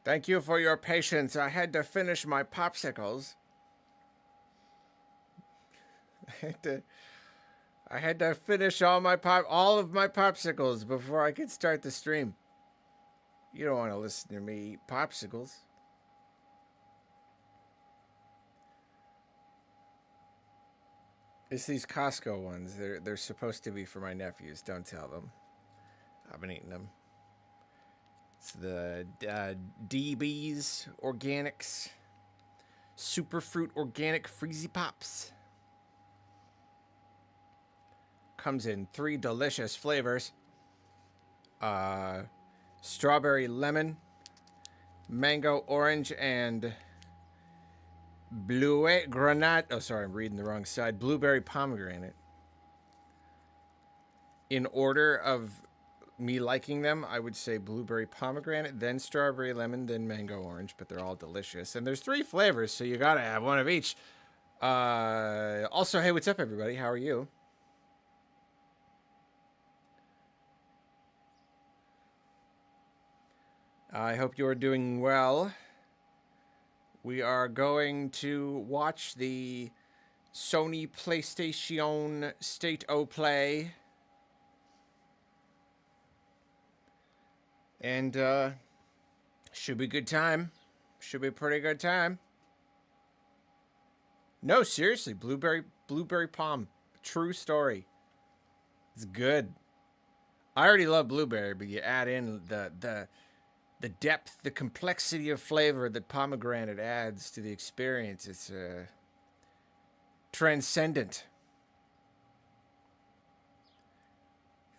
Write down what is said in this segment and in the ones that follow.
Thank you for your patience. I had to finish my popsicles. I had to I had to finish all of my popsicles before I could start the stream. You don't want to listen to me eat popsicles. It's these Costco ones. They're supposed to be for my nephews. Don't tell them. I've been eating them. It's the DB's Organics Superfruit Organic Freezy Pops. Comes in 3 delicious flavors. Strawberry lemon, mango orange, and blue granate. Oh, sorry, I'm reading the wrong side. Blueberry pomegranate. In order of me liking them, I would say blueberry pomegranate, then strawberry lemon, then mango orange, but they're all delicious. And there's 3 flavors, so you gotta have one of each. Also, hey, what's up, everybody? How are you? I hope you're doing well. We are going to watch the Sony PlayStation State of Play. And should be a good time. Should be a pretty good time. No, seriously, blueberry palm. True story. It's good. I already love blueberry, but you add in the depth, the complexity of flavor that pomegranate adds to the experience. It's transcendent.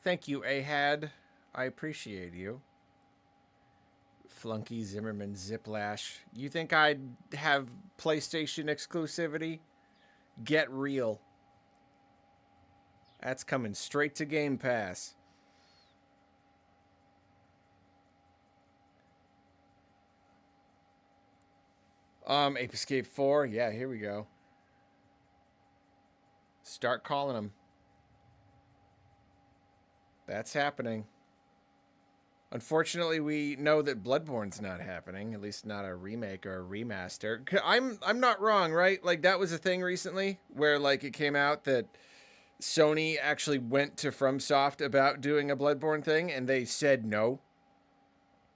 Thank you, Ahad. I appreciate you. Flunky Zimmerman Ziplash. You think I'd have PlayStation exclusivity? Get real. That's coming straight to Game Pass. Ape Escape 4. Yeah, here we go. Start calling them. That's happening. Unfortunately, we know that Bloodborne's not happening, at least not a remake or a remaster. I'm not wrong, right? Like, that was a thing recently where, like, it came out that Sony actually went to FromSoft about doing a Bloodborne thing, and they said no.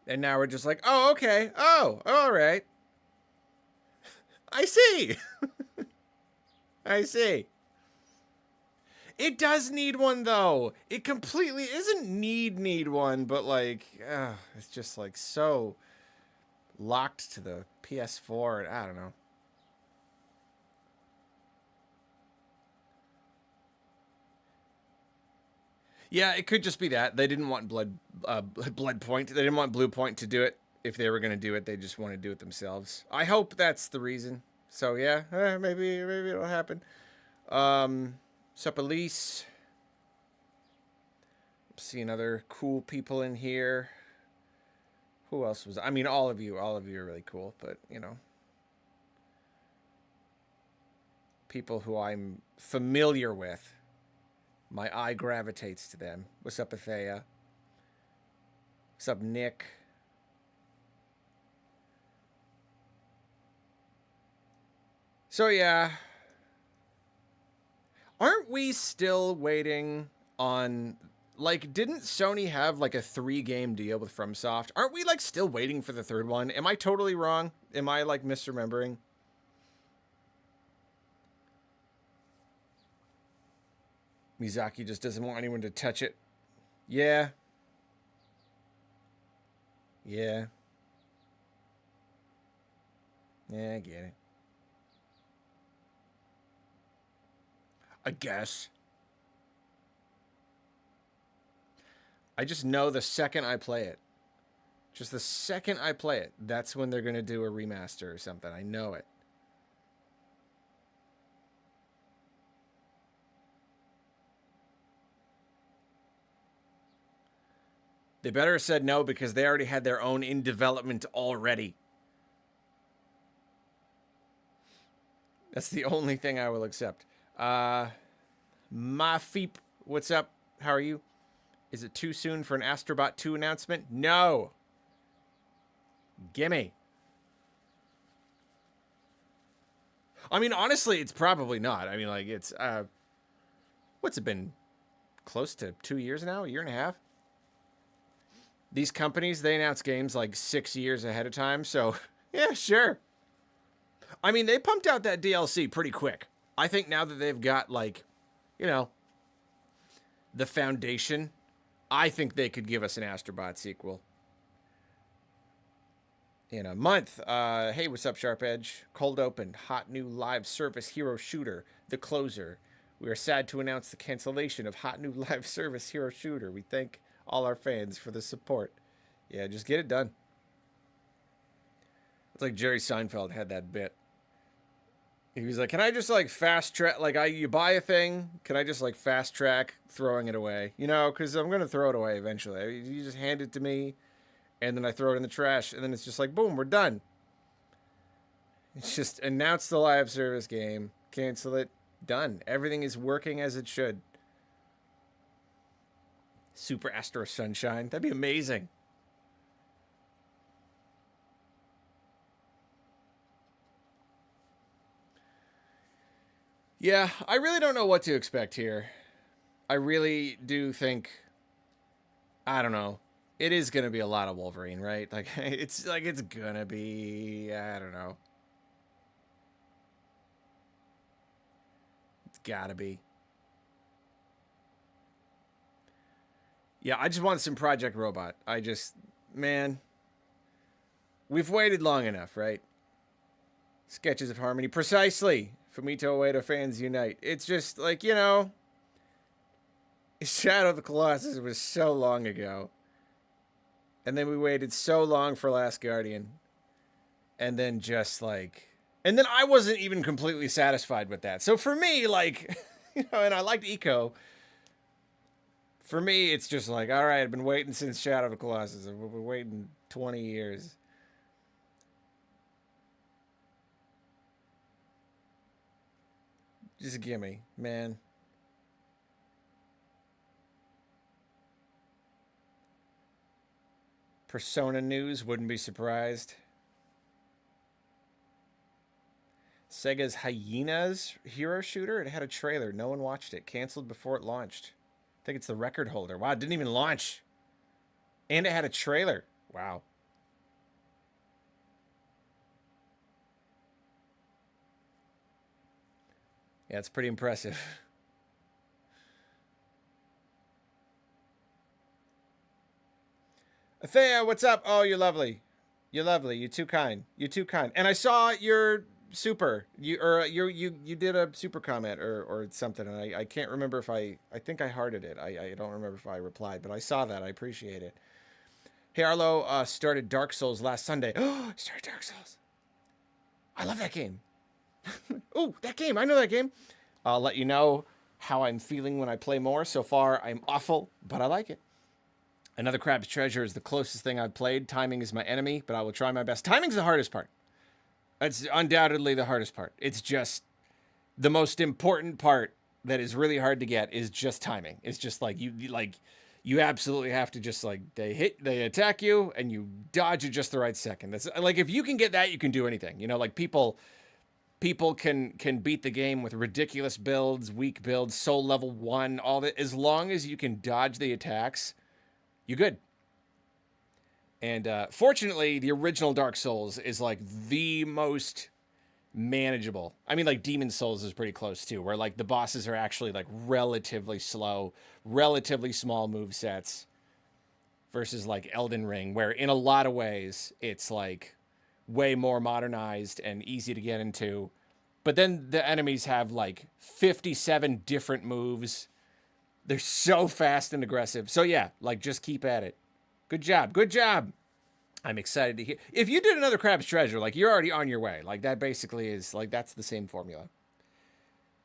And now we're just like, oh, okay. Oh, all right. I see. I see. It does need one, though. It completely isn't need one, but like, it's just like so locked to the PS4. I don't know. Yeah, it could just be that they didn't want Blood Point. They didn't want Blue Point to do it. If they were going to do it, they just want to do it themselves. I hope that's the reason. So yeah, maybe it'll happen. Sup, Elise. Seeing other cool people in here. Who else was? I mean, all of you are really cool, but you know, people who I'm familiar with. My eye gravitates to them. What's up, Athea? What's up, Nick? So yeah, aren't we still waiting on, like, didn't Sony have like a 3-game deal with FromSoft? Aren't we like still waiting for the 3rd one? Am I totally wrong? Am I like misremembering? Miyazaki just doesn't want anyone to touch it. Yeah. Yeah. Yeah, I get it. I guess. I just know the second I play it. Just the second I play it, that's when they're going to do a remaster or something. I know it. They better have said no because they already had their own in development already. That's the only thing I will accept. Mafeep, what's up? How are you? Is it too soon for an Astrobot 2 announcement? No. Gimme. I mean, honestly, it's probably not. I mean, like, it's, what's it been? Close to 2 years now? A year and a half? These companies, they announce games like 6 years ahead of time, so, yeah, sure. I mean, they pumped out that DLC pretty quick. I think now that they've got, like, you know, the foundation, I think they could give us an Astrobot sequel in a month. Hey, what's up, Sharp Edge? Cold Open, hot new live service hero shooter, The Closer. We are sad to announce the cancellation of hot new live service hero shooter. We thank all our fans for the support. Yeah, just get it done. It's like Jerry Seinfeld had that bit. He was like, "Can I just like fast track? Like, you buy a thing, can I just like fast track throwing it away? You know, because I'm gonna throw it away eventually. You just hand it to me, and then I throw it in the trash, and then it's just like, boom, we're done. It's just announce the live service game, cancel it, done. Everything is working as it should. Super Astro Sunshine, that'd be amazing." Yeah, I really don't know what to expect here. I really do think, I don't know. It is going to be a lot of Wolverine, right? Like it's going to be, I don't know. It's got to be. Yeah, I just want some Project Robot. Man, we've waited long enough, right? Sketches of Harmony, precisely. Fumito Ueda fans unite. It's just like, you know, Shadow of the Colossus was so long ago. And then we waited so long for Last Guardian. And then just like, and then I wasn't even completely satisfied with that. So for me, like, you know, and I liked Eco. For me, it's just like, all right, I've been waiting since Shadow of the Colossus. I've been waiting 20 years. Just gimme, man. Persona news, wouldn't be surprised. Sega's Hyenas hero shooter, it had a trailer. No one watched it. Canceled before it launched. I think it's the record holder. Wow, it didn't even launch. And it had a trailer. Wow. Yeah, it's pretty impressive. Athea, what's up? Oh, you're lovely. You're lovely. You're too kind. You're too kind. And I saw your super. You did a super comment or something, and I can't remember if I think I hearted it. I don't remember if I replied, but I saw that. I appreciate it. Hey Arlo, started Dark Souls last Sunday. Oh, started Dark Souls. I love that game. Oh, that game. I know that game. I'll let you know how I'm feeling when I play more. So far, I'm awful, but I like it. Another Crab's Treasure is the closest thing I've played. Timing is my enemy, but I will try my best. Timing's the hardest part. That's undoubtedly the hardest part. It's just the most important part that is really hard to get is just timing. It's just like you absolutely have to just like they attack you and you dodge at just the right second. That's like if you can get that, you can do anything. You know, like people can beat the game with ridiculous builds, weak builds, soul level 1, all that. As long as you can dodge the attacks, you're good. And fortunately, the original Dark Souls is like the most manageable. I mean, like Demon Souls is pretty close too, where like the bosses are actually like relatively slow, relatively small move sets versus like Elden Ring, where in a lot of ways it's like way more modernized and easy to get into. But then the enemies have like 57 different moves. They're so fast and aggressive. So yeah, like just keep at it. Good job. Good job. I'm excited to hear. If you did another Crab's Treasure, like you're already on your way. Like that basically is like that's the same formula.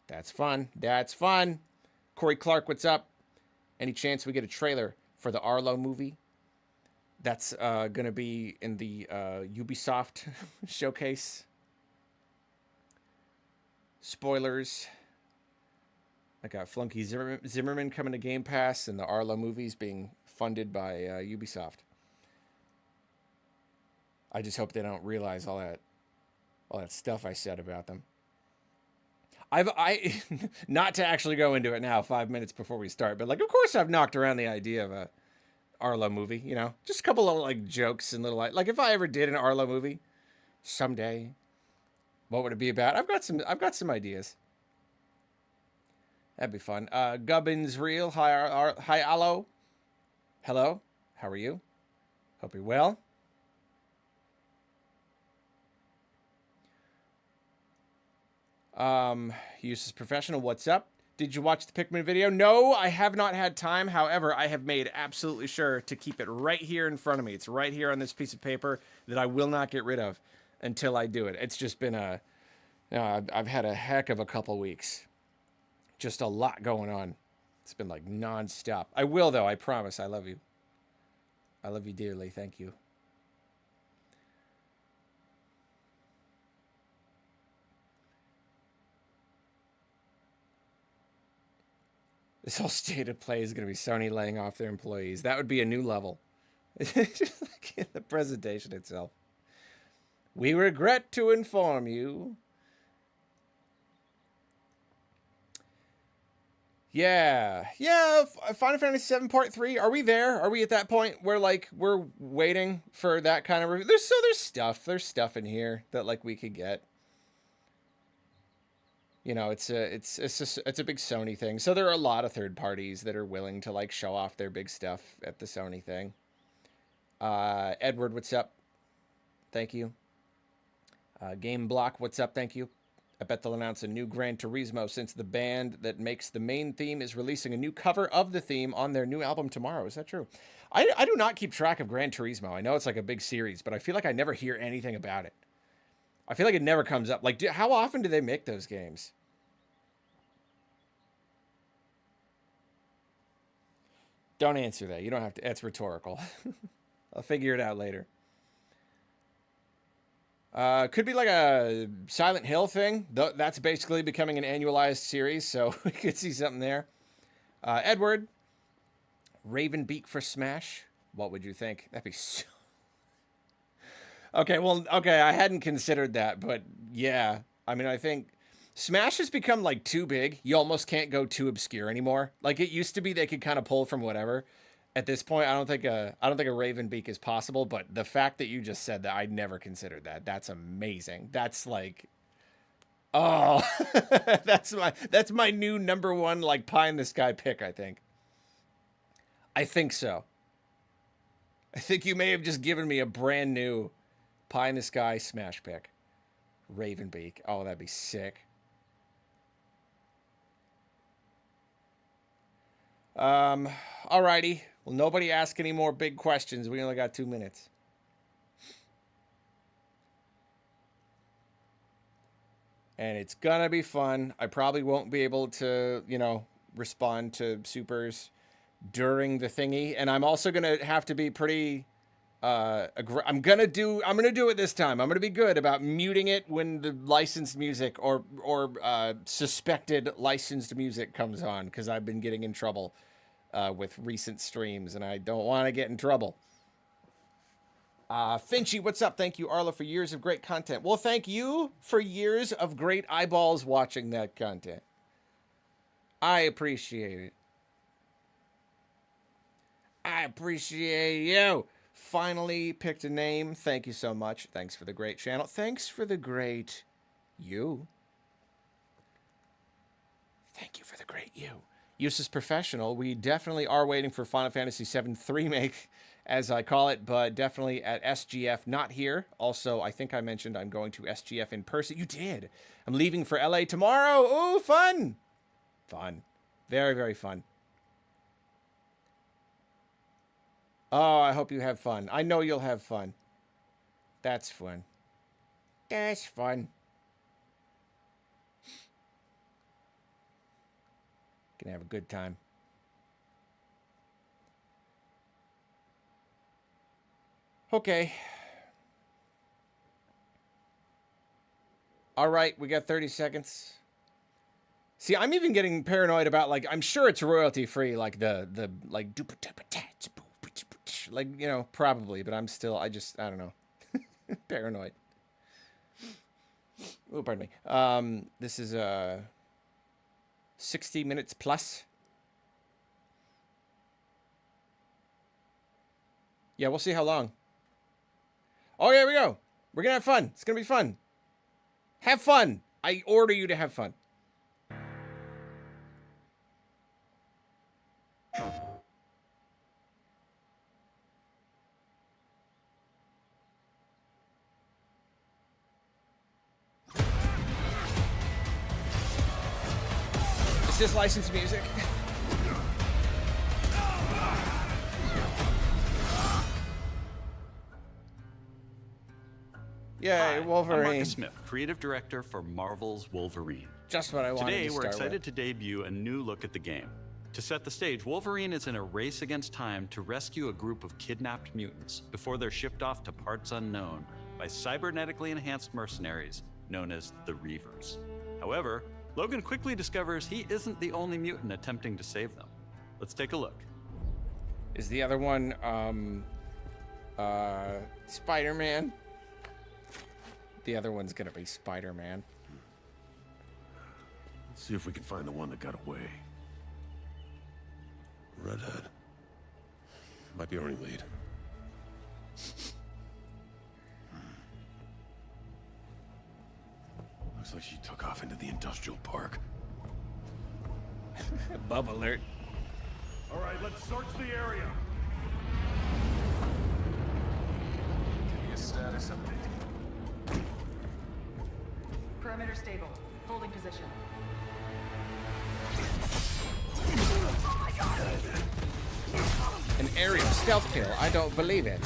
That's fun. That's fun. Corey Clark, what's up? Any chance we get a trailer for the Arlo movie? That's going to be in the Ubisoft showcase. Spoilers. I got Flunky Zimmerman coming to Game Pass, and the Arlo movies being funded by Ubisoft. I just hope they don't realize all that stuff I said about them. I not to actually go into it now, 5 minutes before we start, but like, of course, I've knocked around the idea of a Arlo movie. You know, just a couple of like jokes and little like if I ever did an Arlo movie someday, what would it be about? I've got some ideas. That'd be fun. Gubbins Real. Hi, Allo. Hello. How are you? Hope you're well. Uses Professional. What's up? Did you watch the Pikmin video? No, I have not had time. However, I have made absolutely sure to keep it right here in front of me. It's right here on this piece of paper that I will not get rid of until I do it. It's just been I've had a heck of a couple weeks. Just a lot going on. It's been like nonstop. I will though. I promise. I love you. I love you dearly. Thank you. This whole state of play is going to be Sony laying off their employees. That would be a new level. Just like in the presentation itself. We regret to inform you. Yeah. Final Fantasy VII Part 3. Are we there? Are we at that point where like we're waiting for that kind of review? There's stuff in here that like we could get. You know, it's a big Sony thing. So there are a lot of third parties that are willing to like show off their big stuff at the Sony thing. Edward, what's up? Thank you. Game Block, what's up? Thank you. I bet they'll announce a new Gran Turismo since the band that makes the main theme is releasing a new cover of the theme on their new album tomorrow. Is that true? I do not keep track of Gran Turismo. I know it's like a big series, but I feel like I never hear anything about it. I feel like it never comes up. Like, how often do they make those games? Don't answer that. You don't have to. It's rhetorical. I'll figure it out later. Could be like a Silent Hill thing. That's basically becoming an annualized series, so we could see something there. Edward, Ravenbeak for Smash. What would you think? That'd be so... Okay, I hadn't considered that, but yeah. I mean, I think Smash has become like too big. You almost can't go too obscure anymore. Like it used to be they could kind of pull from whatever. At this point, I don't think a Ravenbeak is possible, but the fact that you just said that, I never considered that. That's amazing. That's like, oh, that's my new number one like pie in the sky pick, I think. I think so. I think you may have just given me a brand new pie in the sky Smash pick. Ravenbeak. Oh, that'd be sick. Alrighty. Well, nobody ask any more big questions. We only got 2 minutes. And it's gonna be fun. I probably won't be able to, respond to supers during the thingy. And I'm also gonna have to be pretty I'm gonna do it this time. I'm gonna be good about muting it when the licensed music or suspected licensed music comes on, because I've been getting in trouble with recent streams, and I don't want to get in trouble. Finchy, what's up? Thank you, Arlo, for years of great content. Well, thank you for years of great eyeballs watching that content. I appreciate it. I appreciate you. Finally picked a name. Thank you so much. Thanks for the great channel. Thanks for the great you. Thank you for the great you. Uses Professional. We definitely are waiting for Final Fantasy VII Remake, as I call it, but definitely at SGF, not here. Also, I think I mentioned I'm going to SGF in person. You did. I'm leaving for LA tomorrow. Ooh, fun. Fun. Very, very fun. Oh, I hope you have fun. I know you'll have fun. That's fun. That's fun. Gonna have a good time. Okay. All right, we got 30 seconds. See, I'm even getting paranoid about, like, I'm sure it's royalty free, like the like, like, probably, but I don't know. Paranoid. Oh, pardon me. This is 60 minutes plus. Yeah, we'll see how long. Oh, here we go. We're gonna have fun. It's gonna be fun. Have fun. I order you to have fun. Is this licensed music? Yay, Wolverine. I'm Marcus Smith, creative director for Marvel's Wolverine. Just what I wanted Today, to we're start excited with. to debut a new look at the game. To set the stage, Wolverine is in a race against time to rescue a group of kidnapped mutants before they're shipped off to parts unknown by cybernetically enhanced mercenaries known as the Reavers. However, Logan quickly discovers he isn't the only mutant attempting to save them. Let's take a look. Is the other one, Spider-Man? The other one's gonna be Spider-Man. Let's see if we can find the one that got away. Redhead. Might be our only lead. Looks like she took off into the industrial park. Bub alert. All right, let's search the area. Give me a status update. Perimeter stable. Holding position. An aerial stealth kill. I don't believe it.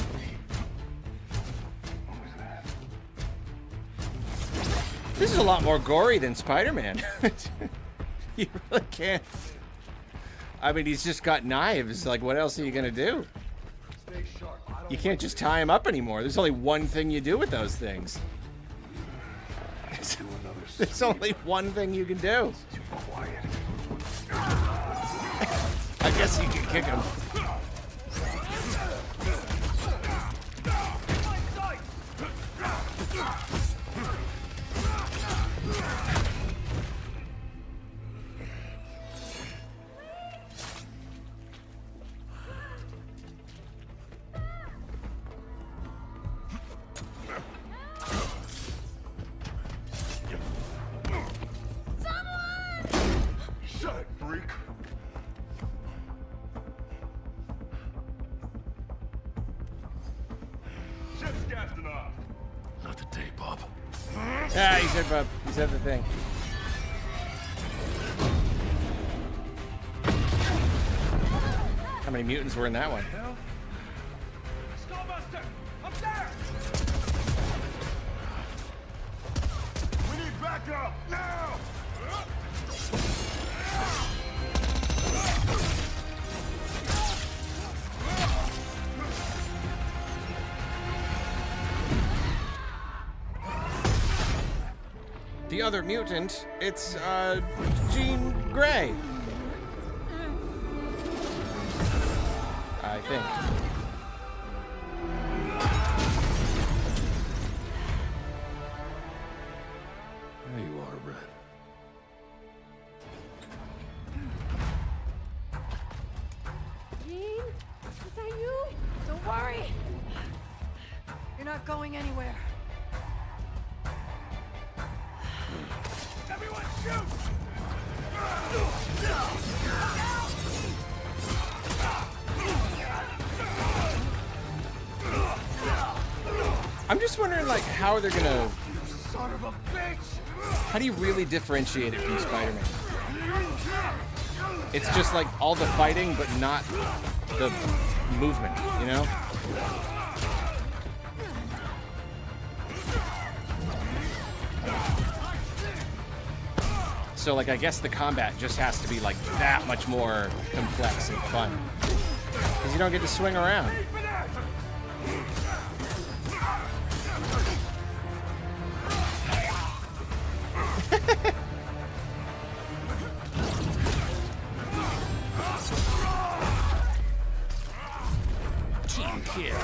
This is a lot more gory than Spider-Man. You really can't. I mean, he's just got knives. Like, what else are you gonna do? Stay sharp. I don't You can't just tie him up anymore. There's only one thing you do with those things. do another There's only one thing you can do. too quiet. I guess you can kick him. Shut it, freak. Ship's gassing off. Not today, Bob. Ah, he said, bub. He said the thing. How many mutants were in that one? Skullbuster! Up there! We need backup now! The other mutant, it's, Jean Grey. I think. There you are, Red. Jean? Is that you? Don't worry. You're not going anywhere. Everyone shoot! I'm just wondering, like, how they're gonna... Son of a bitch! How do you really differentiate it from Spider-Man? It's just like all the fighting, but not the movement, you know? So, like, I guess the combat just has to be, like, that much more complex and fun. Because you don't get to swing around. Team kill.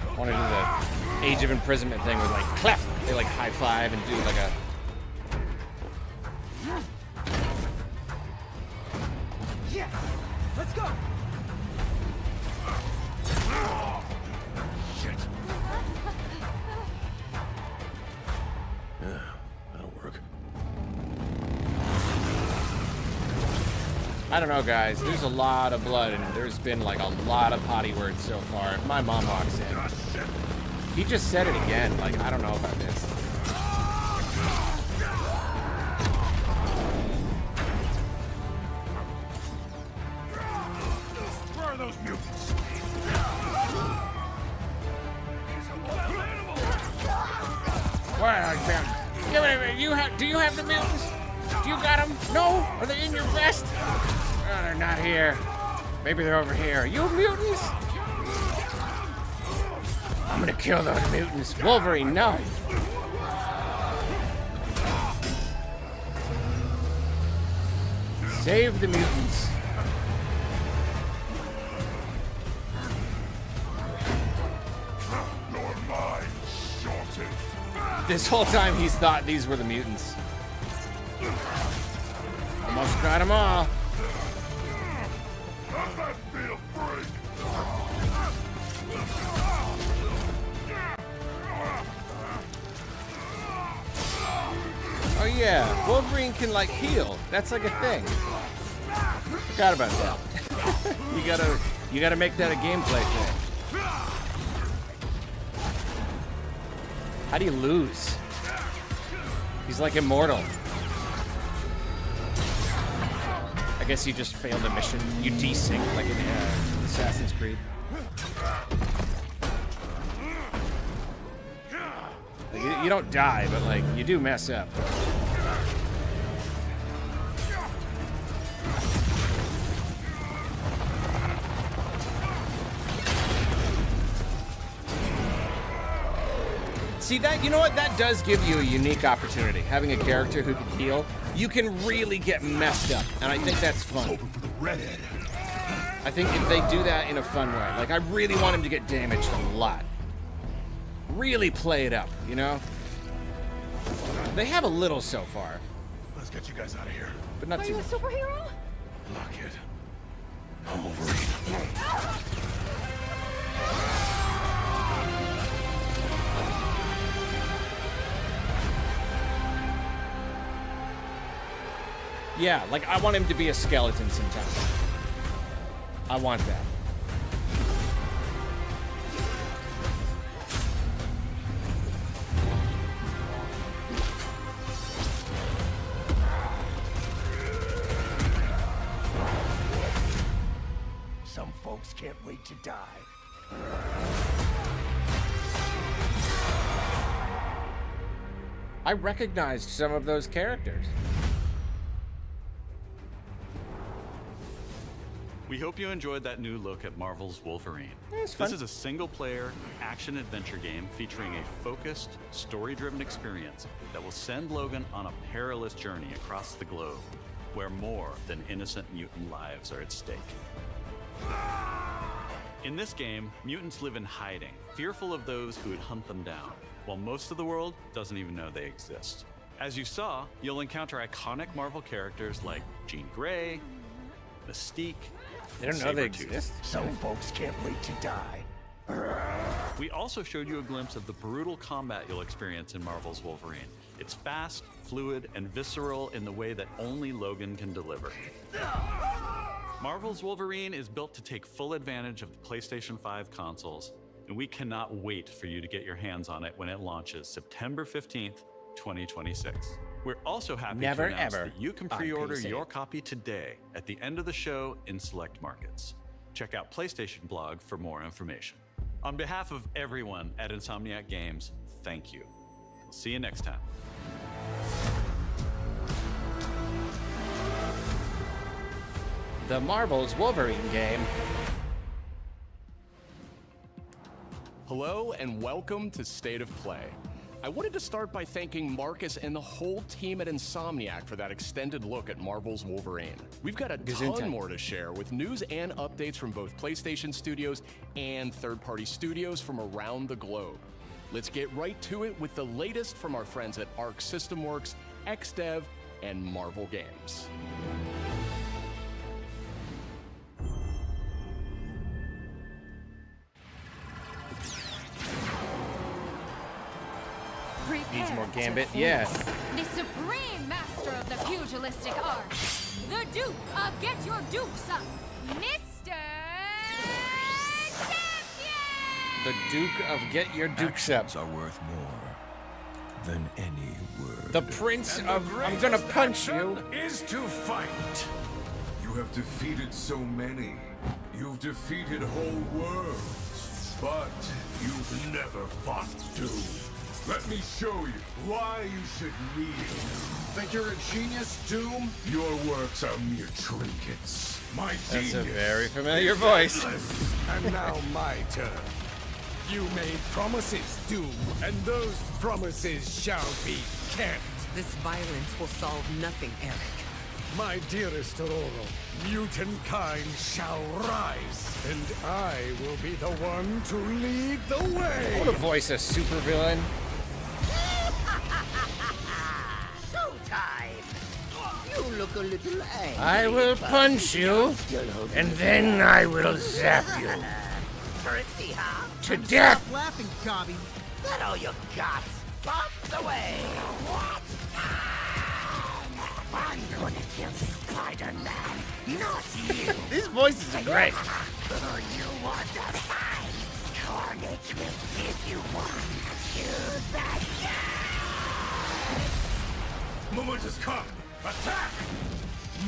I want to do the Age of Imprisonment thing with like clap. They like high five and do like a. Yeah. Let's go. Shit. Yeah, that'll work. I don't know, guys. There's a lot of blood and there's been like a lot of potty words so far. If my mom walks in, he just said it again. Like, I don't know about this. Where are those mutants? Where are them? Give it. Do you have the mutants? Do you got them? No? Are they in your vest? Oh, they're not here. Maybe they're over here. You mutants? I'm gonna kill those mutants. Wolverine, no. Save the mutants. Your mind shorted. This whole time he's thought these were the mutants. Almost got them all. How's that feel, freak? Oh yeah, Wolverine can like heal. That's like a thing. Forgot about that. you gotta make that a gameplay thing. How do you lose? He's like immortal. I guess you just failed a mission. You desync like in Assassin's Creed. Like, you don't die, but like you do mess up. See that? You know what? That does give you a unique opportunity. Having a character who can heal, you can really get messed up, and I think that's fun. Hoping for the redhead. I think if they do that in a fun way, like I really want him to get damaged a lot. Really play it up, you know? They have a little so far, Let's get you guys out of here. but not Are too you a much. superhero? Lock it. I'm Wolverine. Yeah, like I want him to be a skeleton sometimes. I want that. Some folks can't wait to die. I recognized some of those characters. We hope you enjoyed that new look at Marvel's Wolverine. it's fun. This is a single-player action-adventure game featuring a focused, story-driven experience that will send Logan on a perilous journey across the globe, where more than innocent mutant lives are at stake. In this game, mutants live in hiding, fearful of those who would hunt them down, while most of the world doesn't even know they exist. As you saw, you'll encounter iconic Marvel characters like Jean Grey, Mystique, They don't know they Sabretooth. exist. Some folks can't wait to die. We also showed you a glimpse of the brutal combat you'll experience in Marvel's Wolverine. It's fast, fluid, and visceral in the way that only Logan can deliver. Marvel's Wolverine is built to take full advantage of the PlayStation 5 consoles, and we cannot wait for you to get your hands on it when it launches September 15th, 2026. We're also happy Never, to announce ever that you can on pre-order PC. your copy today at the end of the show in select markets. Check out PlayStation Blog for more information. On behalf of everyone at Insomniac Games, thank you. We'll see you next time. The Marvel's Wolverine game. Hello and welcome to State of Play. I wanted to start by thanking Marcus and the whole team at Insomniac for that extended look at Marvel's Wolverine. We've got a ton more to share with news and updates from both PlayStation Studios and third-party studios from around the globe. Let's get right to it with the latest from our friends at Arc System Works, XDev, and Marvel Games. Needs more Prepare Gambit. to face Yeah. the supreme master of the pugilistic art, the Duke of Get Your Dukes Up, Mr. Champion! The Duke of Get Your Dukes Up. Actions are worth more than any word. The Prince of I'm gonna punch you. Is to fight. You have defeated so many. You've defeated whole worlds. But you've never fought Doom. Let me show you why you should kneel. Think you're a genius, Doom? Your works are mere trinkets. My That's a genius very familiar voice. And now my turn. You made promises, Doom, and those promises shall be kept. This violence will solve nothing, Eric. My dearest Aurora, mutant kind shall rise, and I will be the one to lead the I way. want to voice a supervillain. Showtime! You look a little angry. I will punch you, and then I will zap you Currency, huh? to death. Stop laughing, Gobby. That all you got? Bump the way. What? I'm gonna kill Spider-Man, not you. These voices are great. You want to fight? Carnage will give you one. Use that Moment has come. Attack!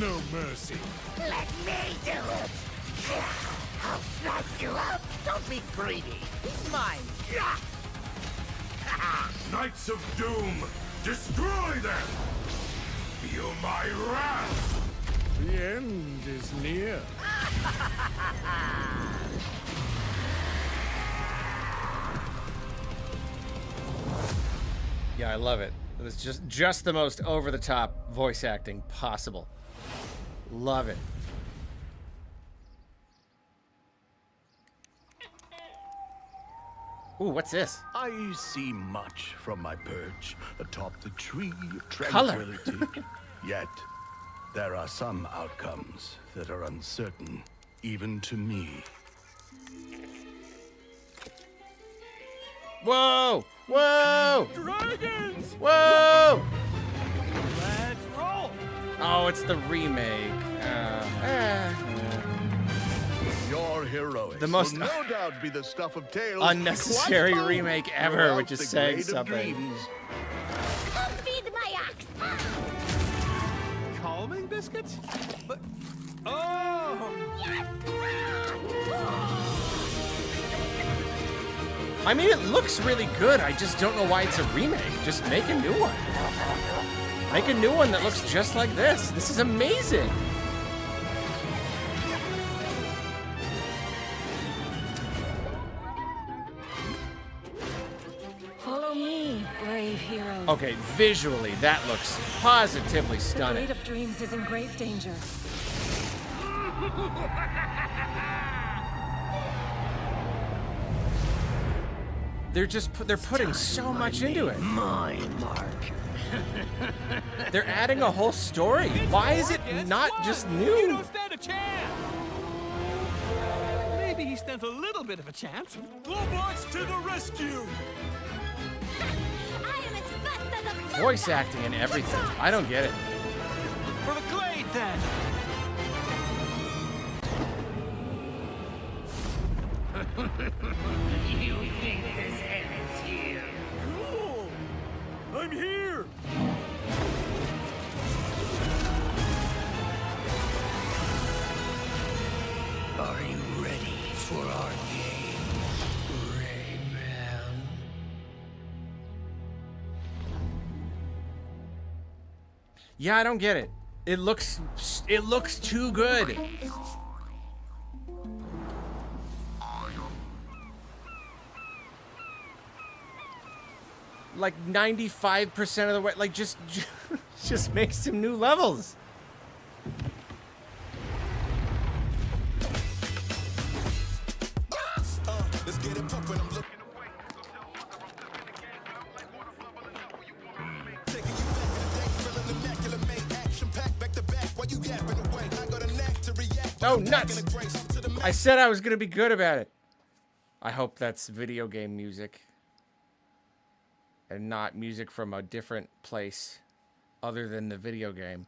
No mercy. Let me do it! I'll slice you up! Don't be greedy! He's mine! Knights of Doom, destroy them! Feel my wrath! The end is near. Yeah, I love it. It was just the most over-the-top voice acting possible. Love it. Ooh, what's this? I see much from my perch atop the tree of Color. tranquility. Yet, there are some outcomes that are uncertain, even to me. Whoa! Whoa! Dragons! Whoa! Let's roll! Oh, it's the remake. Your heroics The most will no doubt be the stuff of tales unnecessary quite remake ever, throughout which is the saying Glade of something. Dreams. Come feed my ox! Calming biscuits? But oh! I mean, it looks really good. I just don't know why it's a remake. Just make a new one. Make a new one that looks just like this. This is amazing. Follow me, brave heroes. Okay, visually, that looks positively The stunning. Glade of Dreams is in grave danger. They're putting so much into it. My mark. They're adding a whole story. Why is it not just You new? don't stand a chance! Maybe he stands a little bit of a chance. Globots to the rescue! I am as fast as a Voice acting and everything. I don't get it. For the Glade, then! You think this ends here? Cool! I'm here! Are you ready for our game, Rayman? Yeah, I don't get it. It looks too good. like 95% of the way. Like just just make some new levels. Oh, nuts! I said I was gonna be good about it. I hope that's video game music and not music from a different place other than the video game.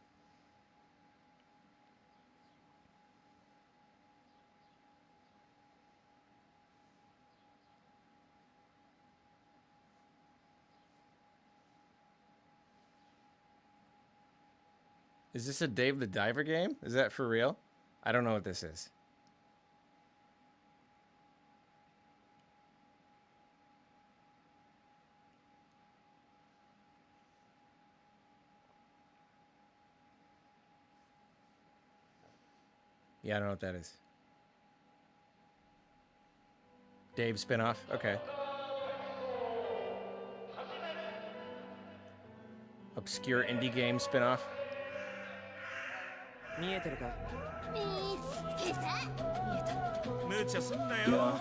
Is this a Dave the Diver game? Is that for real? I don't know what this is. Yeah, I don't know what that is. Dave spinoff? Okay. Obscure indie game spinoff? 見えてるか見つけた見えた無茶すんなよ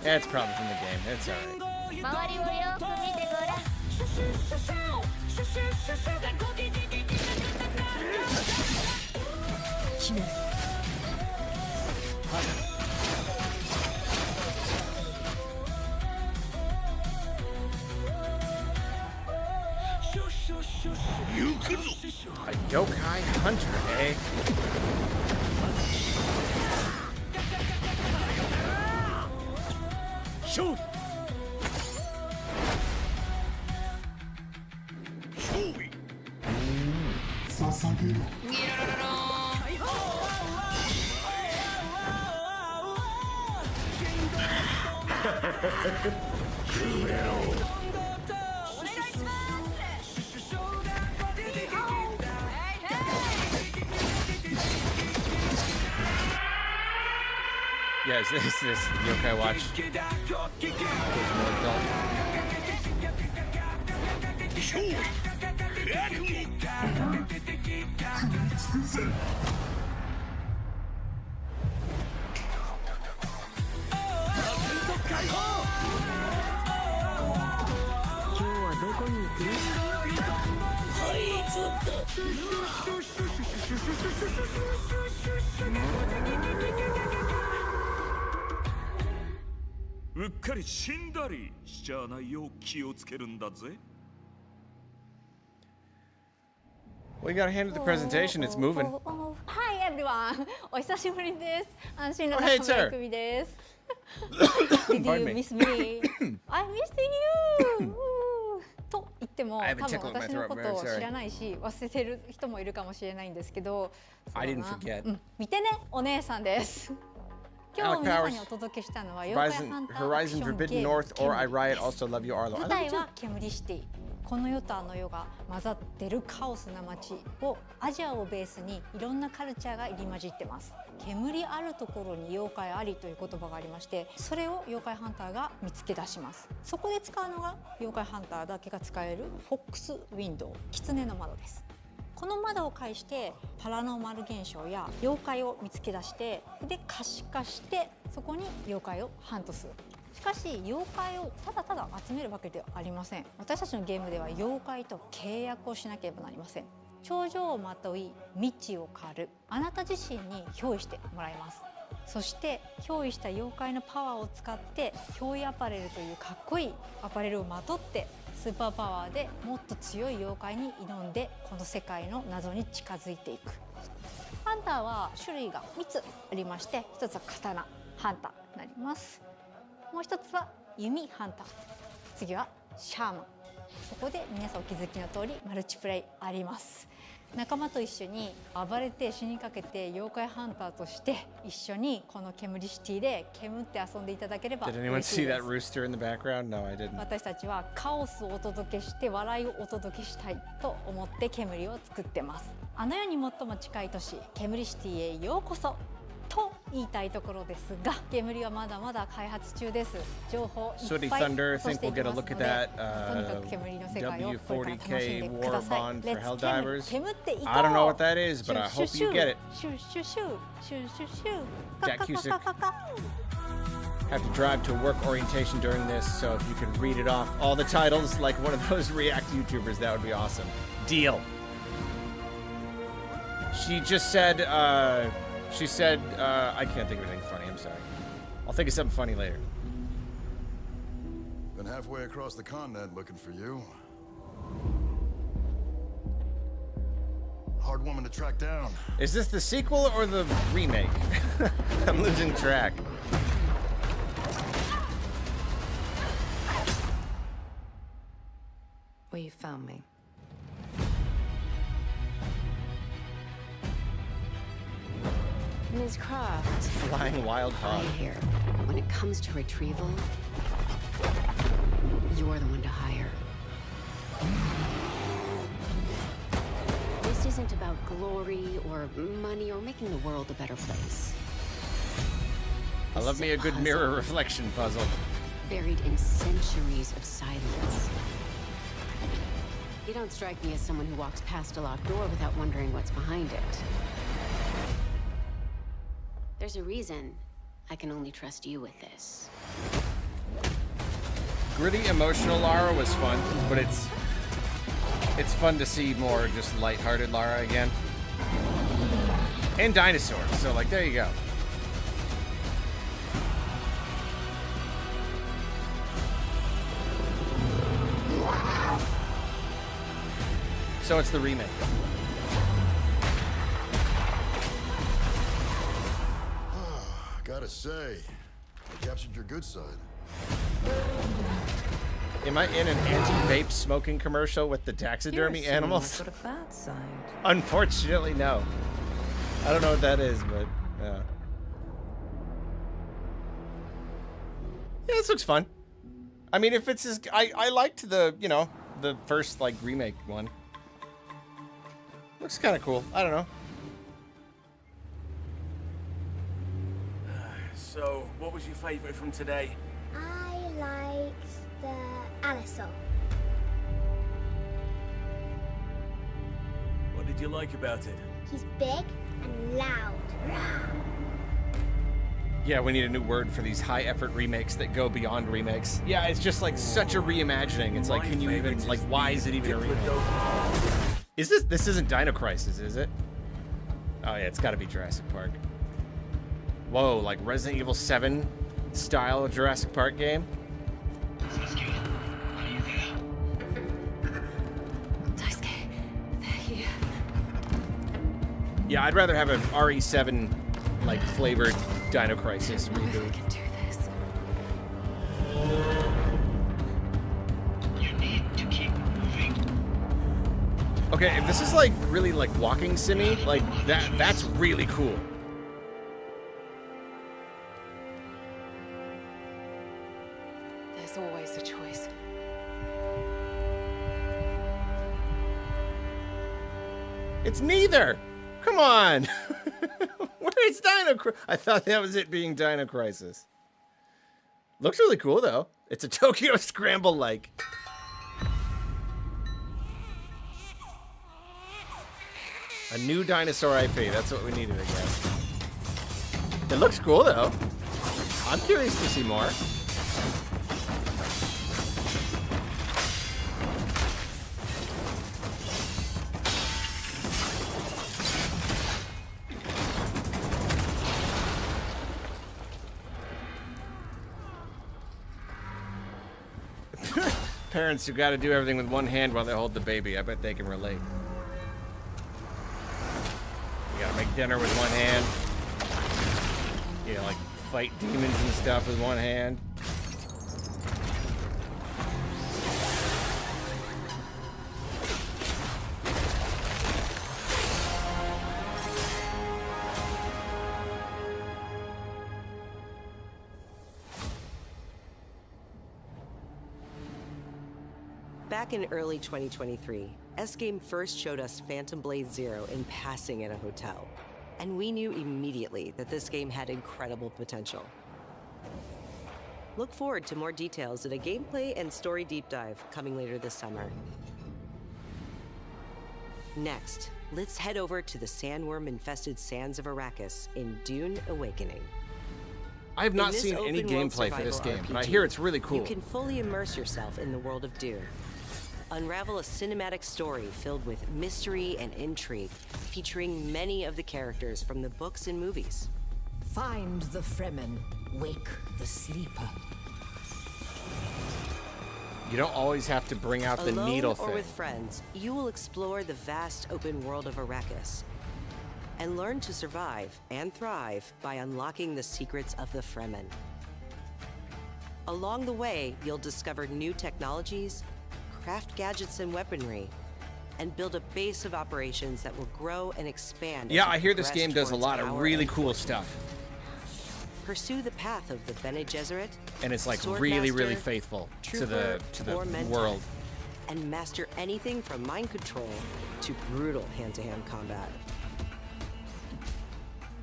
Yeah, it's probably from the game. It's alright. 周りをよく見てごらん A yokai hunter, eh? Shoot! Yeah, is this Yokai Watch? It's more adult. We gotta handle the presentation, it's moving. Hi everyone! お久しぶりです。安心の Oh, hey, 中 sir. の組です。Did Pardon you me. miss me? I missed you! と言っても、 I have a 多分 tickle in my 私の throat. こ Very とを sorry. 知らないし、忘れてる人もいるかもしれないんですけど、 I そうだ didn't な forget. 見てね、お姉さんです。今 Alec 日皆さん Powers. にお届けしたのは、妖怪 Horizon, ハンターアク Horizon ションゲ Forbidden ーム North or I 煙です Riot also love you, Arlo. I 舞 love 台 you too. は煙シティ。この世とあの世が混ざってるカオスな街をアジアをベースにいろんなカルチャーが入り混じってます。煙あるところに妖怪ありという言葉がありまして、それを妖怪ハンターが見つけ出します。そこで使うのが妖怪ハンターだけが使えるフォックスウィンドウ、狐の窓です。この窓を介してパラノーマル現象や妖怪を見つけ出して、で可視化してそこに妖怪をハントする。しかし妖怪をただただ集めるわけではありません。私たちのゲームでは妖怪と契約をしなければなりません。頂上をまとい未知を狩る、あなた自身に憑依してもらいます。そして憑依した妖怪のパワーを使って憑依アパレルというかっこいいアパレルをまとってスーパーパワーでもっと強い妖怪に挑んでこの世界の謎に近づいていく。ハンターは種類が3つありまして、1つは刀ハンターになります。もう1つは弓ハンター、次はシャーマン。そこで皆さんお気づきの通りマルチプレイあります。仲間と一緒に暴れて死にかけて妖怪ハンターとして一緒にこの煙シティで煙って遊んでいただければ Did anyone 嬉しい see で that す。 rooster in the background? No, I didn't. 私たちはカオスをお届けして笑いをお届けしたいと思って煙を作ってます。あの世に最も近い都市煙シティへようこそと言いたいところですが、煙はまだまだ開発中です。情報いっ Sooty ぱい Thunder, 落と I し think てい we'll き get a ますの look at で、 that とにかく煙の世界をこれから楽しんで W40K ください。 War Let's Bond for Helldivers. 煙っていこう。 I don't know what that is, but I シュ hope シュ you get it. シュシュシュシュシュシュ Jack カカカ Cusick. カカカ Have to drive to work orientation during this, so if you could read it off all the titles like one of those React YouTubers, that would be awesome. Deal. She just said, I can't think of anything funny, I'm sorry. I'll think of something funny later. Been halfway across the continent looking for you. Hard woman to track down. Is this the sequel or the remake? I'm losing track. Well, you found me. Ms. Croft. Flying wild hog. I hear when it comes to retrieval, you're the one to hire. This isn't about glory or money or making the world a better place. I love me a good mirror reflection puzzle. Buried in centuries of silence. You don't strike me as someone who walks past a locked door without wondering what's behind it. There's a reason I can only trust you with this. Gritty, emotional Lara was fun, but it's fun to see more just lighthearted Lara again. And dinosaurs, so like there you go. So it's the remake. Gotta say, I captured your good side. Am I in an anti-vape smoking commercial with the taxidermy animals? Got a bad side. Unfortunately, no. I don't know what that is, but yeah. Yeah, this looks fun. I mean, if it's as I liked the, you know, the first like remake one. Looks kind of cool. I don't know. So, what was your favorite from today? I liked the Allosaur. What did you like about it? He's big and loud. Yeah, we need a new word for these high-effort remakes that go beyond remakes. Yeah, it's just like such a reimagining. It's like, can you even like? Why is it even a remake? Is this isn't Dino Crisis, is it? Oh yeah, it's got to be Jurassic Park. Whoa, like Resident Evil 7 style Jurassic Park game? Daisuke, they're here. Yeah, I'd rather have an RE7 like flavored Dino Crisis reboot. Okay, if this is like really like walking simmy, like that's really cool. There's always a choice. It's neither. Come on. Where's Dino Crisis? I thought that was it being Dino Crisis. Looks really cool though. It's a Tokyo Scramble like. A new dinosaur IP. That's what we needed, I guess. It looks cool though. I'm curious to see more. Parents who got to do everything with one hand while they hold the baby. I bet they can relate. You gotta make dinner with one hand. You know, like fight demons and stuff with one hand. Back in early 2023, S-Game first showed us Phantom Blade Zero in passing at a hotel, and we knew immediately that this game had incredible potential. Look forward to more details in a gameplay and story deep dive coming later this summer. Next, let's head over to the sandworm-infested sands of Arrakis in Dune Awakening. I have not seen any gameplay for this game, but I hear it's really cool. You can fully immerse yourself in the world of Dune. Unravel a cinematic story filled with mystery and intrigue, featuring many of the characters from the books and movies. Find the Fremen, wake the sleeper. You don't always have to bring out the Alone needle or thing. with friends, you will explore the vast open world of Arrakis and learn to survive and thrive by unlocking the secrets of the Fremen. Along the way, you'll discover new technologies, craft gadgets and weaponry, and build a base of operations that will grow and expand. Yeah, as you I hear this progress game does a towards lot of power really and cool fortune. stuff. Pursue the path of the Bene Gesserit, And it's like Sword really, Master, really faithful to Trooper, the or Mentat, world. and master anything from mind control to brutal hand-to-hand combat.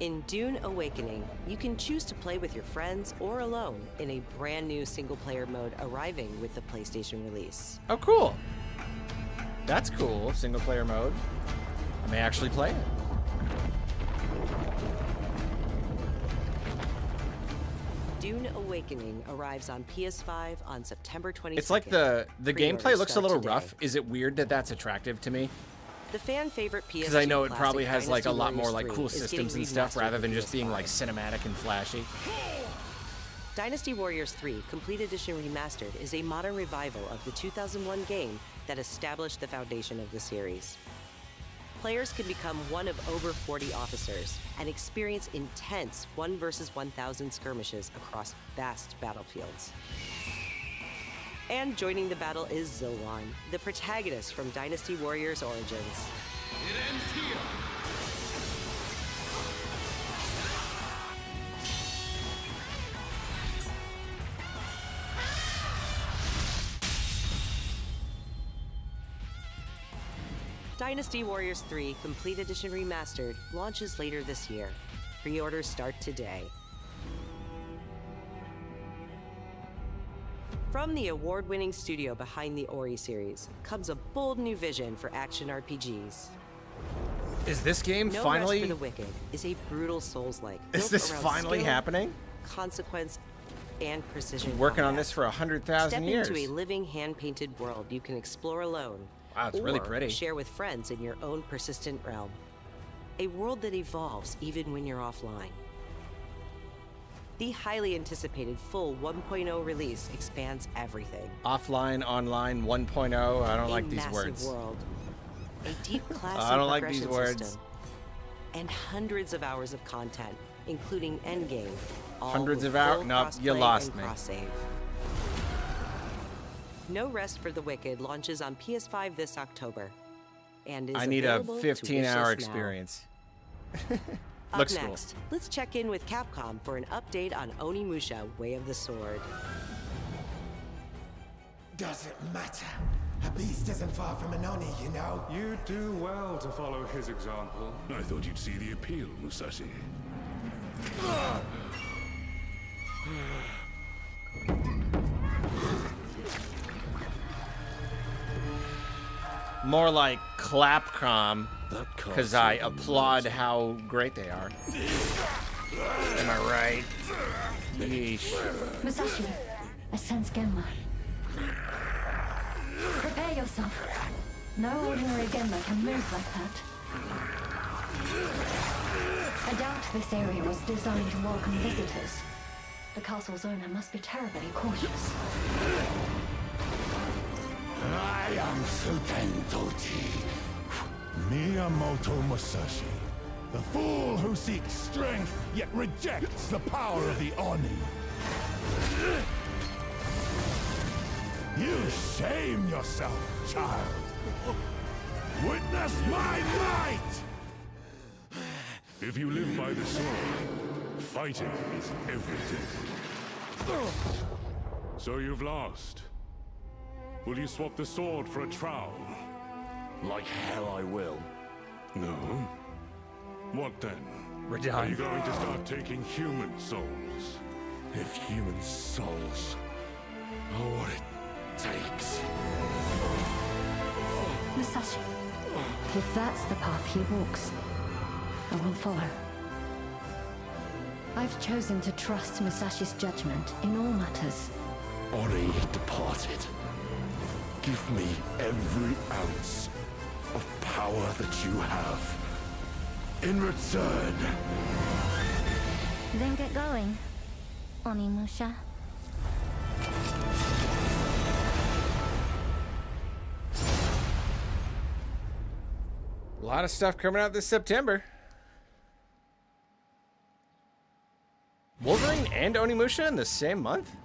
In Dune Awakening, you can choose to play with your friends or alone in a brand new single-player mode arriving with the PlayStation release. Oh, cool. That's cool. Single player mode. I may actually play it. Dune Awakening arrives on PS5 on September 22nd. It's like the Pre-orders gameplay looks a start little today. rough. Is it weird that that's attractive to me? The fan favorite PS2 Because I know it classic probably has like a Dynasty lot more Warriors like 3 cool is getting systems and stuff remastered rather for than just being PS5. like cinematic and flashy. Dynasty Warriors 3 Complete Edition Remastered is a modern revival of the 2001 game that established the foundation of the series. Players can become one of over 40 officers and experience intense 1 versus 1,000 skirmishes across vast battlefields. And joining the battle is Zilwan, the protagonist from Dynasty Warriors Origins. It ends here. Dynasty Warriors 3 Complete Edition Remastered launches later this year. Pre-orders start today. From the award-winning studio behind the Ori series comes a bold new vision for action RPGs. Is this game No finally? Rest for the Wicked is a brutal Souls-like. Is built this around finally skill, happening? Consequence, and precision. Been working on combat. this for 100,000 Step years. into a living, hand-painted world you can explore alone. Wow, it's really or pretty. Share with friends in your own persistent realm. A world that evolves even when you're offline. The highly anticipated full 1.0 release expands everything. Offline, online, 1.0. I don't like these massive words. World, a deep class I don't and like these progression words. system, and hundreds of hours of content, including endgame. all Hundreds with of hours? full Nope, you crossplay lost and me. cross-save. No Rest for the Wicked launches on PS5 this October, and is I need a available to 15-hour wishlist now. experience. Up Looks cool. next, let's check in with Capcom for an update on Onimusha: Way of the Sword. Doesn't matter. A beast isn't far from an Oni, you know. You do well to follow his example. I thought you'd see the appeal, Musashi. More like Clapcom, because I applaud how great they are. Am I right? Yeesh. Musashi, I sense Genma. Prepare yourself. No ordinary Genma can move like that. I doubt this area was designed to welcome visitors. The castle's owner must be terribly cautious. I am Suten Tochi, Miyamoto Musashi, the fool who seeks strength yet rejects the power of the Oni. You shame yourself, child. Witness my might! If you live by the sword, fighting is everything. So you've lost. Will you swap the sword for a trowel? Like hell I will. No. What then? We're Are done. you going to start taking human souls? If human souls are what it takes. Musashi, if that's the path he walks, I will follow. I've chosen to trust Musashi's judgment in all matters. Ori departed. Give me every ounce of power that you have. In return. Then get going, Onimusha. A lot of stuff coming out this September. Wolverine and Onimusha in the same month?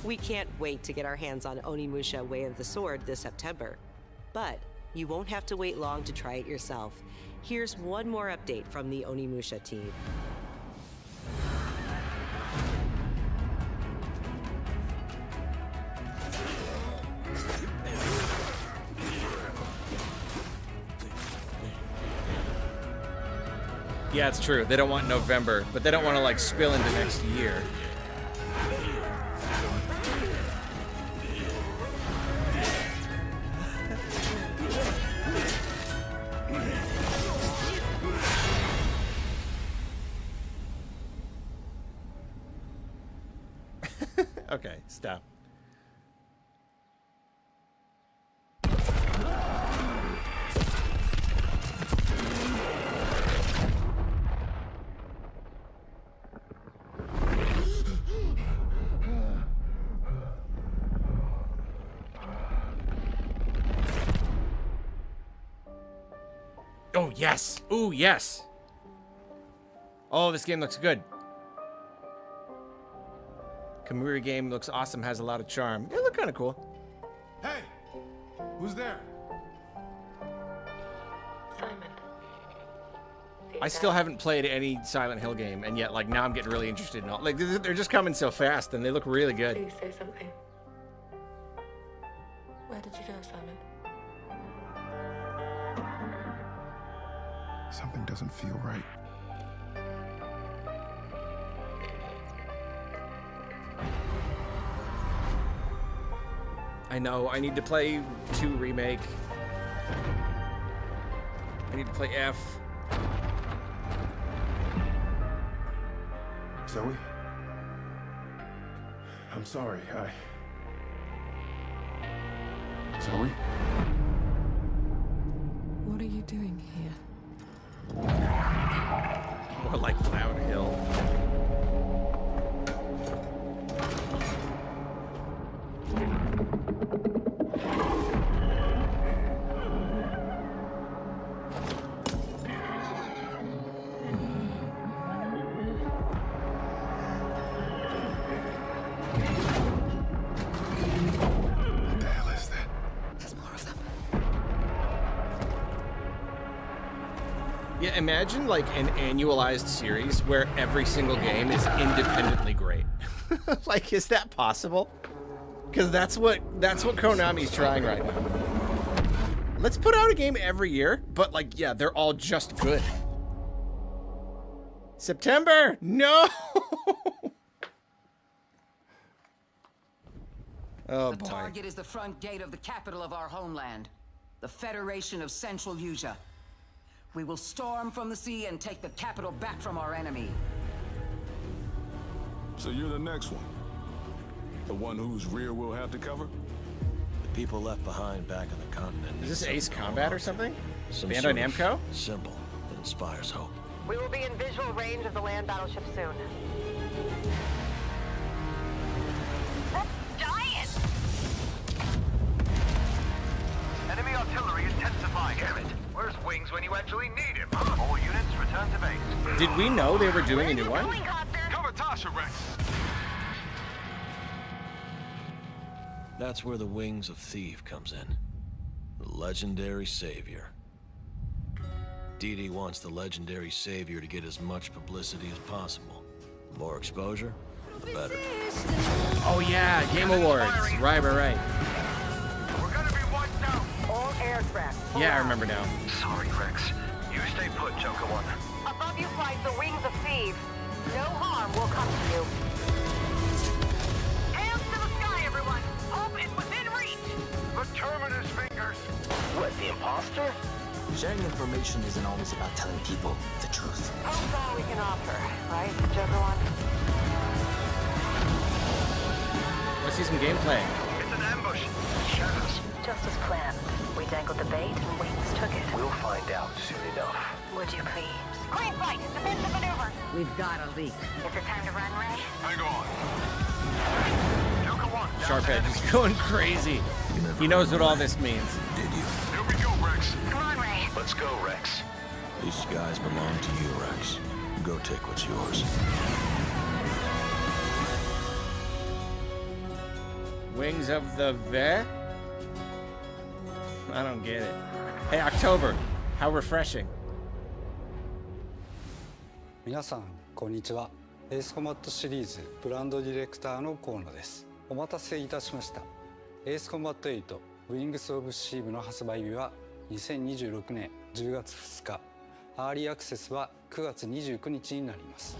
We can't wait to get our hands on Onimusha Way of the Sword this September. But you won't have to wait long to try it yourself. Here's one more update from the Onimusha team. Yeah, it's true. They don't want November, but they don't want to like spill into next year. Okay, stop. Oh, yes. Ooh, yes. Oh, this game looks good. Kamuri game looks awesome, has a lot of charm. It look kind of cool. Hey! Who's there? Simon. I still haven't played any Silent Hill game, and yet, like, now I'm getting really interested in all. Like, they're just coming so fast, and they look really good. Please say something. Where did you go, Simon? Something doesn't feel right. I know, I need to play 2 Remake. I need to play F. Zoe? I'm sorry, Zoe? What are you doing here? More like Cloud Hill. What the hell is that? There's more of them. Yeah, imagine like an annualized series where every single game is independently great. Like, is that possible? Because that's what Konami's trying right now. Let's put out a game every year, but like, yeah, they're all just good. September! No! Oh, the boy. target is the front gate of the capital of our homeland, the Federation of Central Usia. We will storm from the sea and take the capital back from our enemy. So you're the next one? The one whose rear we'll have to cover? The people left behind back on the continent. Is this Ace Combat or something? Some Bandai sort of Namco? symbol that inspires hope. We will be in visual range of the land battleship soon. Enemy artillery intensifying. Damn it. Where's Wings when you actually need him? All units return to base. Did we know they were doing a new one? Cover Tasha, Rex. That's where the Wings of Thief comes in. The legendary savior. Dee wants the legendary savior to get as much publicity as possible. More exposure, the better. Oh yeah, Game Awards. Right. We're gonna be wiped out. All aircraft. Yeah, I remember now. Sorry, Rex. You stay put, Joker One. Above you flies the wings of Thieves. No harm will come to you. Hands to the sky, everyone. Hope is within reach. The Terminus fingers. What, the imposter? Sharing information isn't always about telling people the truth. Hope's all we can offer, right, Joker One? Let's see some gameplay. It's an ambush. Shadows. Just as planned. We dangled the bait and Wings took it. We'll find out soon enough. Would you please? Green flight, defensive maneuver. We've got a leak. Is it time to run, Ray? Hang on. Joker One. Sharp Edge is going crazy. He knows what all this means. Did you? Here we go, Rex. Come on, Ray. Let's go, Rex. These skies belong to you, Rex. Go take what's yours. Wings of the Ve? I don't get it. Hey, October. How refreshing. 皆さんこんにちは。エースコマットシリーズブランドディレクターの河野です。お待たせいたしました。エースコンバット8ウィングスオブシーブの発売日は2026年10月2日。アーリーアクセスは9月29日になります。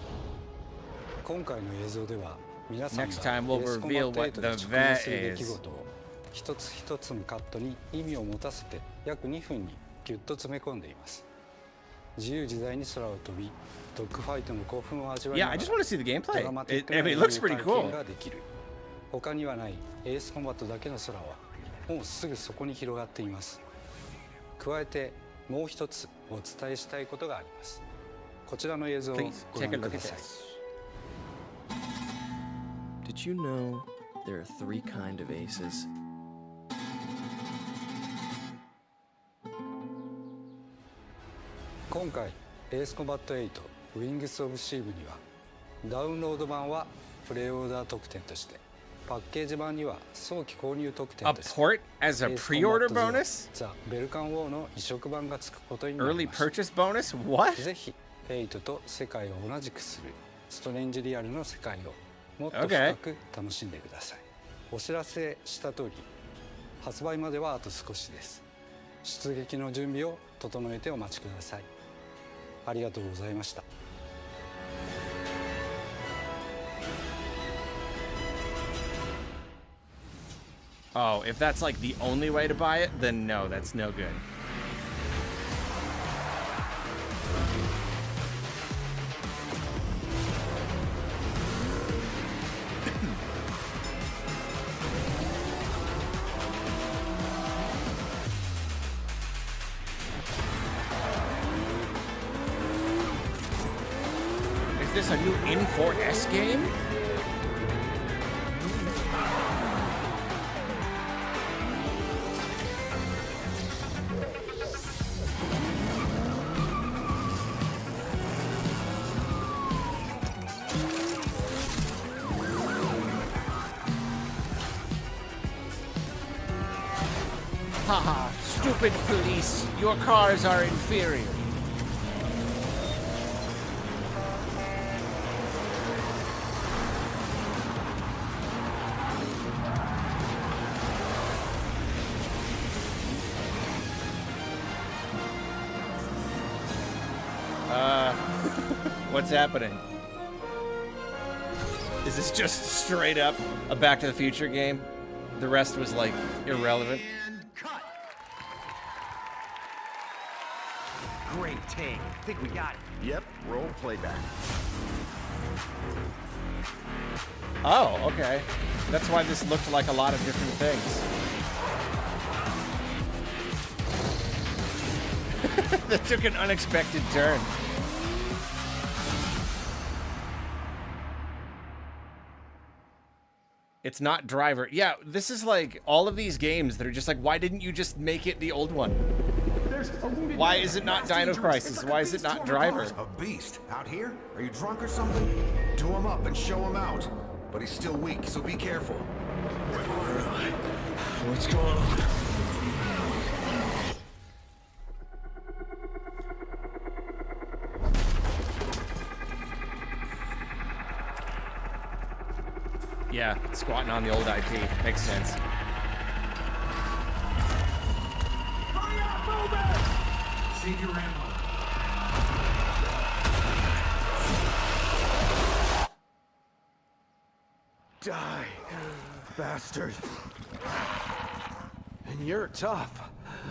今回の映像では皆さんがエースコンバット8で直面する出来事を一つ一つのカットに意味を持たせて約2分にギュッと詰め込んでいます。自由自在に空を飛び、ドッグファイトの興奮を味わいながら、ドラマティックな映像体験ができる。他にはないエースコンバットだけの空はもうすぐそこに広がっています。加えてもう一つお伝えしたいことがあります。こちらの映像をご覧ください。Did you know there are 3 kinds of aces? 今回エースコンバット8ウィングスオブシーブにはダウンロード版はプレイオーダー特典としてパッケージ版には早期購入特典として A port as a pre-order bonus? ザ・ベルカンウォーの移植版がつくことになります。 Early purchase bonus? What? ぜひ8と世界を同じくするストレンジリアルの世界をもっと深く楽しんでください。お知らせした通り発売まではあと少しです。出撃の準備を整えてお待ちください。ありがとうございました。Oh, if that's like the only way to buy it, then no, that's no good. Is this a new N4S game? Haha, stupid police. Your cars are inferior. What's happening? Is this just straight up a Back to the Future game? The rest was like irrelevant. Great take. Think we got it. Yep, roll playback. Oh, okay. That's why this looked like a lot of different things. That took an unexpected turn. It's not Driver. Yeah, this is like all of these games that are just like, why didn't you just make it the old one? Why is it not Dino Crisis? Why is it not Driver? A beast out here? Are you drunk or something? Do him up and show him out. But he's still weak, so be careful. What's going on? Yeah, squatting on the old IP. Makes sense. Save your ammo. Die, bastard. And you're tough.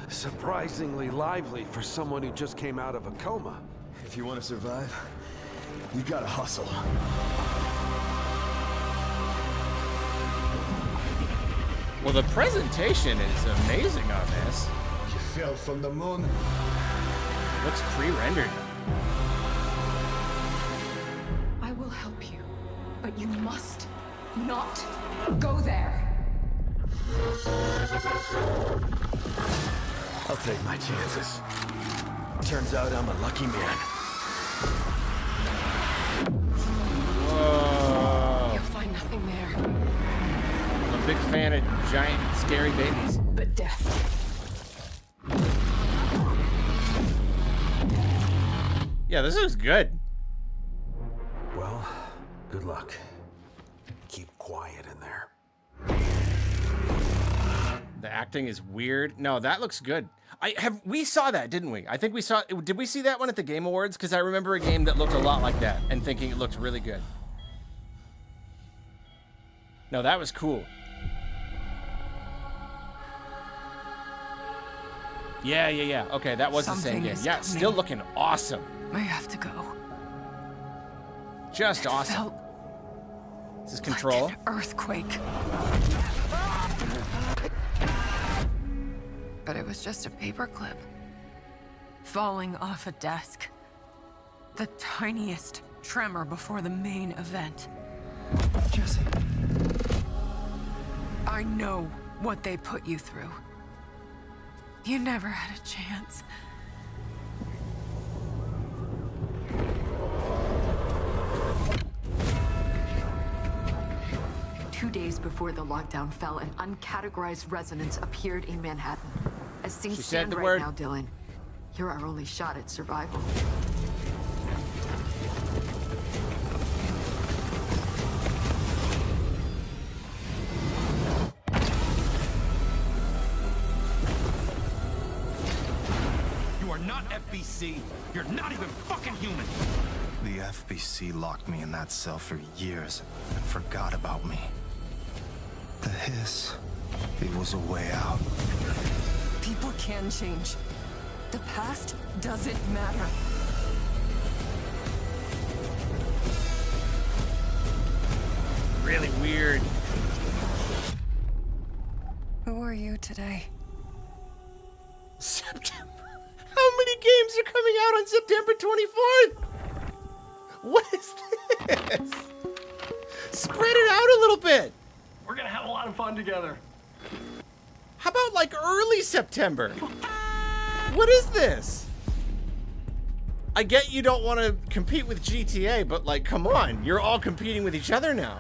Surprisingly lively for someone who just came out of a coma. If you want to survive, you gotta hustle. Well, the presentation is amazing on this. You fell from the moon. Looks pre-rendered. I will help you, but you must not go there. I'll take my chances. Turns out I'm a lucky man. Whoa. You'll find nothing there I'm a big fan of giant, scary babies. but death. Yeah, this looks good. Well, good luck. Keep quiet in there. The acting is weird. No, that looks good. We saw that, didn't we? I think we saw. Did we see that one at the Game Awards? Because I remember a game that looked a lot like that, and thinking it looked really good. No, that was cool. Yeah. Okay, that was the same game. Yeah, still looking awesome. I have to go. Just awesome. This is Control. Like an earthquake. But it was just a paperclip. Falling off a desk. The tiniest tremor before the main event. Jesse. I know what they put you through. You never had a chance. Two days before the lockdown fell, an uncategorized resonance appeared in Manhattan. As things She said stand the right word. now, Dylan, you're our only shot at survival. You are not FBC. You're not even fucking human. The FBC locked me in that cell for years and forgot about me. The hiss, it was a way out. People can change. The past doesn't matter. Really weird. Who are you today? September. How many games are coming out on September 24th? What is this? Spread it out a little bit. We're gonna have a lot of fun together. How about like early September? What is this? I get you don't want to compete with GTA, but like, come on, you're all competing with each other now.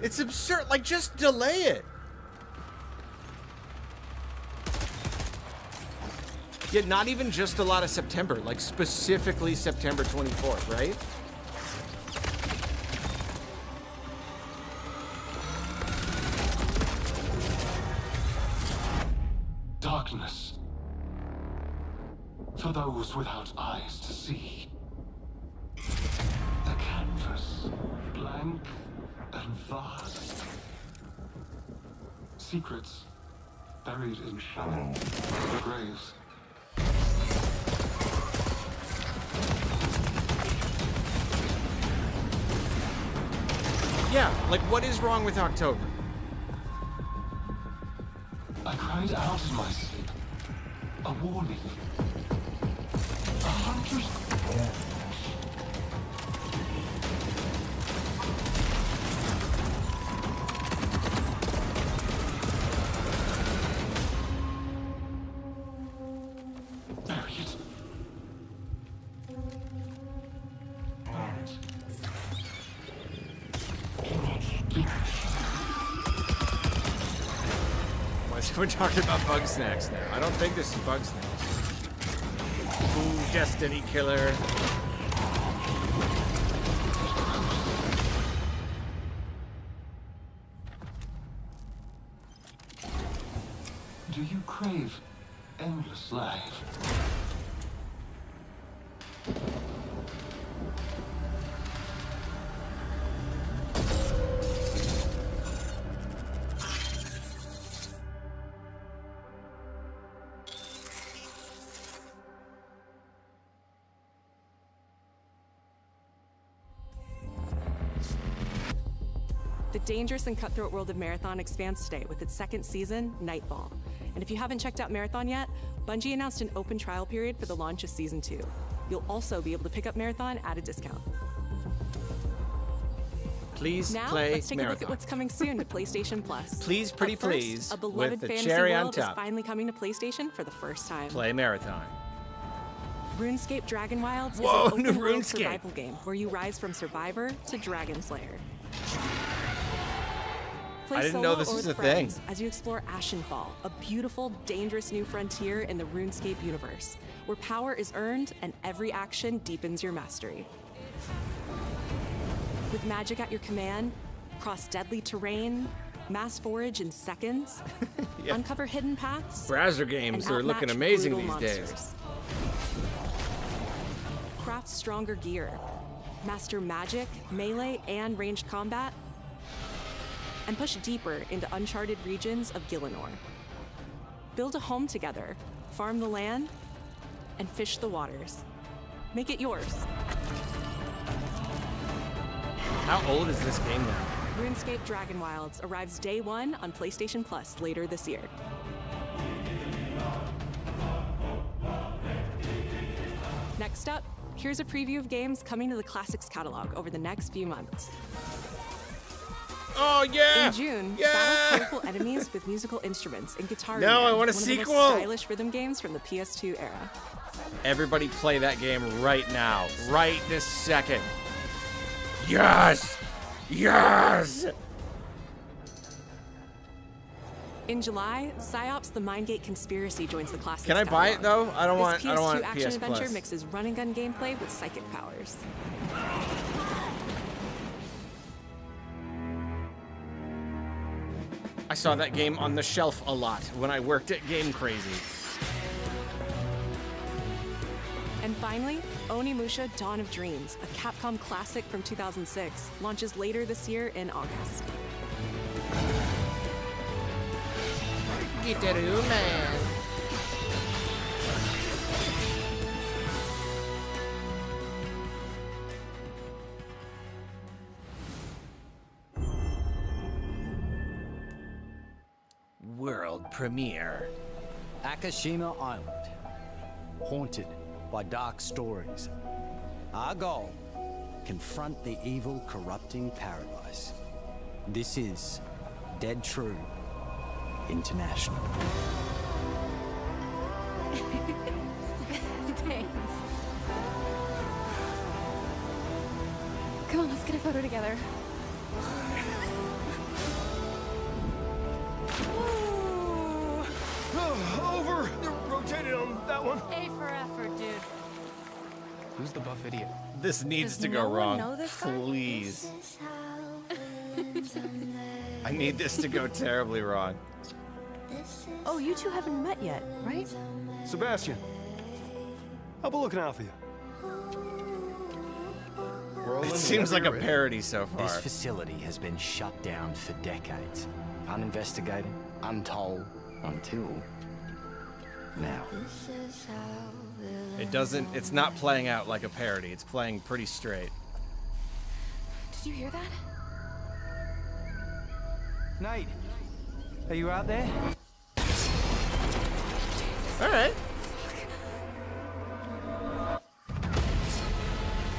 It's absurd. Like, just delay it. Yeah, not even just a lot of September, like specifically September 24th, right? Darkness. For those without eyes to see. The canvas, blank and vast. Secrets buried in shadow. The graves. Yeah, like what is wrong with October? I cried out in my sleep. A warning. 100. Bury it. We're talking about Bug Snacks now. I don't think this is Bug Snacks. Ooh, Destiny Killer. Do you crave endless life? The dangerous and cutthroat world of Marathon expands today with its second season, Nightfall. And if you haven't checked out Marathon yet, Bungie announced an open trial period for the launch of Season 2. You'll also be able to pick up Marathon at a discount. Please now, play let's take a look Marathon. at what's coming soon to PlayStation Plus. Please, pretty Up first, please, a beloved with the fantasy cherry on world is top. finally coming to PlayStation for the first time. Play Marathon. RuneScape Dragon Wilds Whoa, is an new open world RuneScape. survival game where you rise from survivor to dragon slayer. Play I didn't solo know this or was with a thing. friends as you explore Ashenfall, a beautiful, dangerous new frontier in the RuneScape universe, where power is earned and every action deepens your mastery. With magic at your command, cross deadly terrain, mass forage in seconds, Yeah. uncover hidden paths, Browser games and are looking outmatch amazing brutal these days. monsters. Craft stronger gear, master magic, melee, and ranged combat, and push deeper into uncharted regions of Gielinor. Build a home together, farm the land, and fish the waters. Make it yours. How old is this game now? RuneScape Dragon Wilds arrives day one on PlayStation Plus later this year. Next up, here's a preview of games coming to the Classics catalog over the next few months. Oh yeah! In June, Yeah! battle colorful enemies with musical instruments and Guitar No, Hero, I want a one sequel! of the most stylish rhythm games from the PS2 era. Everybody play that game right now. Right this second. Yes! Yes! In July, PsyOps: The Mindgate Conspiracy joins the Classics Can I buy it catalog. though? I don't want This I don't want PS2 action PS adventure Plus. mixes run and gun gameplay with psychic powers. I saw that game on the shelf a lot when I worked at Game Crazy. And finally, Onimusha: Dawn of Dreams, a Capcom classic from 2006, launches later this year in August. Man. World premiere. Akashima Island, haunted by dark stories. Our goal, confront the evil, corrupting paradise. This is Dead True International. Thanks. Come on, let's get a photo together. Over! Rotate it on that one. A for effort, dude. Who's the buff idiot? This needs Does to no go one wrong. know this guy? Please. I need this to go terribly wrong. Oh, you two haven't met yet, right? Sebastian, how about looking out for you? It seems like a parody so far. This facility has been shut down for decades. Uninvestigated, untold, until now. It's not playing out like a parody. It's playing pretty straight. Did you hear that? Nate, are you out there? All right.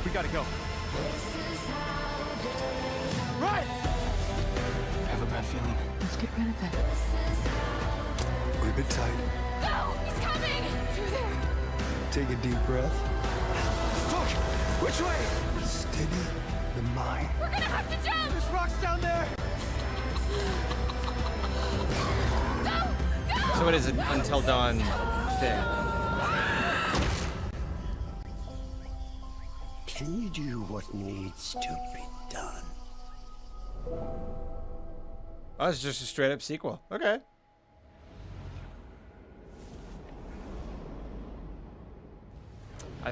We gotta go. Right! I have a bad feeling. Let's get rid of it. Grip it tight. No! He's coming! Through there! Take a deep breath. Fuck! Which way? Steady the mind. We're gonna have to jump! There's rocks down there! So it is an Until Dawn thing. Can you do what needs to be done? Oh, it's just a straight up sequel. Okay.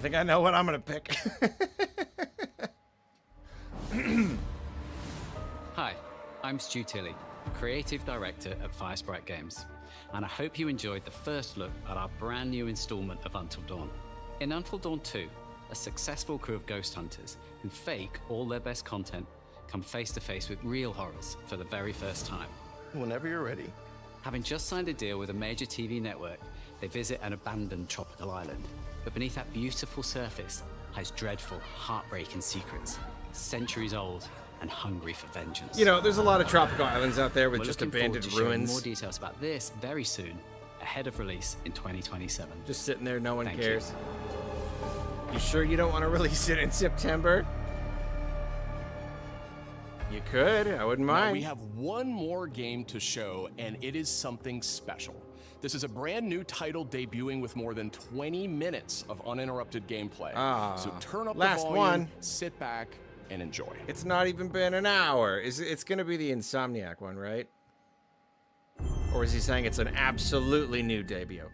think I know what I'm gonna pick. Hi, I'm Stu Tilley, Creative Director at Firesprite Games, and I hope you enjoyed the first look at our brand new installment of Until Dawn. In Until Dawn 2, a successful crew of ghost hunters who fake all their best content come face to face with real horrors for the very first time. Whenever you're ready. Having just signed a deal with a major TV network, they visit an abandoned tropical island. But beneath that beautiful surface lies dreadful, heartbreaking secrets, centuries old and hungry for vengeance. You know, there's a lot of tropical islands out there with We're just looking forward abandoned to sharing ruins. More details about this very soon, ahead of release in 2027. Just sitting there, no one Thank cares. You sure you don't want to release it in September? You could, I wouldn't Now, mind. we have one more game to show, and it is something special. This is a brand new title debuting with more than 20 minutes of uninterrupted gameplay. So turn up last the volume, one. sit back, and enjoy. It's not even been an hour. It's gonna be the Insomniac one, right? Or is he saying it's an absolutely new debut?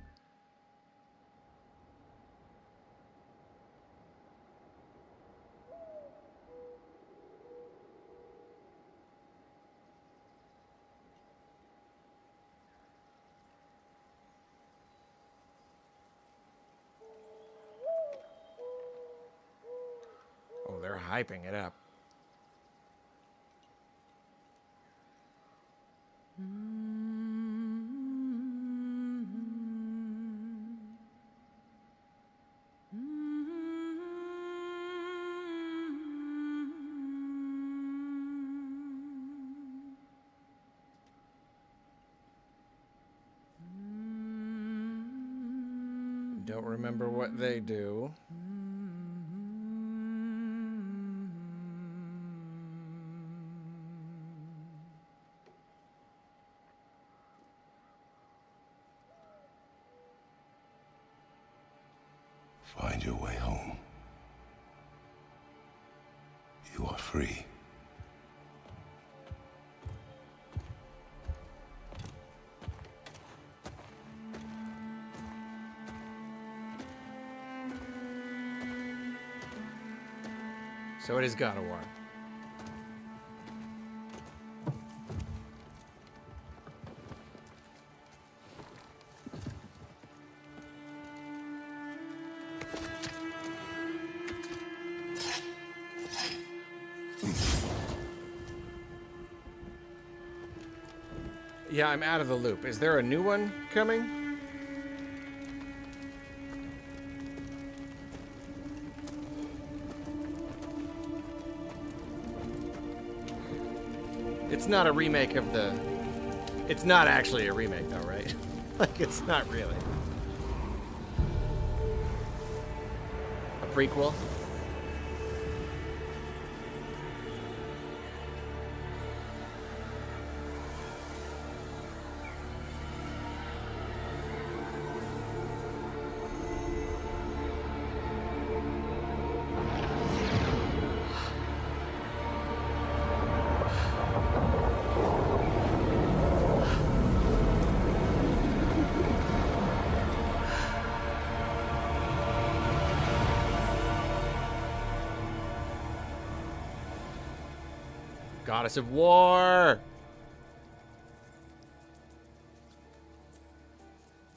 Oh, they're hyping it up. Don't remember what they do. Find your way home. You are free. So it is God of War. Yeah, I'm out of the loop. Is there a new one coming? It's not a remake of the... It's not actually a remake though, right? Like, it's not really. A prequel? Goddess of War!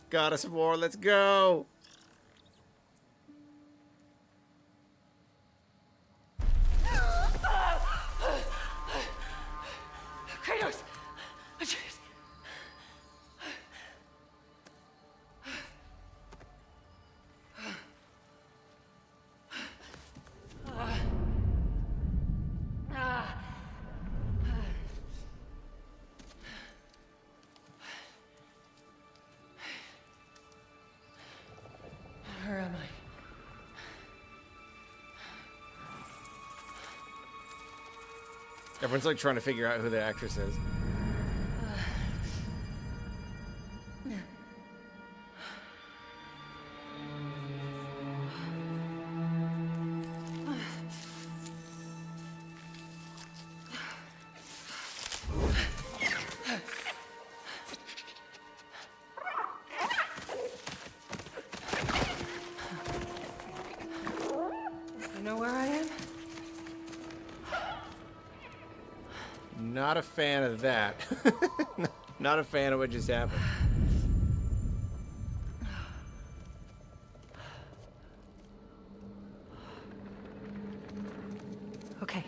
Goddess of War, let's go! Kratos! Where am I? Everyone's like trying to figure out who the actress is. Not a fan of that. Not a fan of what just happened. Okay.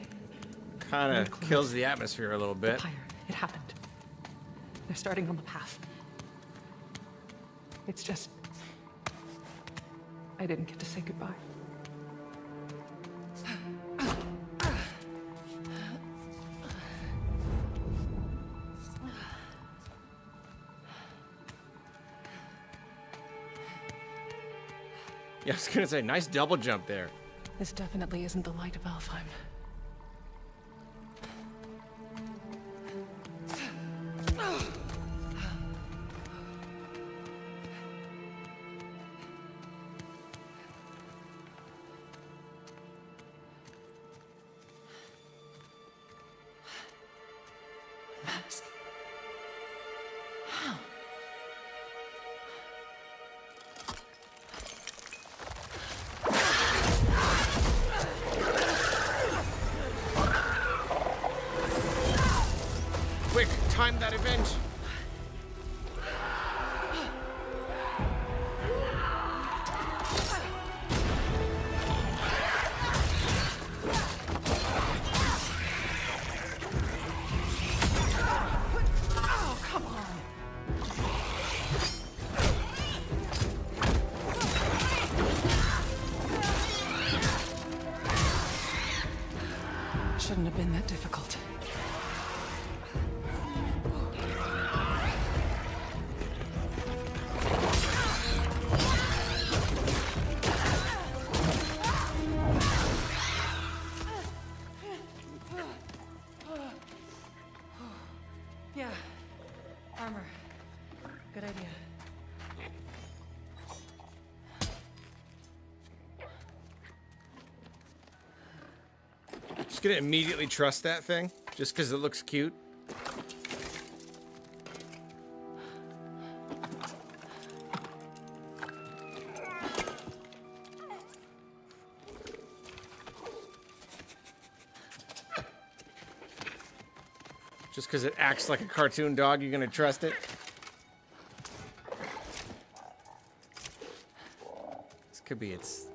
Kind of kills the atmosphere a little bit. Pyre. It happened. They're starting on the path. It's just... I didn't get to say goodbye. Yeah, I was gonna say, nice double jump there. This definitely isn't the light of Alfheim. Mask. How? Quick, time that event. Oh, come on. Shouldn't have been that difficult. Yeah. Armor. Good idea. Just gonna immediately trust that thing, just because it looks cute. Just because it acts like a cartoon dog, you're gonna trust it? This could be its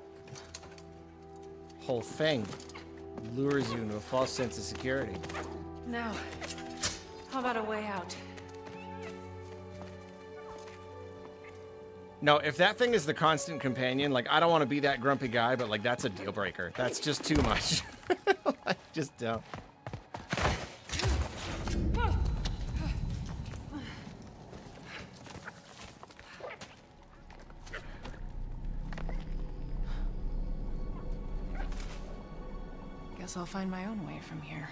whole thing. Lures you into a false sense of security. Now, how about a way out? No, if that thing is the constant companion, like, I don't want to be that grumpy guy, but, like, that's a deal breaker. That's just too much. I just don't. Guess I'll find my own way from here.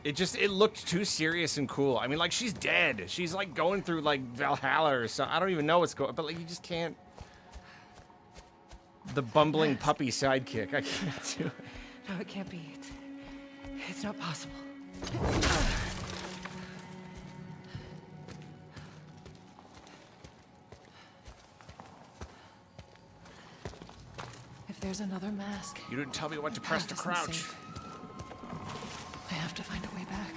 It looked too serious and cool. I mean, like, she's dead. She's, like, going through, like, Valhalla or something. I don't even know what's going on, but, like, you just can't. The bumbling puppy sidekick. I can't do it. No, it can't be. It's not possible. If there's another mask... You didn't tell me what to press to crouch. Safe. I have to find a way back.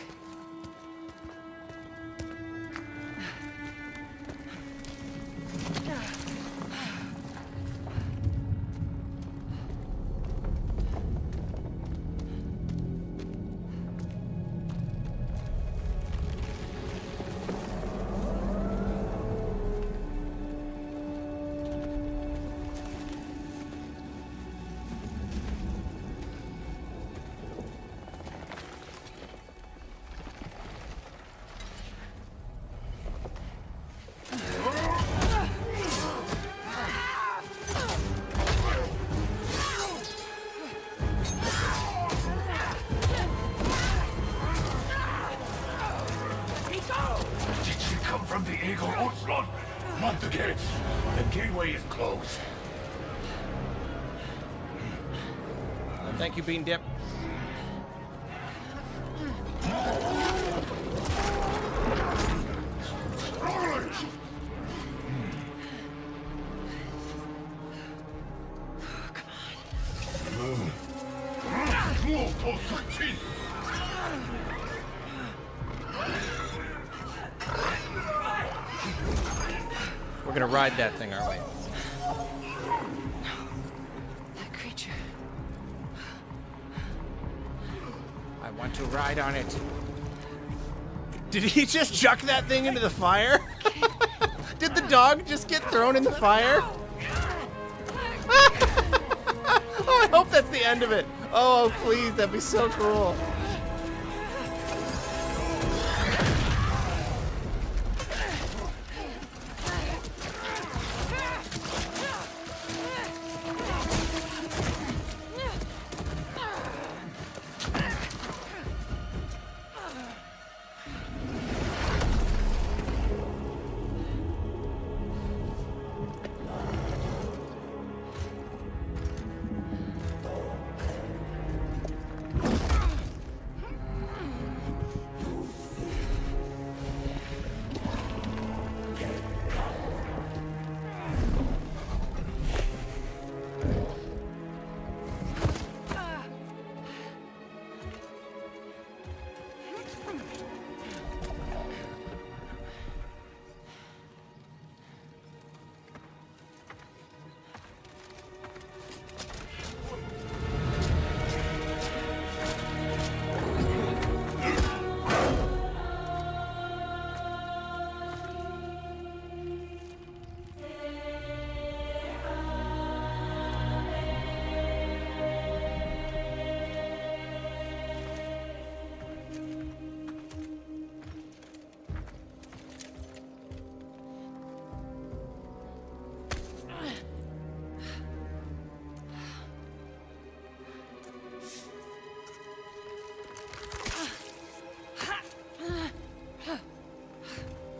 From the Eagle Onslaught, not the gates. The gateway is closed. Thank you, Bean Dip. We're gonna ride that thing, aren't we? That creature. I want to ride on it. Did he just chuck that thing into the fire? Did the dog just get thrown in the fire? Oh, I hope that's the end of it. Oh, please, that'd be so cool.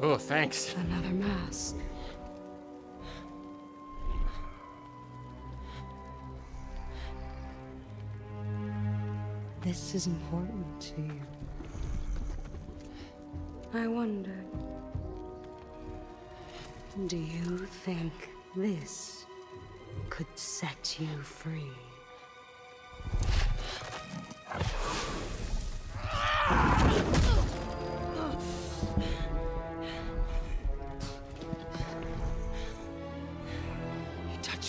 Oh, thanks. Another mask. This is important to you. I wonder, do you think this could set you free?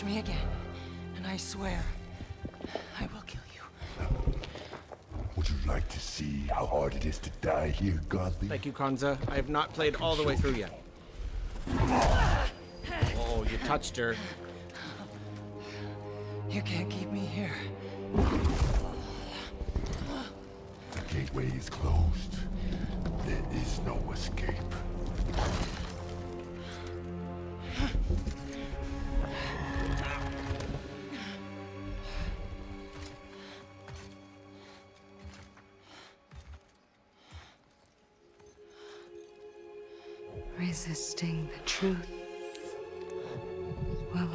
Me again, and I swear, I will kill you. Would you like to see how hard it is to die here, Godly? Thank you, Kanza. I have not played all the way through yet. Oh, you touched her. You can't keep me here. The gateway is closed. There is no escape. Resisting the truth will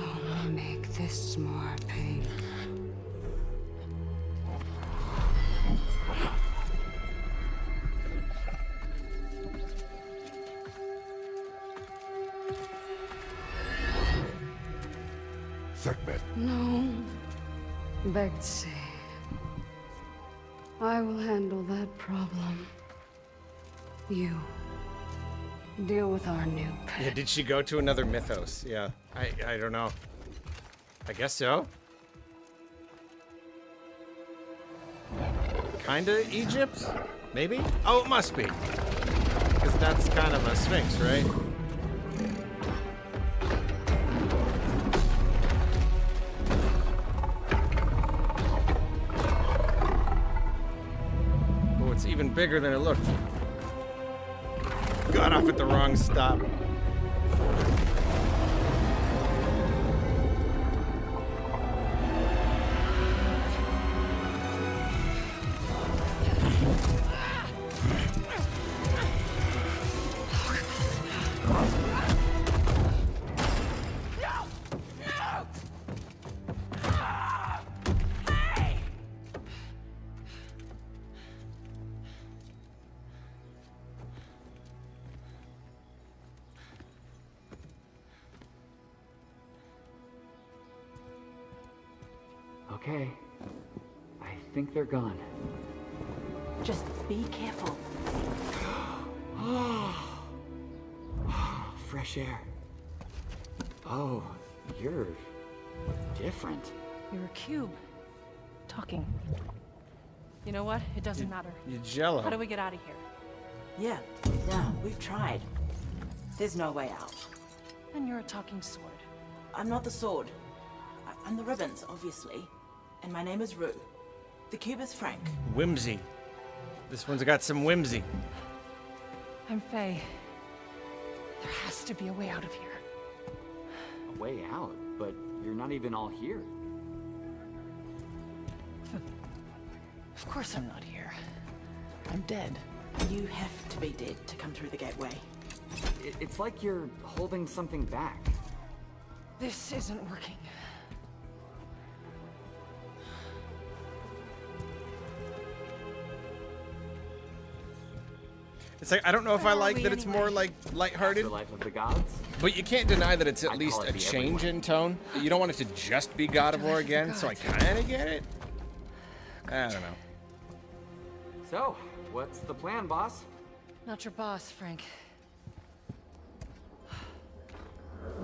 only make this more painful. Sekhmet. No, Begzi. I will handle that problem. You deal with our new pet. Yeah, did she go to another mythos? Yeah, I don't know. I guess so. Kinda Egypt? Maybe? Oh, it must be. Because that's kind of a sphinx, right? Oh, it's even bigger than it looked. Got off at the wrong stop. Okay. I think they're gone. Just be careful. Fresh air. Oh, you're different. You're a cube. Talking. You know what? It doesn't matter. You're Jello. How do we get out of here? Yeah, we've tried. There's no way out. And you're a talking sword. I'm not the sword. I'm the ribbons, obviously. And my name is Rue. The cube is Frank. Whimsy. This one's got some whimsy. I'm Faye. There has to be a way out of here. A way out? But you're not even all here. Of course I'm not here. I'm dead. You have to be dead to come through the gateway. It's like you're holding something back. This isn't working. It's like, I don't know if I like that it's more like lighthearted. The life of the gods? But you can't deny that it's at least a change in tone. You don't want it to just be God of War again, so I kind of get it. I don't know. So, what's the plan, boss? Not your boss, Frank.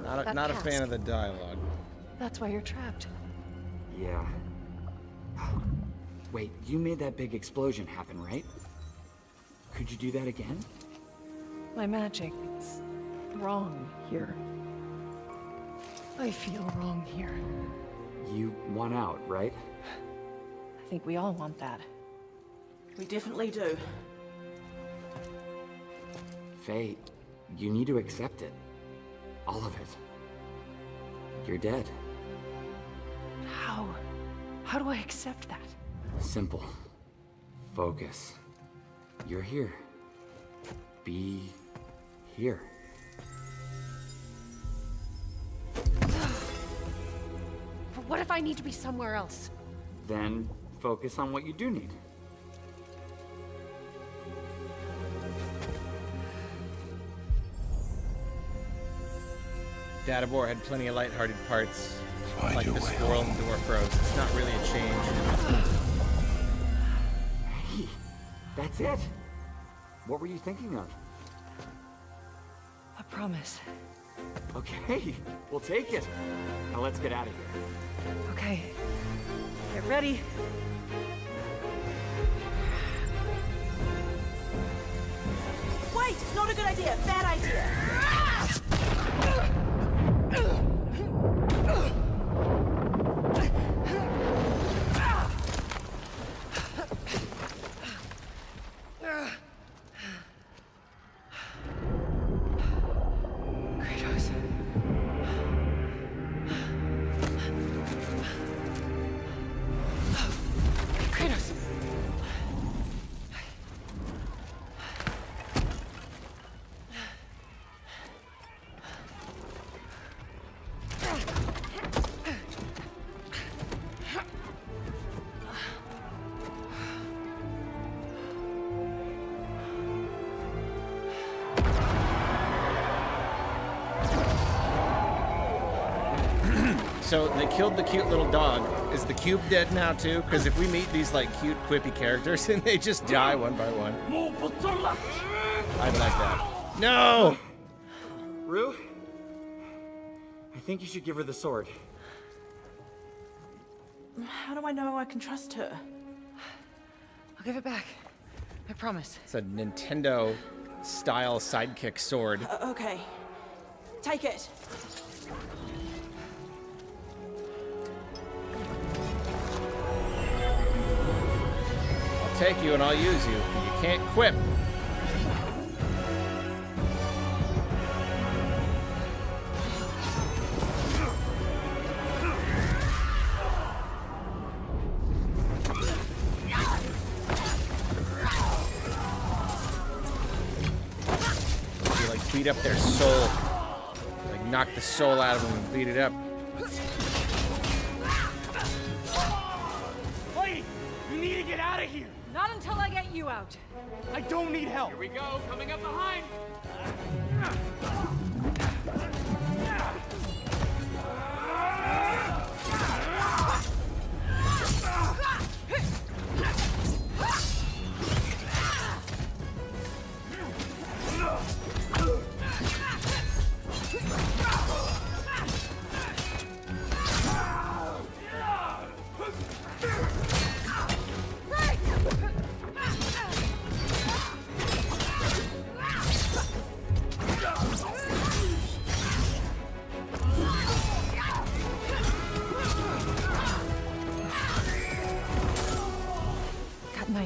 Not a fan of the dialogue. That's why you're trapped. Yeah. Wait, you made that big explosion happen, right? Could you do that again? My magic, it's wrong here. I feel wrong here. You want out, right? I think we all want that. We definitely do. Faye, you need to accept it. All of it. You're dead. How? How do I accept that? Simple. Focus. You're here. Be here. But what if I need to be somewhere else? Then focus on what you do need. Databor had plenty of lighthearted parts, like the squirrel and dwarf rose. It's not really a change. Hey, that's it. What were you thinking of? A promise. Okay, we'll take it. Now let's get out of here. Okay. Get ready. Wait! Not a good idea! Bad idea! Kratos. Kratos. So they killed the cute little dog. Is the cube dead now too? Because if we meet these like cute quippy characters and they just die one by one, I'd like that. No! Rue? I think you should give her the sword. How do I know I can trust her? I'll give it back. I promise. It's a Nintendo style sidekick sword. Okay. Take it. I'll take you and I'll use you. You can't quip. You like beat up their soul. Like knock the soul out of them and beat it up. Wait! You need to get out of here! Not until I get you out. I don't need help! Here we go, coming up behind.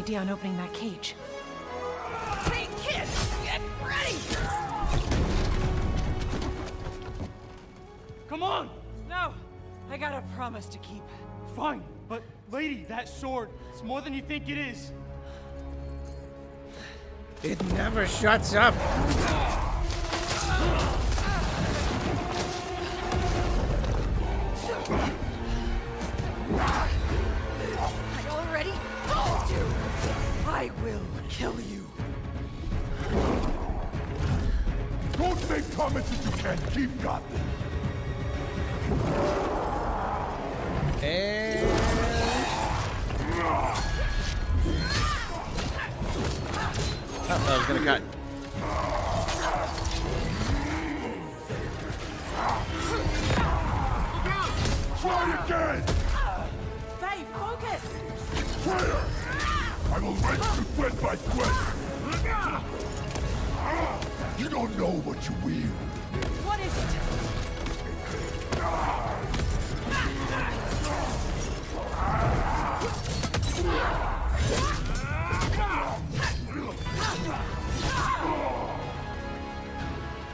idea on opening that cage. Hey, kids! Get ready! Come on! No! I got a promise to keep. Fine, but lady, that sword, it's more than you think it is. It never shuts up. I already told you! I will kill you. Don't make promises you can't keep, Gotham. And... Oh, I was gonna cut. Try again! Faye, focus! Fire! I will wrench you sweat by sweat! You don't know what you wield. What is it?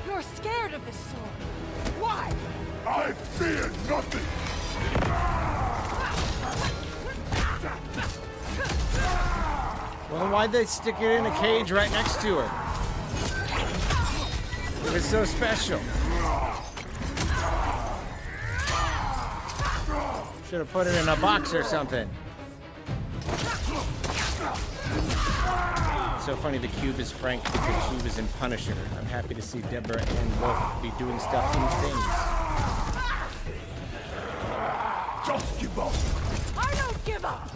You're scared of this sword. Why? I fear nothing! Well, then why'd they stick it in a cage right next to her? It was so special. Should have put it in a box or something. It's so funny the Cube is Frank because she was in Punisher. I'm happy to see Deborah and Wolf be doing stuff in things. Just give up! I don't give up.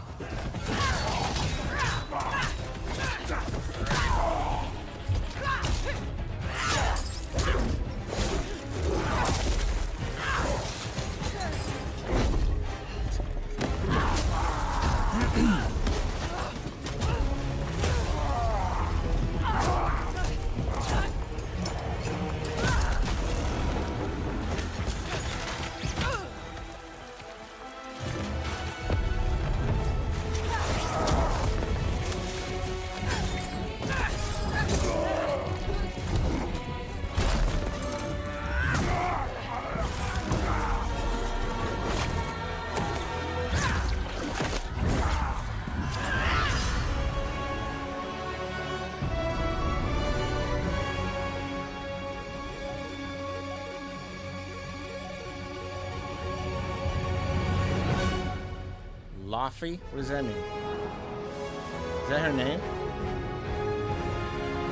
Laffy? What does that mean? Is that her name?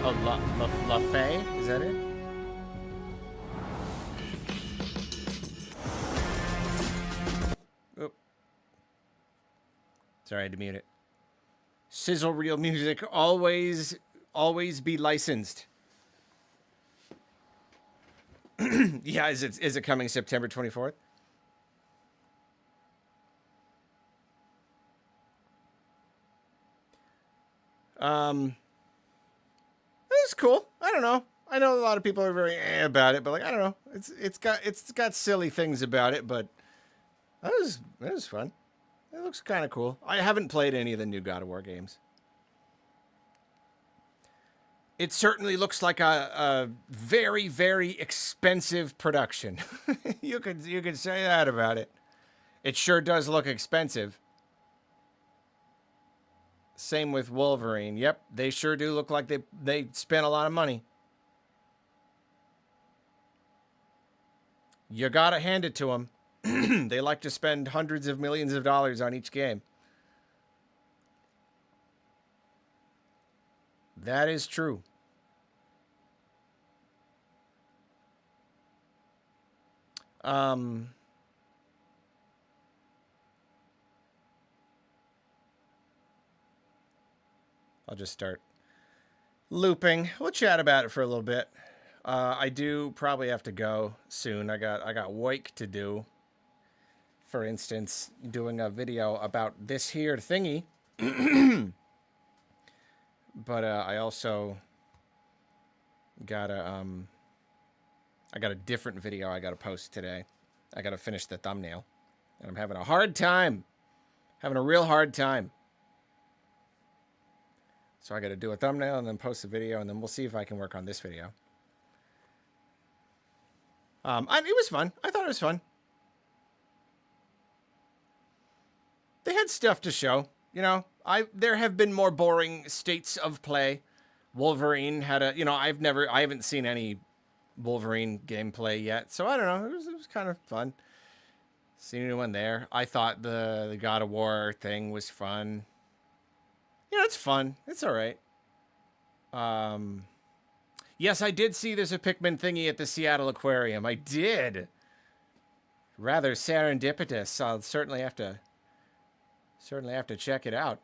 Oh, LaFay? Is that it? Oop. Sorry, I had to mute it. Sizzle Reel Music, always be licensed. Yeah, is it coming September 24th? It's cool. I don't know. I know a lot of people are very about it, but like I don't know. It's got silly things about it, but that was fun. It looks kind of cool. I haven't played any of the new God of War games. It certainly looks like a very, very expensive production. You could say that about it. It sure does look expensive. Same with Wolverine. Yep, they sure do look like they spent a lot of money. You gotta hand it to them. They like to spend hundreds of millions of dollars on each game. That is true. I'll just start looping. We'll chat about it for a little bit. I do probably have to go soon. I got work to do. For instance, doing a video about this here thingy. But I also got I got a different video I got to post today. I got to finish the thumbnail, and I'm having a hard time. Having a real hard time. So I got to do a thumbnail and then post a video, and then we'll see if I can work on this video. It was fun. I thought it was fun. They had stuff to show, you know. There have been more boring states of play. Wolverine had a, you know, I haven't seen any Wolverine gameplay yet, so I don't know. It was kind of fun. Seen a new one there. I thought the God of War thing was fun. You know, it's fun. It's all right. Yes, I did see there's a Pikmin thingy at the Seattle Aquarium. I did. Rather serendipitous. I'll certainly have to check it out.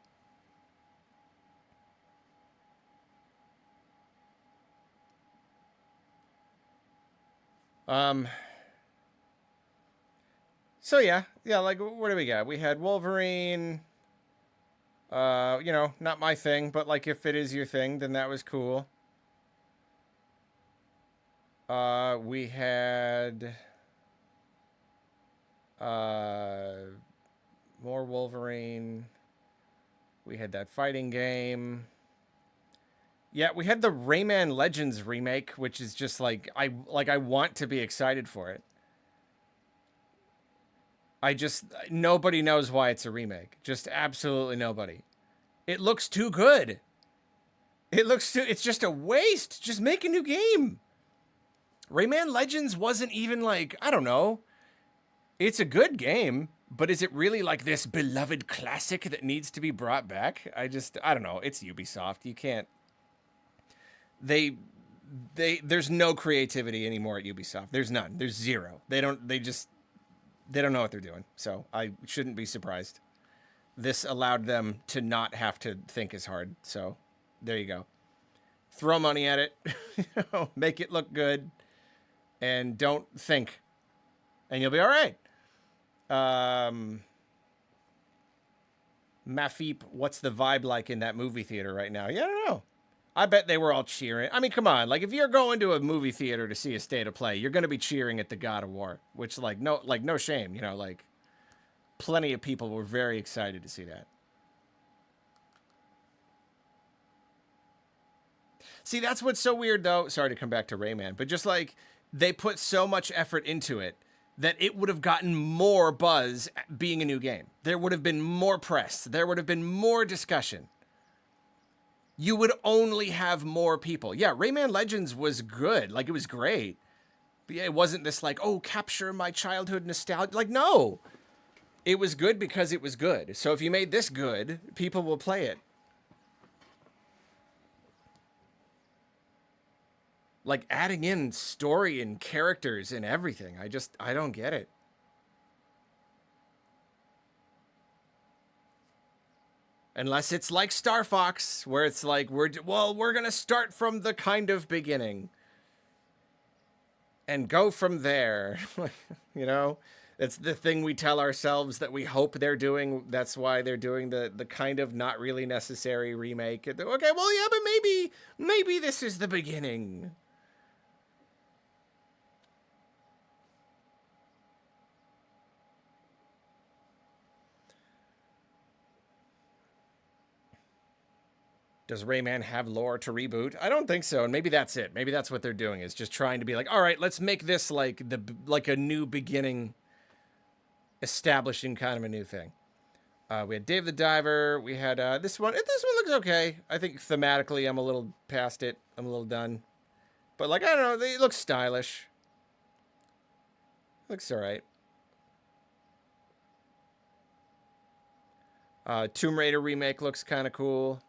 So yeah, like, what do we got? We had Wolverine. You know, not my thing, but like, if it is your thing, then that was cool. We had more Wolverine. We had that fighting game. Yeah, we had the Rayman Legends remake, which is just like I want to be excited for it. Nobody knows why it's a remake. Just absolutely nobody. It looks too good. It's just a waste. Just make a new game. Rayman Legends wasn't even like, I don't know. It's a good game, but is it really like this beloved classic that needs to be brought back? I don't know. It's Ubisoft. You can't. There's no creativity anymore at Ubisoft. There's none. There's zero. They don't know what they're doing. So I shouldn't be surprised. This allowed them to not have to think as hard. So there you go. Throw money at it. Make it look good. And don't think. And you'll be all right. Mafeep, what's the vibe like in that movie theater right now? Yeah, I don't know. I bet they were all cheering. I mean, come on. Like, if you're going to a movie theater to see a state of play, you're going to be cheering at the God of War, which, no shame. You know, like, plenty of people were very excited to see that. See, that's what's so weird, though. Sorry to come back to Rayman, but just like, they put so much effort into it that it would have gotten more buzz being a new game. There would have been more press. There would have been more discussion. You would only have more people. Yeah, Rayman Legends was good. Like, it was great. But yeah, it wasn't this like, oh, capture my childhood nostalgia. Like, no. It was good because it was good. So if you made this good, people will play it. Like, adding in story and characters and everything. I don't get it. Unless it's like Star Fox, where it's like, we're going to start from the kind of beginning. And go from there. You know? It's the thing we tell ourselves that we hope they're doing. That's why they're doing the kind of not really necessary remake. Okay, well, yeah, but maybe this is the beginning. Does Rayman have lore to reboot? I don't think so, and maybe that's it. Maybe that's what they're doing, is just trying to be like, all right, let's make this like a new beginning, establishing kind of a new thing. We had Dave the Diver. We had this one. This one looks okay. I think thematically, I'm a little past it. I'm a little done, but like, I don't know. It looks stylish. Looks all right. Tomb Raider remake looks kind of cool.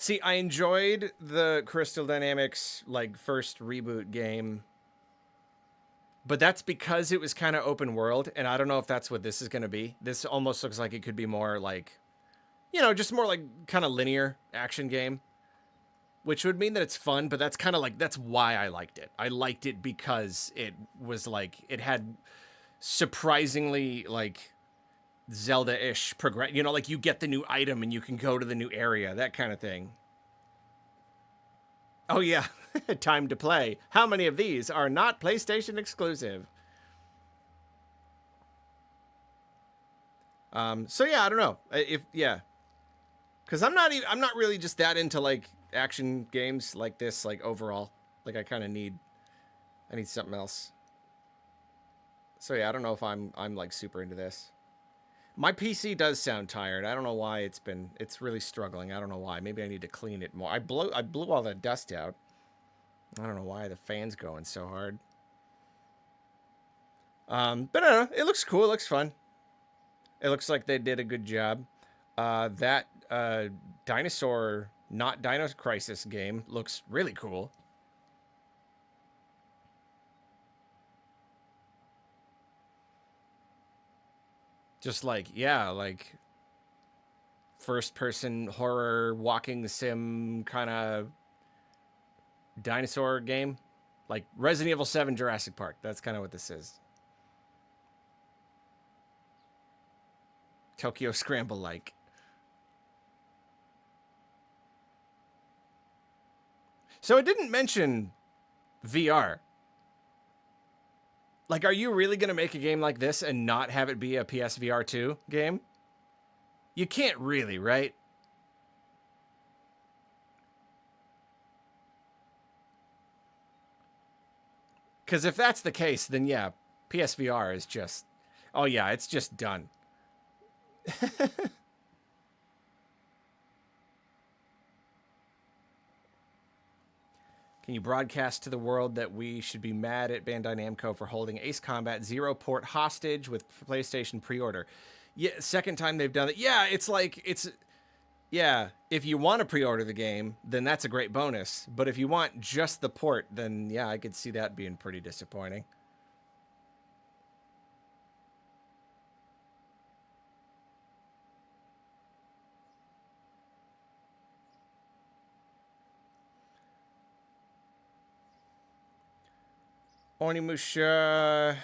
See, I enjoyed the Crystal Dynamics, like, first reboot game. But that's because it was kind of open world, and I don't know if that's what this is going to be. This almost looks like it could be more like, you know, just more like kind of linear action game. Which would mean that it's fun, but that's kind of like, that's why I liked it. I liked it because it was like, it had surprisingly, like, Zelda-ish progress, you know, like you get the new item and you can go to the new area, that kind of thing. Oh yeah, time to play. How many of these are not PlayStation exclusive? So yeah, I don't know. Because I'm not really just that into like action games like this, like overall. Like I kind of need something else. So yeah, I don't know if I'm like super into this. My PC does sound tired. I don't know why it's really struggling. I don't know why. Maybe I need to clean it more. I blew all that dust out. I don't know why the fan's going so hard. But I don't know. It looks cool. It looks fun. It looks like they did a good job. That dinosaur, not Dino Crisis game looks really cool. Just like, yeah, like first-person horror walking sim kind of dinosaur game. Like Resident Evil 7 Jurassic Park. That's kind of what this is. Tokyo Scramble-like. So it didn't mention VR. Like, are you really going to make a game like this and not have it be a PSVR 2 game? You can't really, right? Because if that's the case, then yeah, PSVR is just... Oh yeah, it's just done. Can you broadcast to the world that we should be mad at Bandai Namco for holding Ace Combat Zero port hostage with PlayStation pre-order? Yeah, second time they've done it. Yeah, it's like, yeah, if you want to pre-order the game, then that's a great bonus. But if you want just the port, then yeah, I could see that being pretty disappointing. Onimusha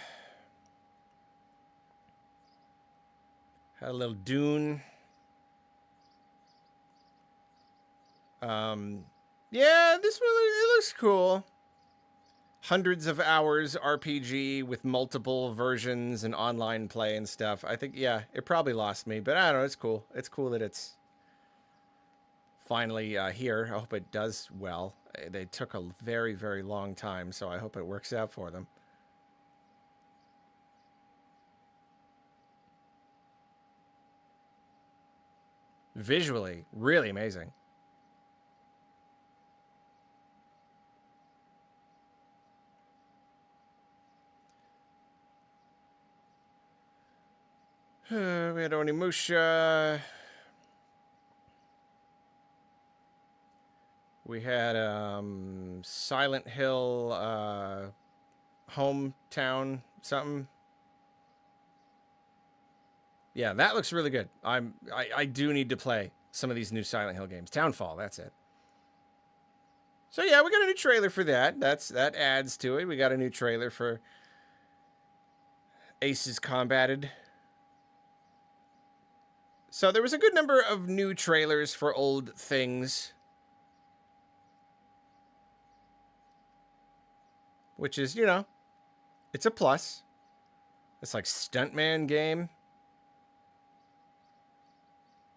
had a little Dune. Yeah, this one, it looks cool. Hundreds of hours RPG with multiple versions and online play and stuff. I think, yeah, it probably lost me, but I don't know, it's cool. It's cool that it's finally here. I hope it does well. They took a very, very long time, so I hope it works out for them. Visually, really amazing. We had Onimusha. We had Silent Hill Hometown something. Yeah, that looks really good. I do need to play some of these new Silent Hill games. Townfall, that's it. So yeah, we got a new trailer for that. That adds to it. We got a new trailer for Aces Combated. So there was a good number of new trailers for old things, which is, you know, it's a plus. It's like Stuntman game.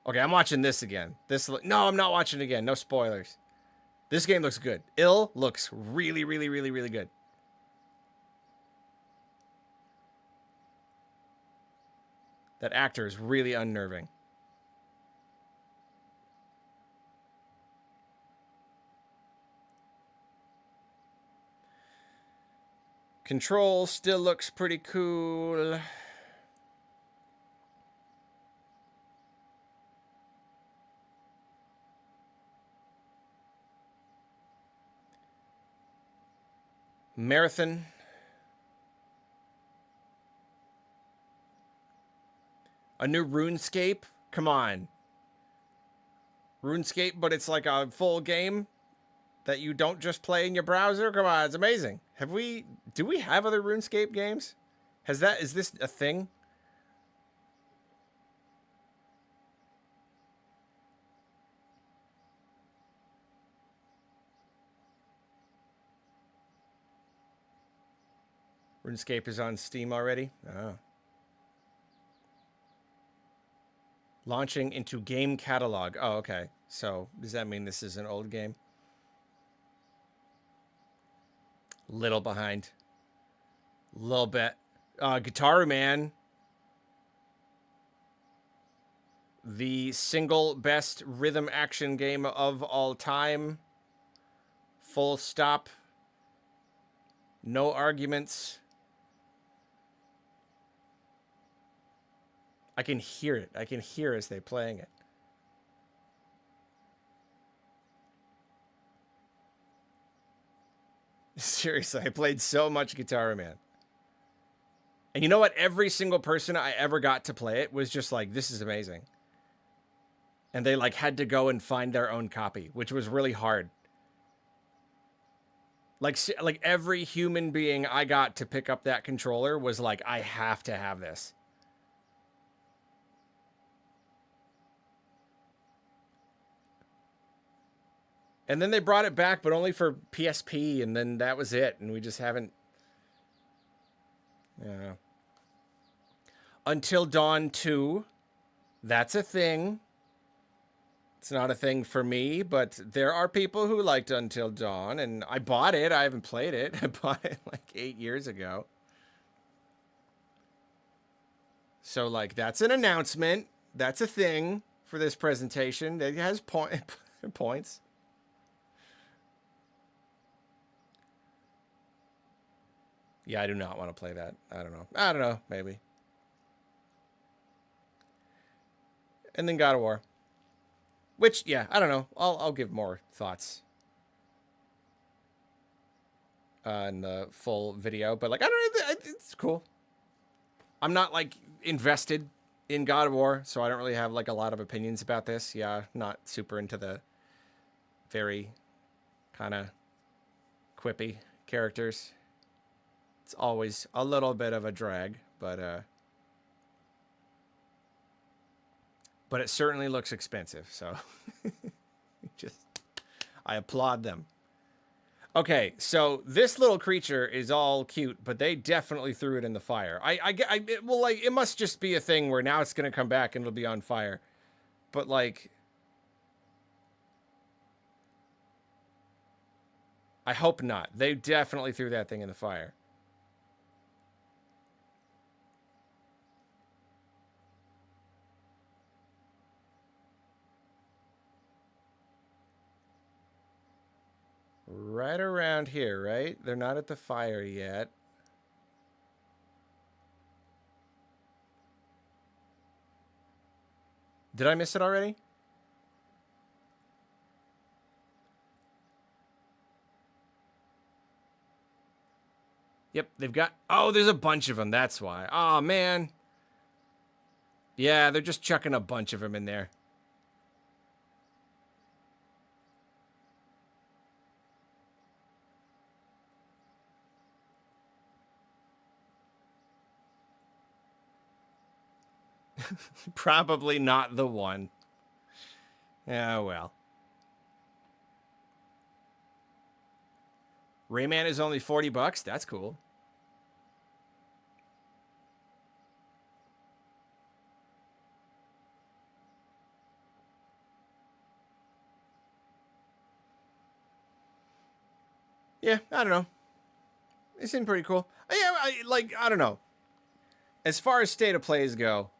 Okay, I'm watching this again. No, I'm not watching it again. No spoilers. This game looks good. Ill looks really, really, really, really good. That actor is really unnerving. Control still looks pretty cool. Marathon. A new RuneScape? Come on. RuneScape, but it's like a full game that you don't just play in your browser? Come on, it's amazing. Do we have other RuneScape games? Is this a thing? RuneScape is on Steam already? Oh. Launching into game catalog. Oh, okay. So does that mean this is an old game? Little behind. Little bit. Guitar Man. The single best rhythm action game of all time. Full stop. No arguments. I can hear it. I can hear as they're playing it. Seriously, I played so much Guitar Man. And you know what? Every single person I ever got to play it was just like, this is amazing. And they like had to go and find their own copy, which was really hard. Like every human being I got to pick up that controller was like, I have to have this. And then they brought it back, but only for PSP, and then that was it. And we just haven't... Yeah. Until Dawn 2. That's a thing. It's not a thing for me, but there are people who liked Until Dawn, and I bought it. I haven't played it. I bought it like 8 years ago. So, like, that's an announcement. That's a thing for this presentation. It has points. Yeah, I do not want to play that. I don't know. Maybe. And then God of War. Which, yeah, I don't know. I'll give more thoughts in the full video. But, like, I don't know. It's cool. I'm not, like, invested in God of War, so I don't really have, like, a lot of opinions about this. Yeah, not super into the very kind of quippy characters. It's always a little bit of a drag, but it certainly looks expensive, so I applaud them. Okay, so this little creature is all cute, but they definitely threw it in the fire. Well, like, it must just be a thing where now it's going to come back and it'll be on fire. But, like, I hope not. They definitely threw that thing in the fire. Right around here, right? They're not at the fire yet. Did I miss it already? Yep, they've got... Oh, there's a bunch of them. That's why. Oh, man. Yeah, they're just chucking a bunch of them in there. Probably not the one. Yeah, well. Rayman is only $40. That's cool. Yeah, I don't know. It seemed pretty cool. Yeah, I don't know. As far as state of plays go,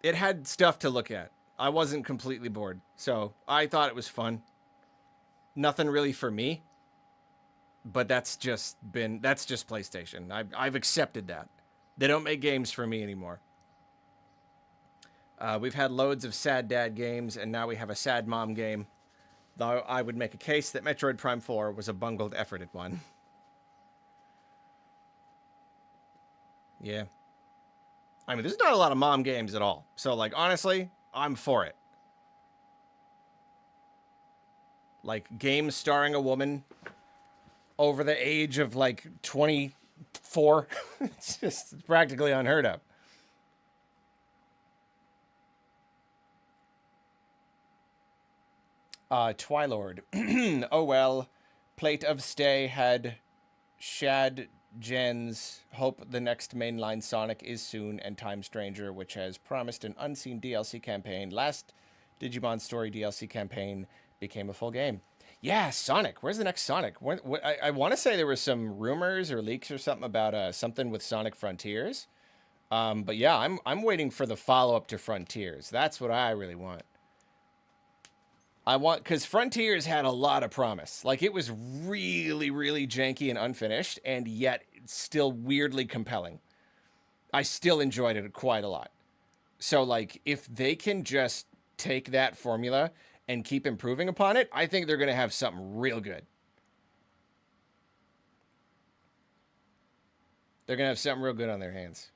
it had stuff to look at. I wasn't completely bored, so I thought it was fun. Nothing really for me, but that's just PlayStation. I've accepted that. They don't make games for me anymore. We've had loads of sad dad games, and now we have a sad mom game. Though I would make a case that Metroid Prime 4 was a bungled, efforted one. Yeah. I mean, there's not a lot of mom games at all. So, like, honestly, I'm for it. Like, games starring a woman over the age of, like, 24. It's just practically unheard of. Twilord. Oh, well. Plate of Stay had shad gens hope the next mainline Sonic is soon, and Time Stranger, which has promised an unseen DLC campaign. Last Digimon Story DLC campaign became a full game. Yeah, Sonic. Where's the next Sonic? I want to say there was some rumors or leaks or something about something with Sonic Frontiers. But yeah, I'm waiting for the follow-up to Frontiers. That's what I really want. Because Frontiers had a lot of promise. Like, it was really, really janky and unfinished, and yet still weirdly compelling. I still enjoyed it quite a lot. So, like, if they can just take that formula and keep improving upon it, I think they're going to have something real good. They're going to have something real good on their hands.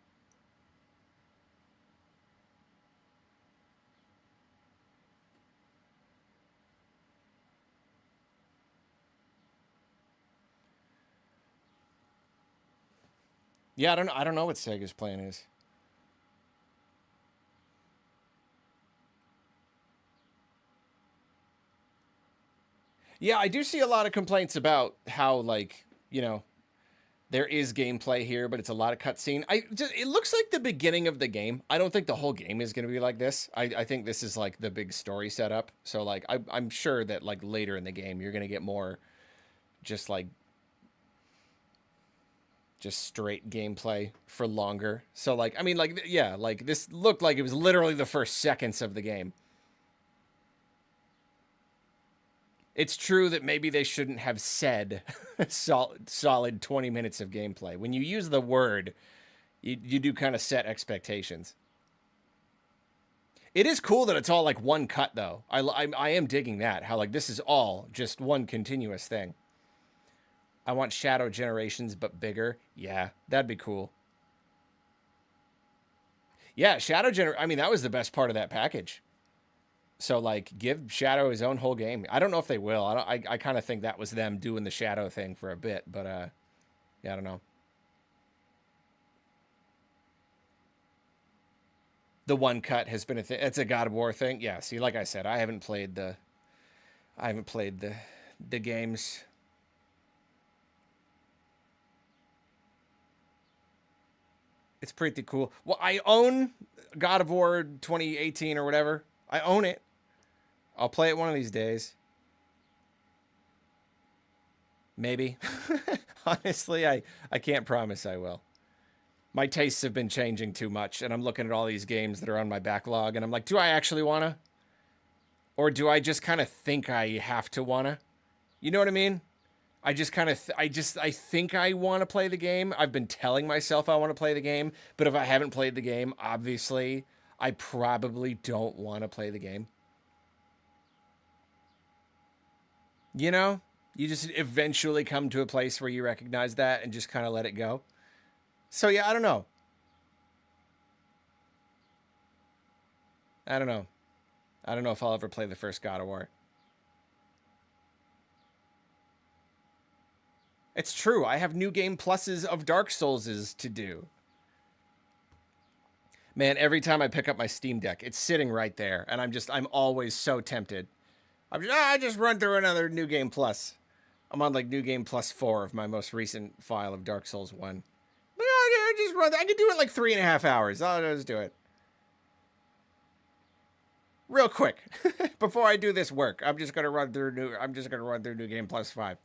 Yeah, I don't know what Sega's plan is. Yeah, I do see a lot of complaints about how, like, you know, there is gameplay here, but it's a lot of cutscene. It looks like the beginning of the game. I don't think the whole game is going to be like this. I think this is like the big story setup. So, like, I'm sure that, like, later in the game, you're going to get more just, like, just straight gameplay for longer. So, like, I mean, like, yeah, like, this looked like it was literally the first seconds of the game. It's true that maybe they shouldn't have said solid 20 minutes of gameplay. When you use the word, you do kind of set expectations. It is cool that it's all like one cut, though. I am digging that, how, like, this is all just one continuous thing. I want Shadow Generations, but bigger. Yeah, that'd be cool. Yeah, I mean, that was the best part of that package. So, like, give Shadow his own whole game. I don't know if they will. I kind of think that was them doing the Shadow thing for a bit, but, yeah, I don't know. The one cut has been a thing. It's a God of War thing. Yeah, see, like I said, I haven't played the games. It's pretty cool. Well, I own God of War 2018 or whatever. I own it. I'll play it one of these days. Maybe. Honestly, I can't promise I will. My tastes have been changing too much, and I'm looking at all these games that are on my backlog, and I'm like, do I actually want to? Or do I just kind of think I have to want to? You know what I mean? I just kind of, I think I want to play the game. I've been telling myself I want to play the game, but if I haven't played the game, obviously, I probably don't want to play the game. You know, you just eventually come to a place where you recognize that and just kind of let it go. So, yeah, I don't know. I don't know if I'll ever play the first God of War. It's true. I have new game pluses of Dark Soulses to do. Man, every time I pick up my Steam Deck, it's sitting right there. And I'm always so tempted. I just run through another New Game Plus. I'm on like New Game Plus 4 of my most recent file of Dark Souls 1. But I just run. I can do it in like 3.5 hours. I'll just do it. Real quick. Before I do this work, I'm just gonna run through New Game Plus 5.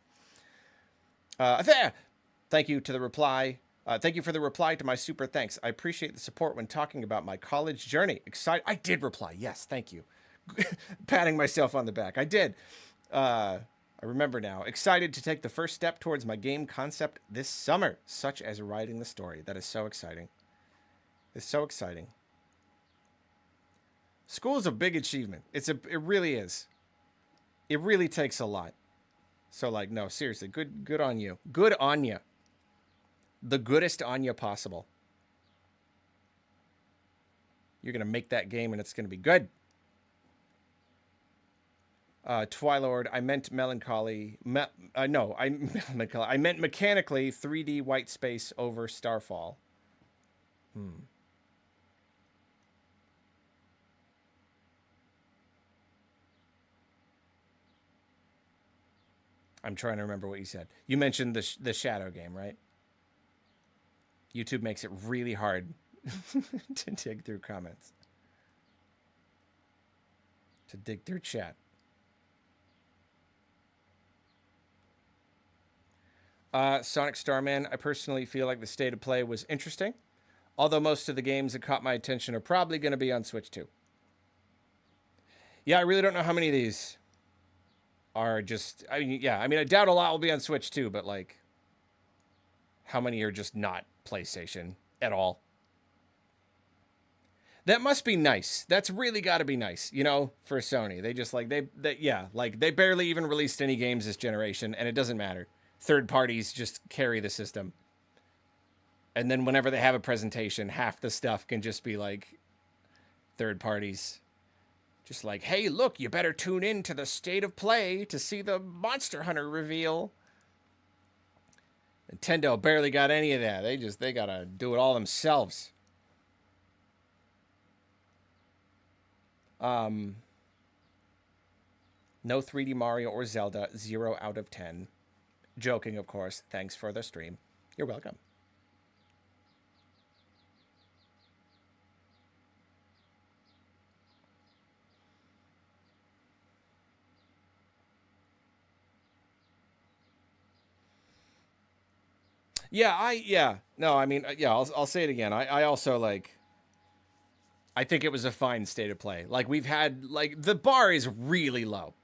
Thank you to the reply. Thank you for the reply to my super thanks. I appreciate the support when talking about my college journey. Excited. I did reply. Yes, thank you. Patting myself on the back. I did. I remember now. Excited to take the first step towards my game concept this summer, such as writing the story. That is so exciting. It's so exciting. School is a big achievement. It really is. It really takes a lot. So, like, no, seriously, good on you. Good on you. The goodest on you possible. You're going to make that game and it's going to be good. Twilord, I meant melancholy. I meant mechanically 3D white space over Starfall. I'm trying to remember what you said. You mentioned the Shadow game, right? YouTube makes it really hard to dig through comments. To dig through chat. Sonic Starman, I personally feel like the state of play was interesting, although most of the games that caught my attention are probably going to be on Switch too. Yeah, I really don't know how many of these are just, I mean, yeah, I mean, I doubt a lot will be on Switch too, but like, how many are just not PlayStation at all? That must be nice. That's really got to be nice, you know, for Sony. They just like, yeah, like they barely even released any games this generation, and it doesn't matter. Third parties just carry the system. And then whenever they have a presentation, half the stuff can just be like third parties. Just like, hey, look, you better tune in to the state of play to see the Monster Hunter reveal. Nintendo barely got any of that. They got to do it all themselves. No 3D Mario or Zelda, 0 out of 10. Joking, of course. Thanks for the stream. You're welcome. No, I mean, I'll say it again. I also like, I think it was a fine state of play. Like we've had, like the bar is really low.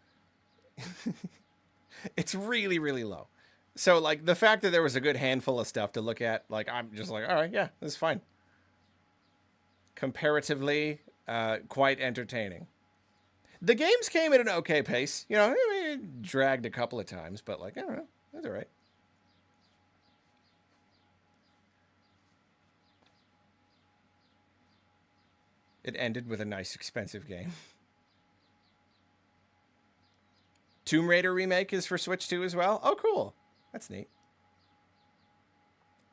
It's really, really low. So like the fact that there was a good handful of stuff to look at, like, I'm just like, all right, yeah, this is fine. Comparatively, quite entertaining. The games came at an okay pace. You know, I mean, it dragged a couple of times, but like, I don't know, that's all right. It ended with a nice, expensive game. Tomb Raider remake is for Switch 2 as well. Oh, cool. That's neat.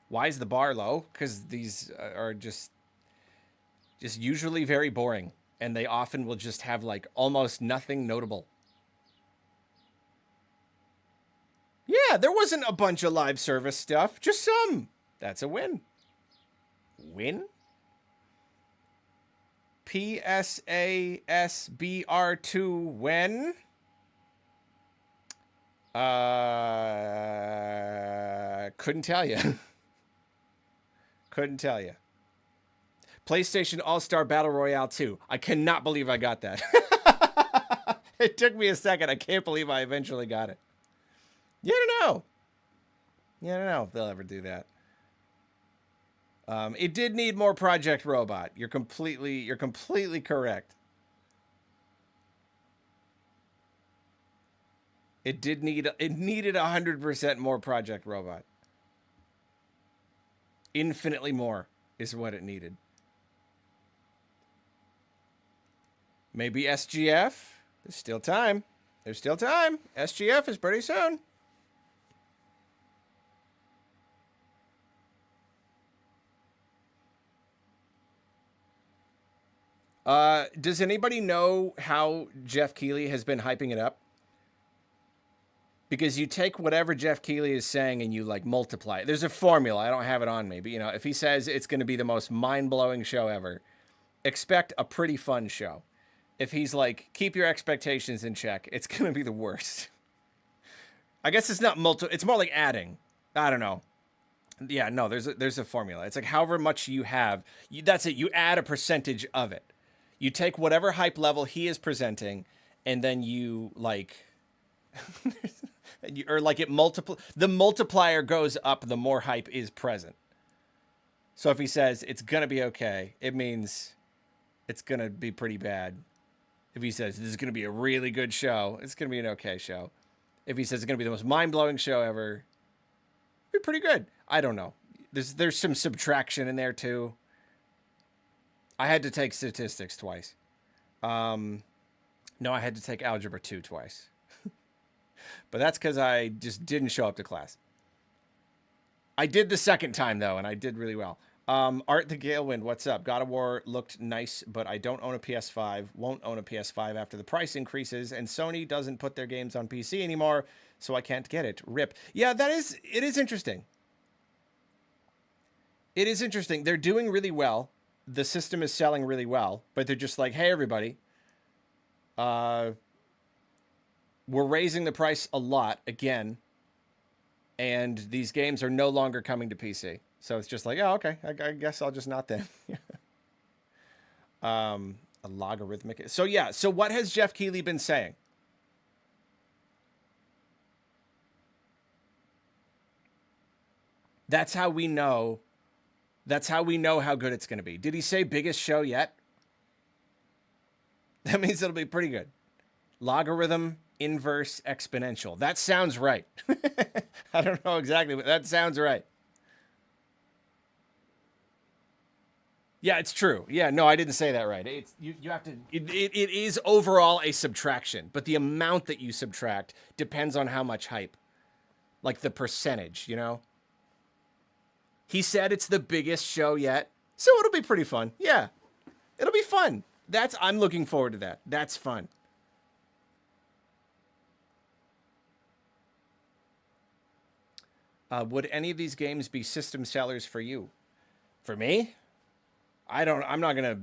Why is the bar low? Because these are just usually very boring. And they often will just have, like, almost nothing notable. Yeah, there wasn't a bunch of live service stuff. Just some. That's a win. Win? PSASBR2 when? Couldn't tell you. Couldn't tell you. PlayStation All-Star Battle Royale 2. I cannot believe I got that. It took me a second. I can't believe I eventually got it. You don't know. You don't know if they'll ever do that. It did need more Project Robot. You're completely correct. It needed 100% more Project Robot. Infinitely more is what it needed. Maybe SGF. There's still time. There's still time. SGF is pretty soon. Does anybody know how Jeff Keighley has been hyping it up? Because you take whatever Jeff Keighley is saying and you like multiply it. There's a formula. I don't have it on me, but you know, if he says it's going to be the most mind-blowing show ever, expect a pretty fun show. If he's like, keep your expectations in check, it's going to be the worst. I guess it's not it's more like adding. I don't know. Yeah, no, there's a formula. It's like however much you have, that's it. You add a percentage of it. You take whatever hype level he is presenting, and then you like, or like it the multiplier goes up the more hype is present. So if he says it's gonna be okay, it means it's gonna be pretty bad. If he says this is gonna be a really good show, it's gonna be an okay show. If he says it's gonna be the most mind-blowing show ever, it'll be pretty good. I don't know. There's some subtraction in there too. I had to take statistics twice. No, I had to take algebra 2 twice. But that's because I just didn't show up to class. I did the second time, though, and I did really well. Art the Galewind, what's up? God of War looked nice, but I don't own a PS5. Won't own a PS5 after the price increases, and Sony doesn't put their games on PC anymore, so I can't get it. RIP. Yeah, it is interesting. It is interesting. They're doing really well. The system is selling really well, but they're just like, hey, everybody, we're raising the price a lot again, and these games are no longer coming to PC. So it's just like, oh, okay, I guess I'll just not then. A logarithmic. So yeah, so what has Jeff Keighley been saying? That's how we know. That's how we know how good it's going to be. Did he say biggest show yet? That means it'll be pretty good. Logarithm, inverse, exponential. That sounds right. I don't know exactly, but that sounds right. Yeah, it's true. Yeah, no, I didn't say that right. It's you have to. It is overall a subtraction, but the amount that you subtract depends on how much hype, like the percentage. You know. He said it's the biggest show yet, so it'll be pretty fun. Yeah, it'll be fun. I'm looking forward to that. That's fun. Would any of these games be system sellers for you? For me? I'm not gonna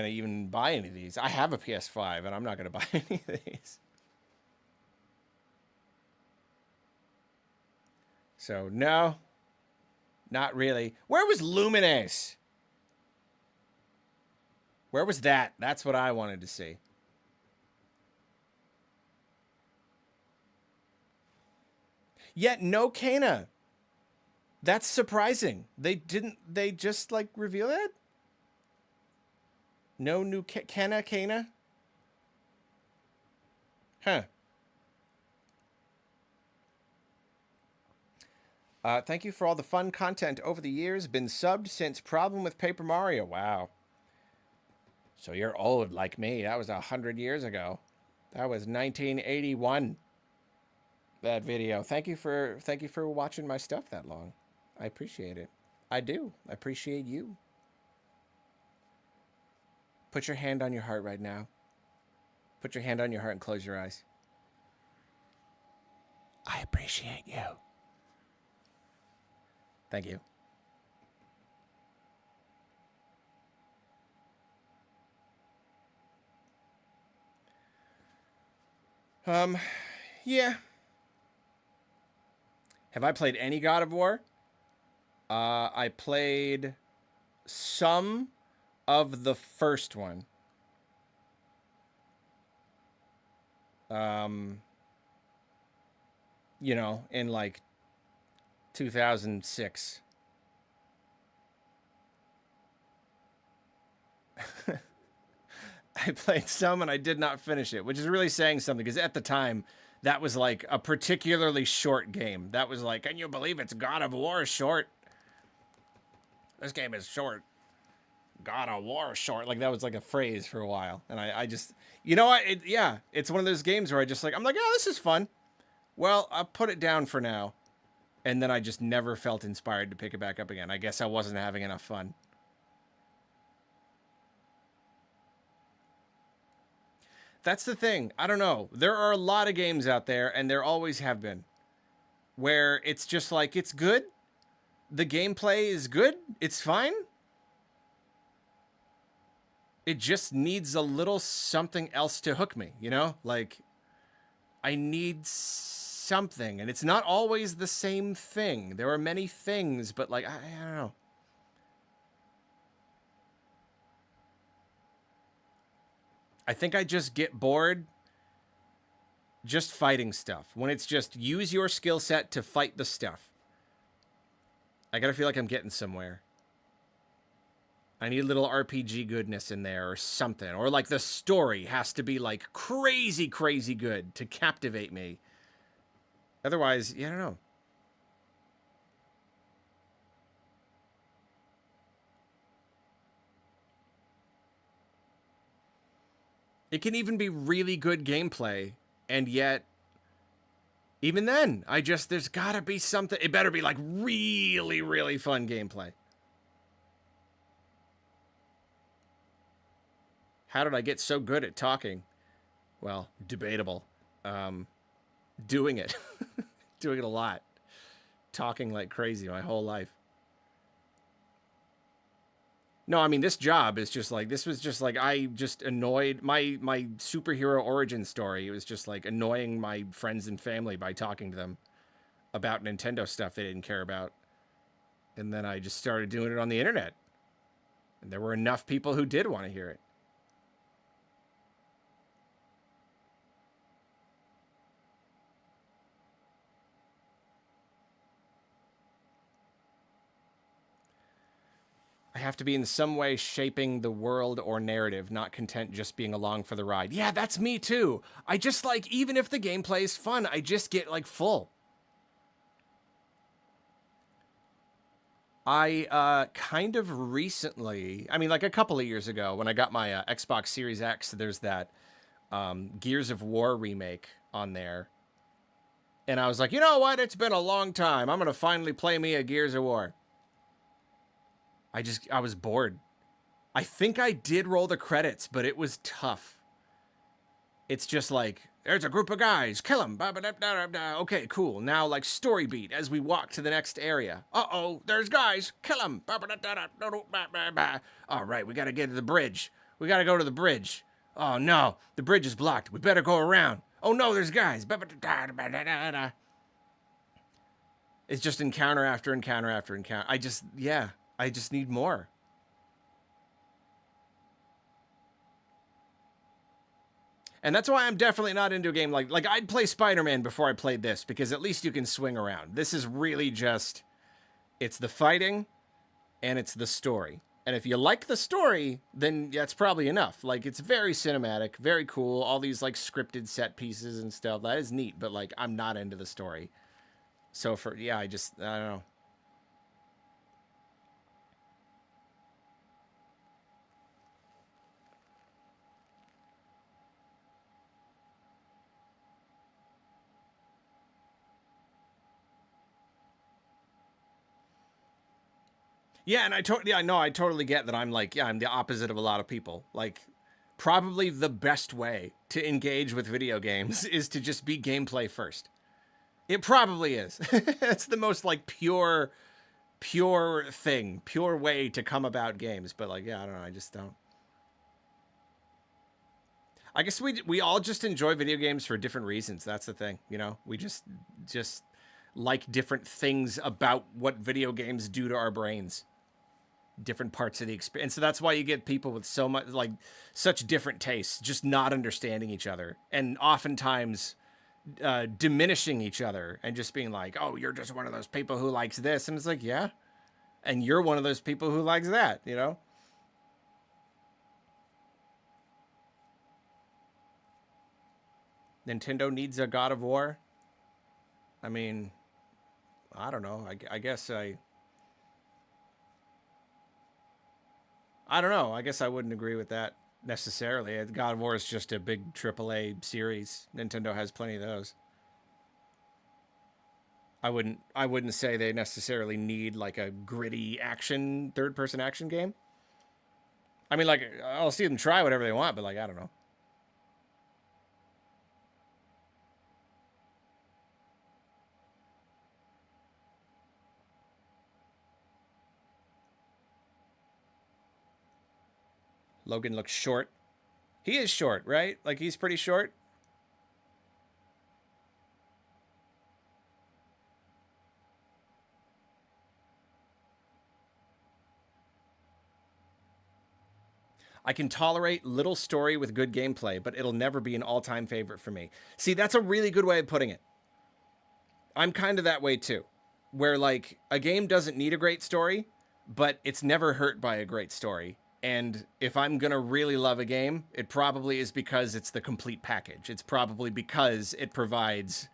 even buy any of these. I have a PS5 and I'm not gonna buy any of these. So no, not really. Where was Lumines? Where was that? That's what I wanted to see. Yet no Kena. That's surprising. They just like reveal it? No new Kena? Huh. Thank you for all the fun content over the years. Been subbed since Problem with Paper Mario. Wow. So you're old like me. That was 100 years ago. That was 1981. That video. Thank you for watching my stuff that long. I appreciate it. I do. I appreciate you. Put your hand on your heart right now. Put your hand on your heart and close your eyes. I appreciate you. Thank you. Yeah. Have I played any God of War? I played some of the first one. You know, in like 2006. I played some and I did not finish it, which is really saying something because at the time that was like a particularly short game. That was like, can you believe it's God of War short? This game is short. God of War short. Like that was like a phrase for a while. And I just, you know what? Yeah, it's one of those games where I'm like, oh, this is fun. Well, I'll put it down for now. And then I just never felt inspired to pick it back up again. I guess I wasn't having enough fun. That's the thing. I don't know. There are a lot of games out there, and there always have been, where it's just like, it's good. The gameplay is good. It's fine. It just needs a little something else to hook me, you know? Like, I need something, and it's not always the same thing. There are many things, but like, I don't know. I think I just get bored just fighting stuff. When it's just use your skill set to fight the stuff. I gotta feel like I'm getting somewhere. I need a little RPG goodness in there or something. Or like the story has to be like crazy, crazy good to captivate me. Otherwise, yeah, I don't know. It can even be really good gameplay, and yet, even then, there's gotta be something. It better be like really, really fun gameplay. How did I get so good at talking? Well, debatable. Doing it. Doing it a lot. Talking like crazy my whole life. No, I mean, this job is just like, this was just like, I just annoyed my superhero origin story. It was just like annoying my friends and family by talking to them about Nintendo stuff they didn't care about. And then I just started doing it on the internet. And there were enough people who did want to hear it. I have to be in some way shaping the world or narrative, not content just being along for the ride. Yeah, that's me too. I just like, even if the gameplay is fun, I just get like full. I kind of recently, I mean like a couple of years ago when I got my Xbox Series X, there's that Gears of War remake on there. And I was like, you know what? It's been a long time. I'm going to finally play me a Gears of War. I was bored. I think I did roll the credits, but it was tough. It's just like, there's a group of guys, kill them. Okay, cool. Now, like, story beat as we walk to the next area. Uh-oh, there's guys, kill them. All right, we got to get to the bridge. We got to go to the bridge. Oh, no, the bridge is blocked. We better go around. Oh, no, there's guys. It's just encounter after encounter after encounter. I just need more. And that's why I'm definitely not into a game like I'd play Spider-Man before I played this, because at least you can swing around. This is really just, it's the fighting and it's the story. And if you like the story, then that's probably enough. Like, it's very cinematic, very cool. All these like scripted set pieces and stuff. That is neat, but like, I'm not into the story. So I don't know. Yeah, and I totally get that. I'm like, I'm the opposite of a lot of people. Like, probably the best way to engage with video games is to just be gameplay first. It probably is. It's the most like pure way to come about games. But like, yeah, I don't know. I just don't. I guess we all just enjoy video games for different reasons. That's the thing, you know. We just like different things about what video games do to our brains. Different parts of the experience. So that's why you get people with so much, like, such different tastes, just not understanding each other, and oftentimes diminishing each other and just being like, oh, you're just one of those people who likes this. And it's like, yeah, and you're one of those people who likes that, you know? Nintendo needs a God of War. I mean, I don't know. I guess I don't know. I guess I wouldn't agree with that necessarily. God of War is just a big AAA series. Nintendo has plenty of those. I wouldn't say they necessarily need like a gritty action, third-person action game. I mean, like, I'll see them try whatever they want, but like, I don't know. Logan looks short. He is short, right? Like, he's pretty short. I can tolerate little story with good gameplay, but it'll never be an all-time favorite for me. See, that's a really good way of putting it. I'm kind of that way too, where like a game doesn't need a great story, but it's never hurt by a great story. And if I'm going to really love a game, it probably is because it's the complete package. It's probably because it provides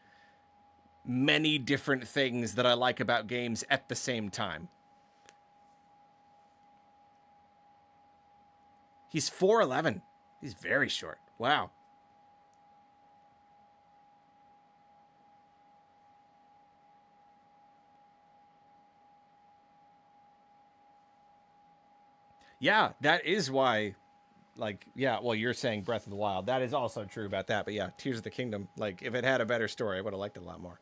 many different things that I like about games at the same time. He's 4'11". He's very short. Wow. Yeah, that is why, like, yeah, well, you're saying Breath of the Wild. That is also true about that. But yeah, Tears of the Kingdom, like, if it had a better story, I would have liked it a lot more.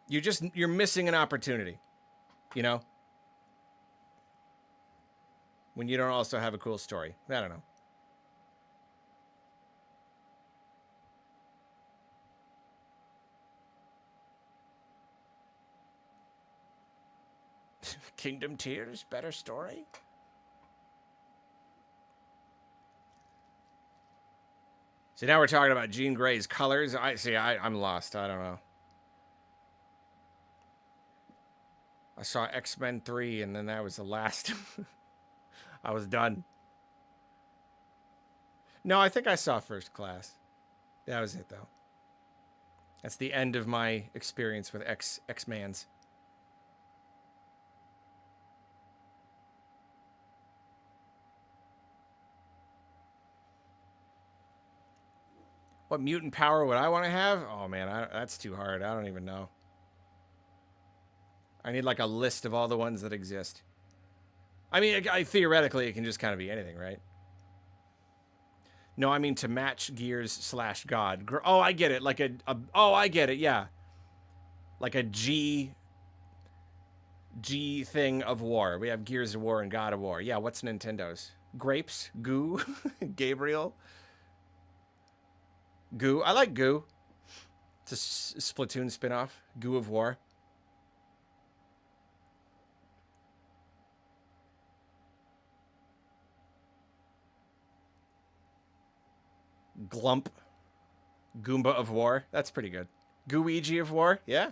You're missing an opportunity, you know? When you don't also have a cool story. I don't know. Kingdom Tears, better story? So now we're talking about Jean Grey's colors. I'm lost. I don't know. I saw X-Men 3 and then that was the last. I was done. No, I think I saw First Class. That was it though. That's the end of my experience with X-Mans. What mutant power would I want to have? Oh man, that's too hard. I don't even know. I need like a list of all the ones that exist. I mean, theoretically, it can just kind of be anything, right? No, I mean to match Gears / God. Oh, I get it. Like oh, I get it. Yeah. Like a G thing of war. We have Gears of War and God of War. Yeah, what's Nintendo's? Grapes? Goo? Gabriel? Goo. I like Goo. It's a Splatoon spin-off. Goo of War. Glump. Goomba of War. That's pretty good. Gooigi of War. Yeah.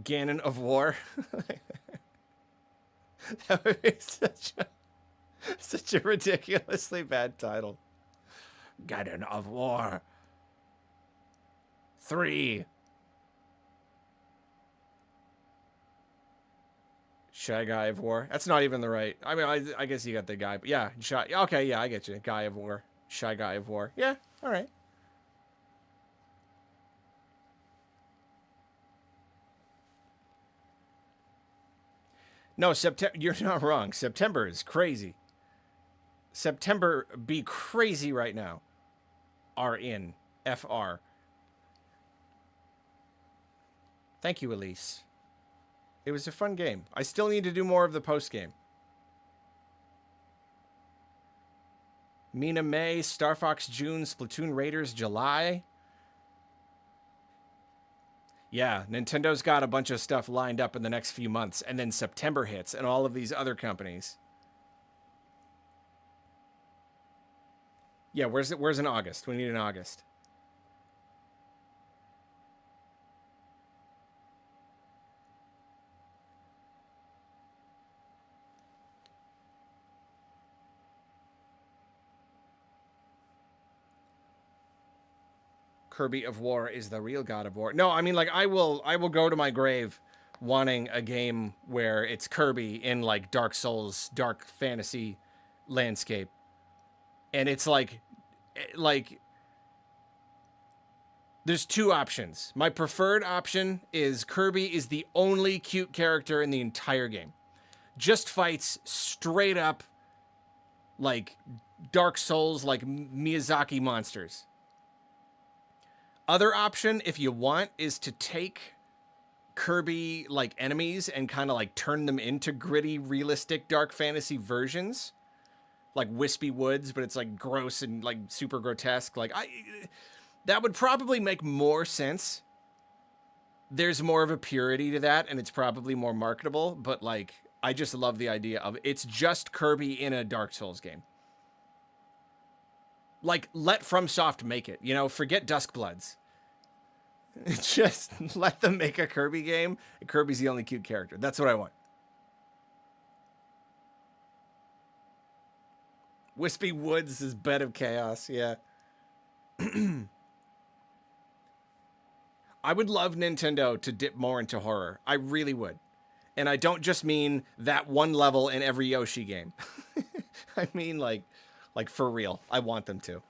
Ganon of War. That would be such a ridiculously bad title. Ganon of War. 3. Shy Guy of War. That's not even the right. I mean, I guess you got the guy. But yeah, okay, yeah, I get you. Guy of War. Shy Guy of War. Yeah, all right. No, September. You're not wrong. September is crazy. September be crazy right now. RN. FR. Thank you, Elise. It was a fun game. I still need to do more of the post game. Mina May, Star Fox June, Splatoon Raiders July. Yeah, Nintendo's got a bunch of stuff lined up in the next few months, and then September hits, and all of these other companies. Yeah, where's in August? We need an August. Kirby of War is the real God of War. No, I mean, like, I will go to my grave wanting a game where it's Kirby in like Dark Souls, dark fantasy landscape. And it's like there's two options. My preferred option is Kirby is the only cute character in the entire game. Just fights straight up like Dark Souls, like Miyazaki monsters. Other option, if you want, is to take Kirby like enemies and kind of like turn them into gritty, realistic dark fantasy versions, like Wispy Woods, but it's like gross and like super grotesque. Like that would probably make more sense. There's more of a purity to that, and it's probably more marketable. But like, I just love the idea of it's just Kirby in a Dark Souls game. Like, let FromSoft make it. You know, forget Duskbloods. Just let them make a Kirby game. And Kirby's the only cute character. That's what I want. Wispy Woods is Bed of Chaos. Yeah. I would love Nintendo to dip more into horror. I really would. And I don't just mean that one level in every Yoshi game. I mean like for real. I want them to.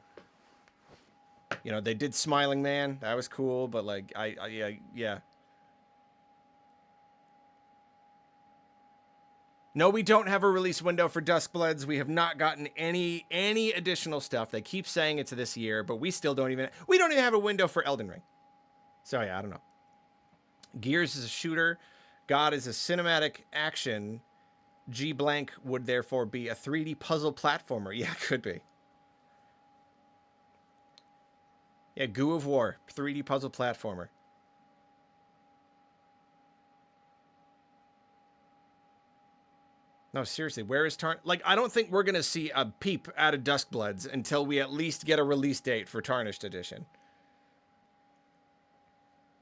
You know, they did Smiling Man. That was cool, but like yeah. No, we don't have a release window for Duskbloods. We have not gotten any additional stuff. They keep saying it's this year, but we still don't even have a window for Elden Ring. So yeah, I don't know. Gears is a shooter. God is a cinematic action. G blank would therefore be a 3D puzzle platformer. Yeah, could be. Yeah, Goo of War, 3D puzzle platformer. No, seriously, where is Like, I don't think we're going to see a peep out of Duskbloods until we at least get a release date for Tarnished Edition.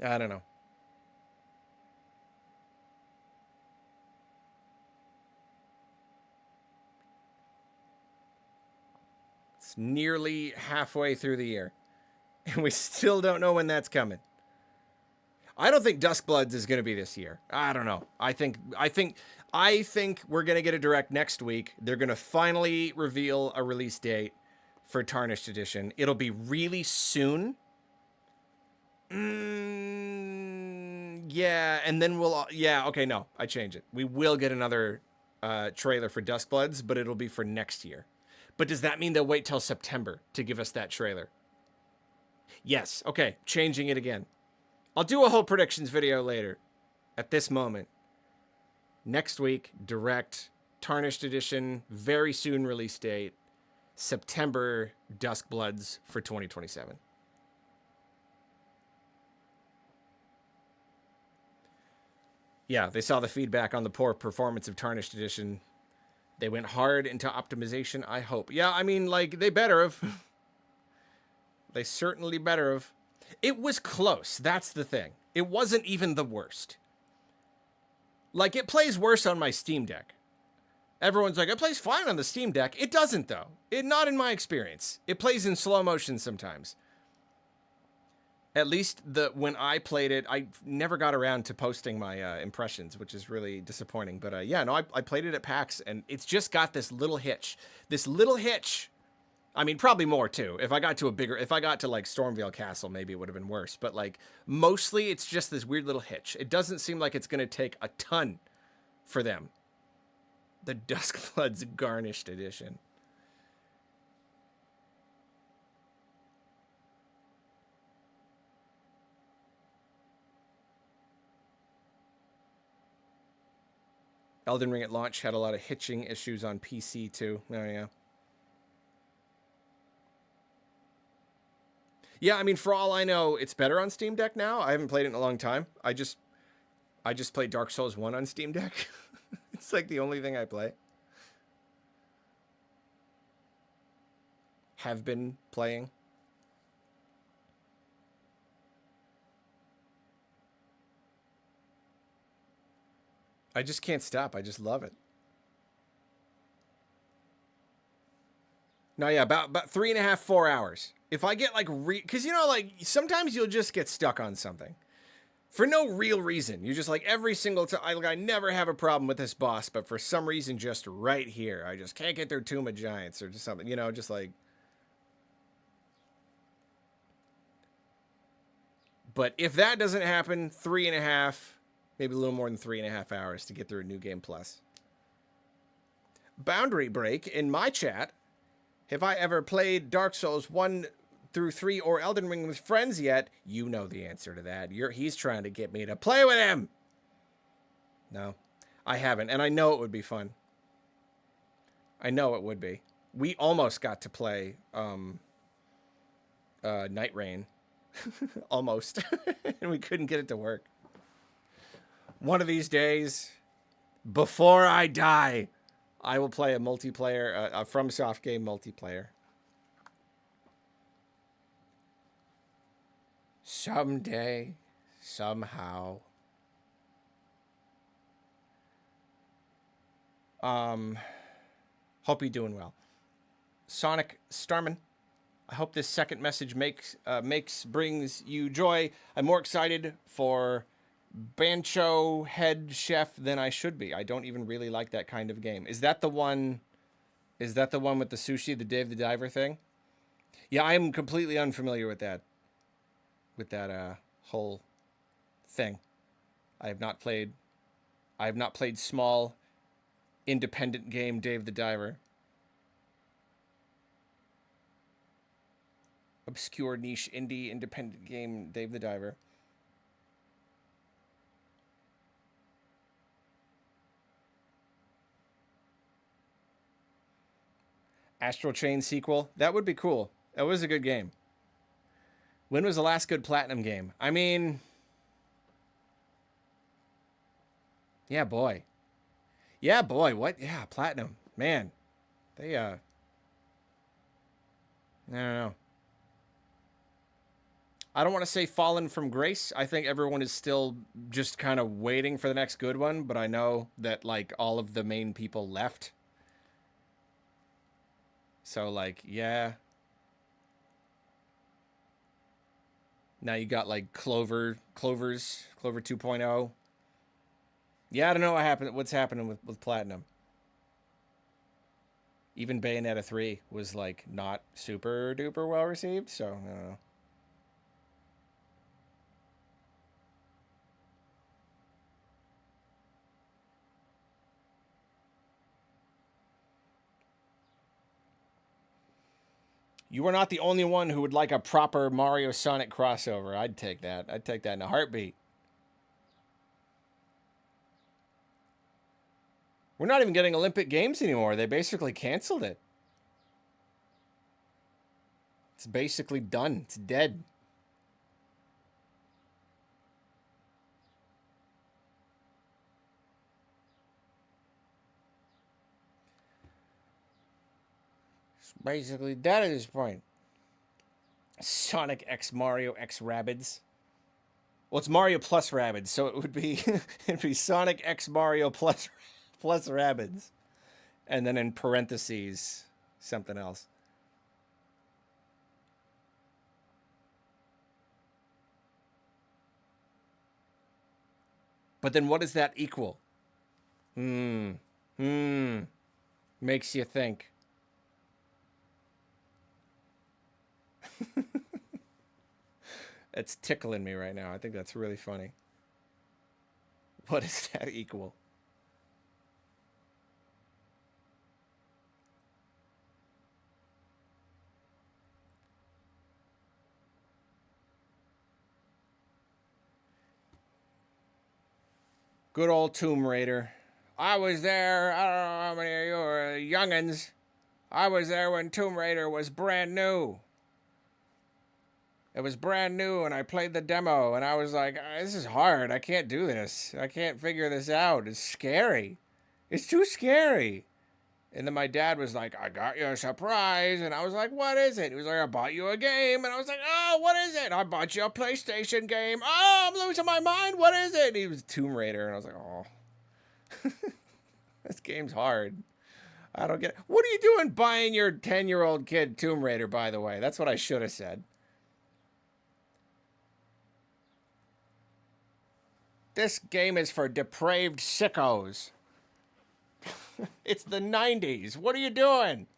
I don't know. It's nearly halfway through the year, and we still don't know when that's coming. I don't think Duskbloods is going to be this year. I don't know. I think we're going to get a direct next week. They're going to finally reveal a release date for Tarnished Edition. It'll be really soon. Yeah, and then okay, no, I change it. We will get another trailer for Duskbloods, but it'll be for next year. But does that mean they'll wait till September to give us that trailer? Yes, okay, changing it again. I'll do a whole predictions video later. At this moment, next week, direct, Tarnished Edition, very soon release date, September, Duskbloods for 2027. Yeah, they saw the feedback on the poor performance of Tarnished Edition. They went hard into optimization, I hope. Yeah, I mean, like, they better have. They certainly better have. It was close, that's the thing. It wasn't even the worst. Like, it plays worse on my Steam Deck. Everyone's like, it plays fine on the Steam Deck. It doesn't, though. Not in my experience. It plays in slow motion sometimes. At least when I played it, I never got around to posting my impressions, which is really disappointing. But yeah, no, I played it at PAX, and it's just got this little hitch. This little hitch. I mean, probably more, too. If I got to like, Stormveil Castle, maybe it would have been worse. But, like, mostly it's just this weird little hitch. It doesn't seem like it's going to take a ton for them. The Duskbloods Garnished Edition. Elden Ring at launch had a lot of hitching issues on PC, too. Oh, yeah. Yeah, I mean, for all I know, it's better on Steam Deck now. I haven't played it in a long time. I just played Dark Souls 1 on Steam Deck. It's like the only thing I play. Have been playing. I just can't stop. I just love it. No, yeah, about 3.5, 4 hours. If I get like, because you know, like sometimes you'll just get stuck on something for no real reason. You just like every single time, I never have a problem with this boss, but for some reason, just right here, I just can't get through Tomb of Giants or just something, you know, just like. But if that doesn't happen, 3.5, maybe a little more than 3.5 hours to get through a New Game Plus. Boundary Break in my chat. Have I ever played Dark Souls 1 through 3 or Elden Ring with friends yet? You know the answer to that. He's trying to get me to play with him. No, I haven't, and I know it would be fun. I know it would be. We almost got to play Night Rain. Almost. And we couldn't get it to work. One of these days, before I die, I will play a multiplayer, a FromSoft game multiplayer. Someday, somehow. Hope you're doing well. Sonic Starman. I hope this second message brings you joy. I'm more excited for Bancho Head Chef than I should be. I don't even really like that kind of game. Is that the one with the sushi, the Dave the Diver thing? Yeah, I am completely unfamiliar with that. With that whole thing. I have not played small independent game Dave the Diver. Obscure niche indie independent game Dave the Diver. Astral Chain sequel. That would be cool. That was a good game. When was the last good Platinum game? I mean... Yeah, boy. Yeah, boy. What? Yeah, Platinum. Man. They, I don't know. I don't want to say fallen from grace. I think everyone is still just kind of waiting for the next good one, but I know that, like, all of the main people left. So, like, yeah. Now you got, like, Clover 2.0. Yeah, I don't know what's happening with Platinum. Even Bayonetta 3 was, like, not super duper well received, so I don't know. You are not the only one who would like a proper Mario Sonic crossover. I'd take that. I'd take that in a heartbeat. We're not even getting Olympic Games anymore. They basically canceled it. It's basically done. It's dead. It's basically dead at this point. Sonic X Mario X Rabbids. Well, it's Mario plus Rabbids, so it would be it'd be Sonic X Mario plus Rabbids, and then in parentheses something else. But then what does that equal? Makes you think. It's tickling me right now. I think that's really funny. What does that equal? Good old Tomb Raider. I was there. I don't know how many of you are youngins. I was there when Tomb Raider was brand new. It was brand new, and I played the demo, and I was like, this is hard. I can't do this. I can't figure this out. It's scary. It's too scary. And then my dad was like, I got you a surprise. And I was like, what is it? He was like, I bought you a game. And I was like, oh, what is it? I bought you a PlayStation game. Oh, I'm losing my mind. What is it? And he was Tomb Raider. And I was like, oh. This game's hard. I don't get it. What are you doing buying your 10-year-old kid Tomb Raider, by the way? That's what I should have said. This game is for depraved sickos. It's the 90s. What are you doing?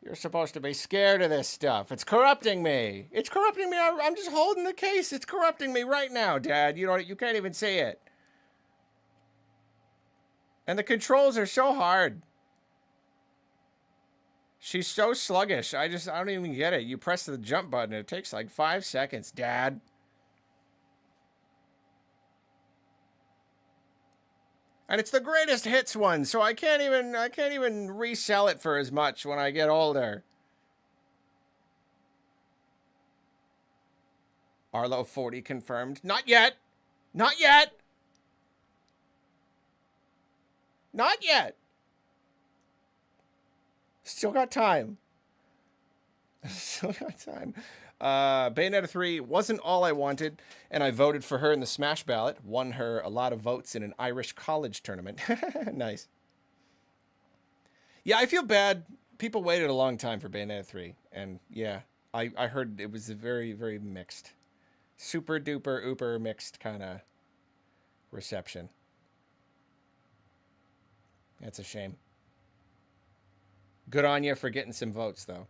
You're supposed to be scared of this stuff. It's corrupting me. It's corrupting me. I'm just holding the case. It's corrupting me right now, Dad. You can't even see it. And the controls are so hard. She's so sluggish. I don't even get it. You press the jump button. It takes like 5 seconds, Dad. And it's the greatest hits one, so I can't even resell it for as much when I get older. Arlo 40 confirmed. Not yet. Not yet. Not yet. Still got time. Still got time. Bayonetta 3 wasn't all I wanted, and I voted for her in the Smash ballot. Won her a lot of votes in an Irish college tournament. Nice. Yeah, I feel bad. People waited a long time for Bayonetta 3, and yeah, I heard it was a very, very mixed. Super duper ooper mixed kind of reception. That's a shame. Good on you for getting some votes, though.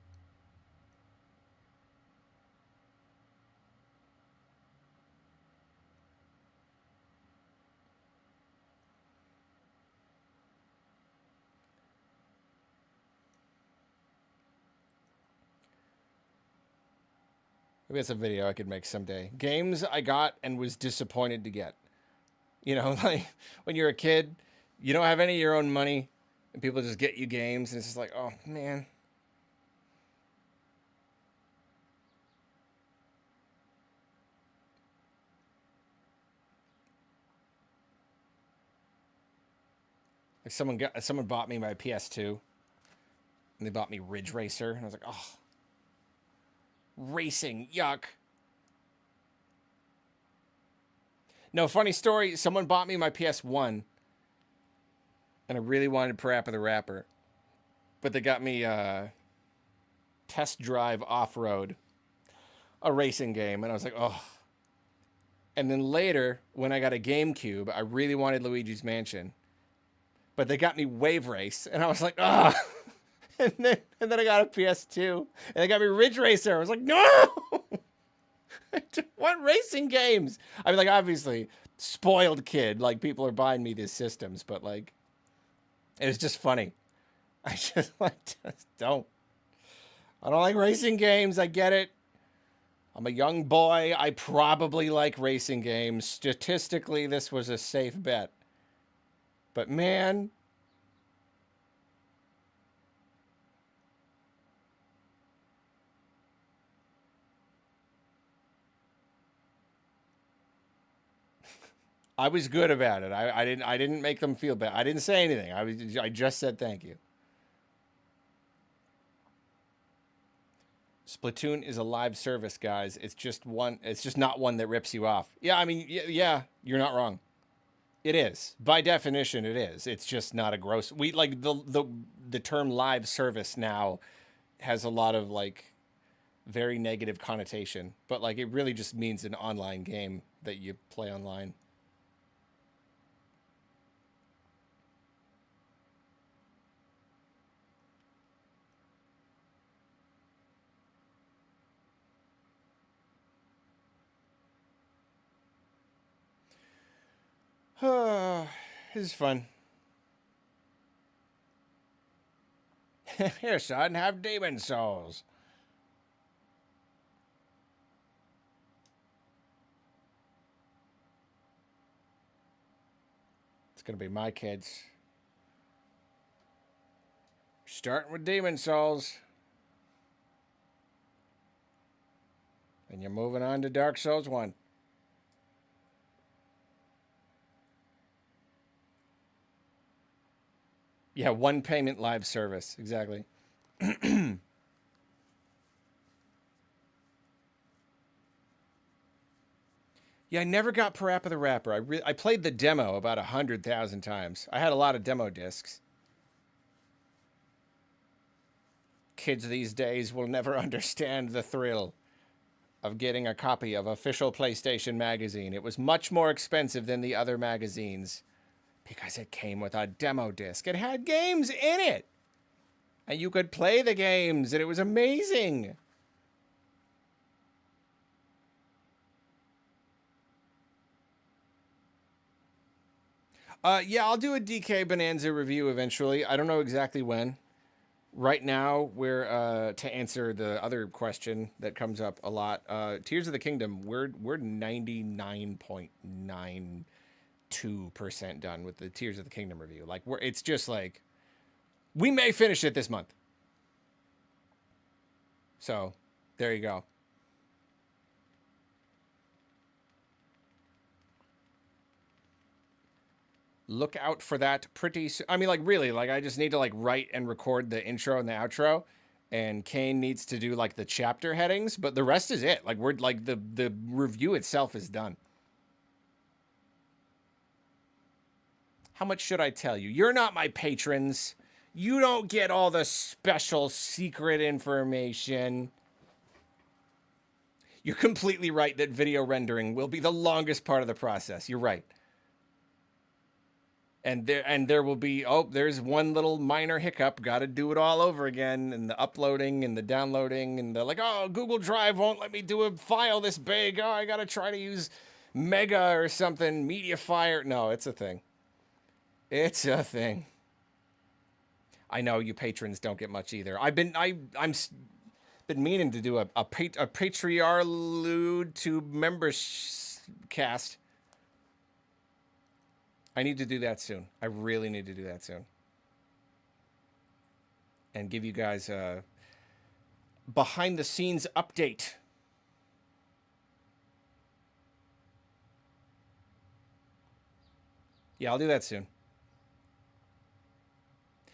Maybe that's a video I could make someday. Games I got and was disappointed to get. You know, like when you're a kid, you don't have any of your own money, and people just get you games, and it's just like, oh, man. Like someone bought me my PS2, and they bought me Ridge Racer, and I was like, oh, racing, yuck. No, funny story, someone bought me my PS1, and I really wanted Parappa the Rapper, but they got me Test Drive Off-Road, a racing game, and I was like, oh. And then later, when I got a GameCube, I really wanted Luigi's Mansion, but they got me Wave Race, and I was like, ah. And then I got a PS2, and they got me Ridge Racer. I was like, no! I don't want racing games. I mean, like, obviously, spoiled kid. Like, people are buying me these systems, but, like, it was just funny. I just don't. I don't like racing games. I get it. I'm a young boy. I probably like racing games. Statistically, this was a safe bet. But, man... I was good about it. I didn't make them feel bad. I didn't say anything. I just said thank you. Splatoon is a live service, guys. It's just not one that rips you off. Yeah, I mean, yeah, you're not wrong. It is. By definition, it is. It's just not a gross. We like the term live service now has a lot of like very negative connotation, but like it really just means an online game that you play online. This is fun. Here, son, have demon souls. It's gonna be my kids. Starting with demon souls. And you're moving on to Dark Souls 1. Yeah, one payment live service. Exactly. Yeah, I never got Parappa the Rapper. I played the demo about 100,000 times. I had a lot of demo discs. Kids these days will never understand the thrill of getting a copy of official PlayStation magazine. It was much more expensive than the other magazines. Because it came with a demo disc. It had games in it. And you could play the games, and it was amazing. Yeah, I'll do a DK Bonanza review eventually. I don't know exactly when. Right now, we're to answer the other question that comes up a lot. Tears of the Kingdom, we're 99.92% done with the Tears of the Kingdom review. Like it's just like we may finish it this month. So, there you go. Look out for that pretty soon. I mean, like, really, like, I just need to, like, write and record the intro and the outro, and Kane needs to do, like, the chapter headings, but the rest is it. Like, we're, like, the review itself is done. How much should I tell you? You're not my patrons. You don't get all the special secret information. You're completely right that video rendering will be the longest part of the process. You're right. And there will be, oh, there's one little minor hiccup. Got to do it all over again. And the uploading and the downloading and the like, oh, Google Drive won't let me do a file this big. Oh, I got to try to use Mega or something. Mediafire. No, it's a thing. It's a thing. I know you patrons don't get much either. Been meaning to do a Patreon to members cast. I need to do that soon. I really need to do that soon. And give you guys a behind the scenes update. Yeah, I'll do that soon.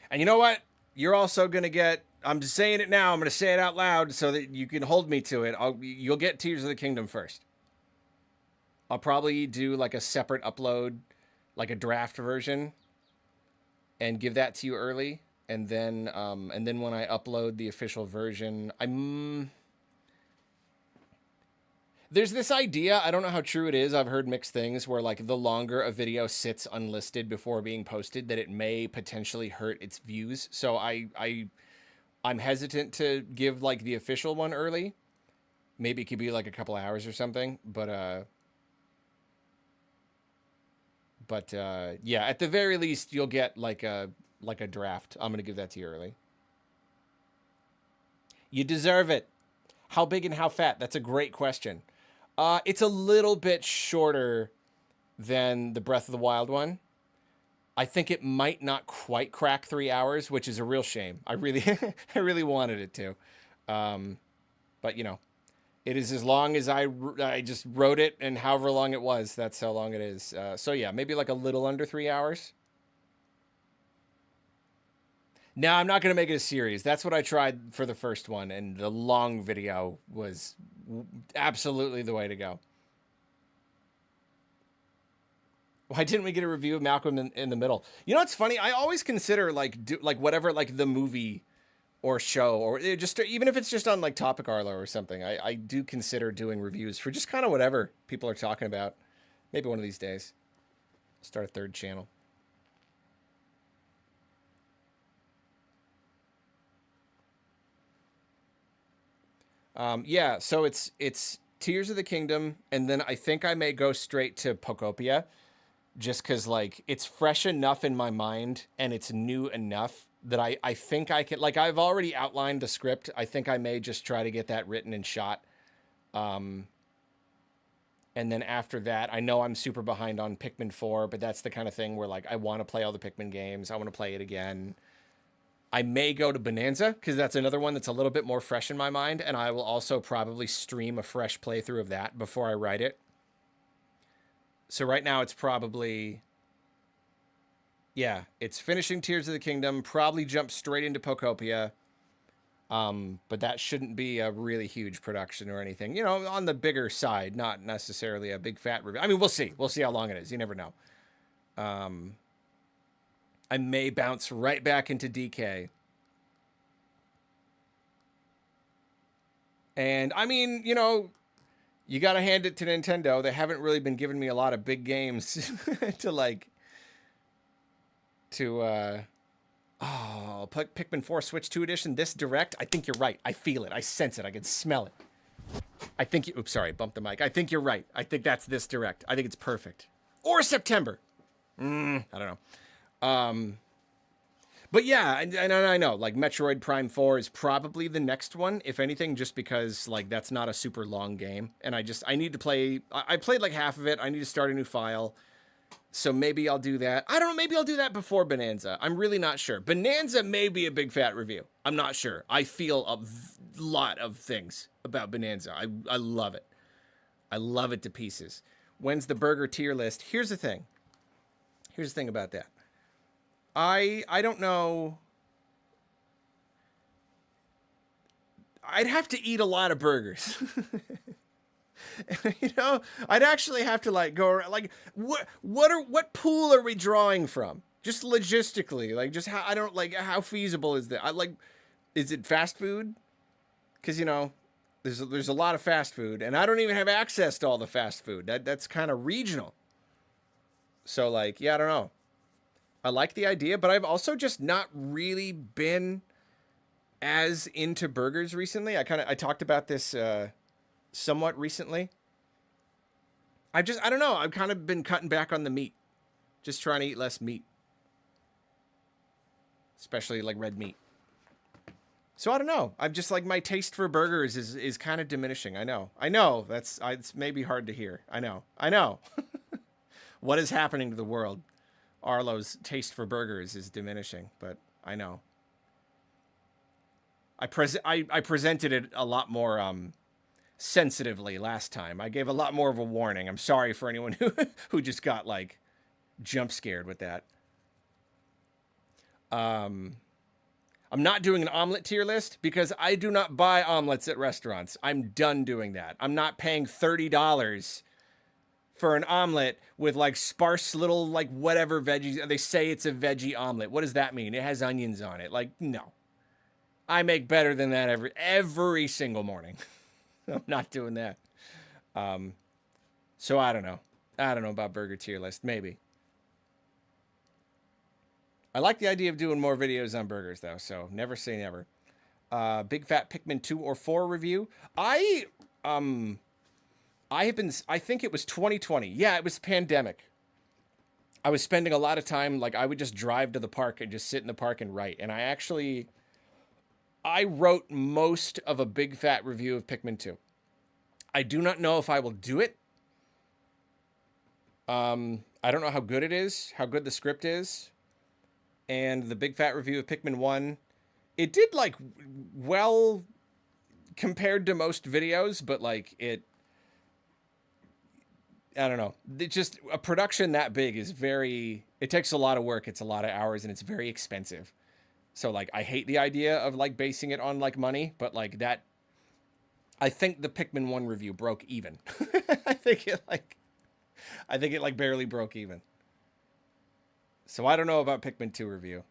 And you know what? You're also going to get, I'm just saying it now, I'm going to say it out loud so that you can hold me to it. You'll get Tears of the Kingdom first. I'll probably do like a separate upload, like a draft version, and give that to you early. And then when I upload the official version, there's this idea, I don't know how true it is, I've heard mixed things, where like the longer a video sits unlisted before being posted, that it may potentially hurt its views. So I'm hesitant to give like the official one early. Maybe it could be like a couple hours or something, but yeah, at the very least you'll get like a draft. I'm going to give that to you early. You deserve it. How big and how fat? That's a great question. It's a little bit shorter than the Breath of the Wild one. I think it might not quite crack 3 hours, which is a real shame. I really, I really wanted it to. But you know, it is as long as I just wrote it, and however long it was, that's how long it is. So yeah, maybe like a little under 3 hours. No, I'm not going to make it a series. That's what I tried for the first one, and the long video was absolutely the way to go. Why didn't we get a review of Malcolm in the Middle? You know, it's funny. I always consider like whatever, like the movie or show, or just even if it's just on like Topic Arlo or something. I do consider doing reviews for just kind of whatever people are talking about. Maybe one of these days. Start a third channel. Yeah, so it's Tears of the Kingdom, and then I think I may go straight to Pokopia, just because, like, it's fresh enough in my mind, and it's new enough that I think I can, like, I've already outlined the script. I think I may just try to get that written and shot. And then after that, I know I'm super behind on Pikmin 4, but that's the kind of thing where, like, I want to play all the Pikmin games. I want to play it again. I may go to Bonanza, because that's another one that's a little bit more fresh in my mind, and I will also probably stream a fresh playthrough of that before I write it. So right now it's probably, yeah, it's finishing Tears of the Kingdom, probably jump straight into Pokopia, but that shouldn't be a really huge production or anything. You know, on the bigger side, not necessarily a big fat review. I mean, we'll see. We'll see how long it is. You never know. I may bounce right back into DK. And, I mean, you know, you got to hand it to Nintendo. They haven't really been giving me a lot of big games to, like, Pikmin 4 Switch 2 Edition, this direct. I think you're right. I feel it. I sense it. I can smell it. I think you, oops, sorry, bumped the mic. I think you're right. I think that's this direct. I think it's perfect. Or September. I don't know. But yeah, and I know, like, Metroid Prime 4 is probably the next one, if anything, just because, like, that's not a super long game. And I need to play, I played like half of it. I need to start a new file. So maybe I'll do that. I don't know, maybe I'll do that before Bonanza. I'm really not sure. Bonanza may be a big fat review. I'm not sure. I feel a lot of things about Bonanza. I love it. I love it to pieces. When's the burger tier list? Here's the thing. Here's the thing about that. I don't know. I'd have to eat a lot of burgers. You know, I'd actually have to like go around, like what pool are we drawing from? Just logistically, like just how, I don't like how feasible is that? Is it fast food? Because, you know, there's a lot of fast food, and I don't even have access to all the fast food. That's kind of regional. So like, yeah, I don't know. I like the idea, but I've also just not really been as into burgers recently. I talked about this somewhat recently. I don't know. I've kind of been cutting back on the meat. Just trying to eat less meat. Especially like red meat. So I don't know. I'm just like, my taste for burgers is kind of diminishing. I know. It's maybe hard to hear. I know. What is happening to the world? Arlo's taste for burgers is diminishing, but I know. I presented it a lot more sensitively last time. I gave a lot more of a warning. I'm sorry for anyone who just got like jump scared with that. I'm not doing an omelet tier list because I do not buy omelets at restaurants. I'm done doing that. I'm not paying $30 for an omelet with like sparse little like whatever veggies. They say it's a veggie omelet. What does that mean? It has onions on it. Like, no. I make better than that every single morning. I'm not doing that. So I don't know. I don't know about burger tier list. Maybe. I like the idea of doing more videos on burgers, though, so never say never. Big Fat Pikmin 2 or 4 review. I think it was 2020. Yeah, it was pandemic. I was spending a lot of time, like, I would just drive to the park and just sit in the park and write. And I wrote most of a Big Fat review of Pikmin 2. I do not know if I will do it. I don't know how good it is, how good the script is. And the Big Fat review of Pikmin 1, it did, like, well compared to most videos, but, like, I don't know. It just, a production that big is it takes a lot of work, it's a lot of hours, and it's very expensive. So, like, I hate the idea of, like, basing it on, like, money, but, like, I think the Pikmin 1 review broke even. I think it barely broke even. So I don't know about Pikmin 2 review.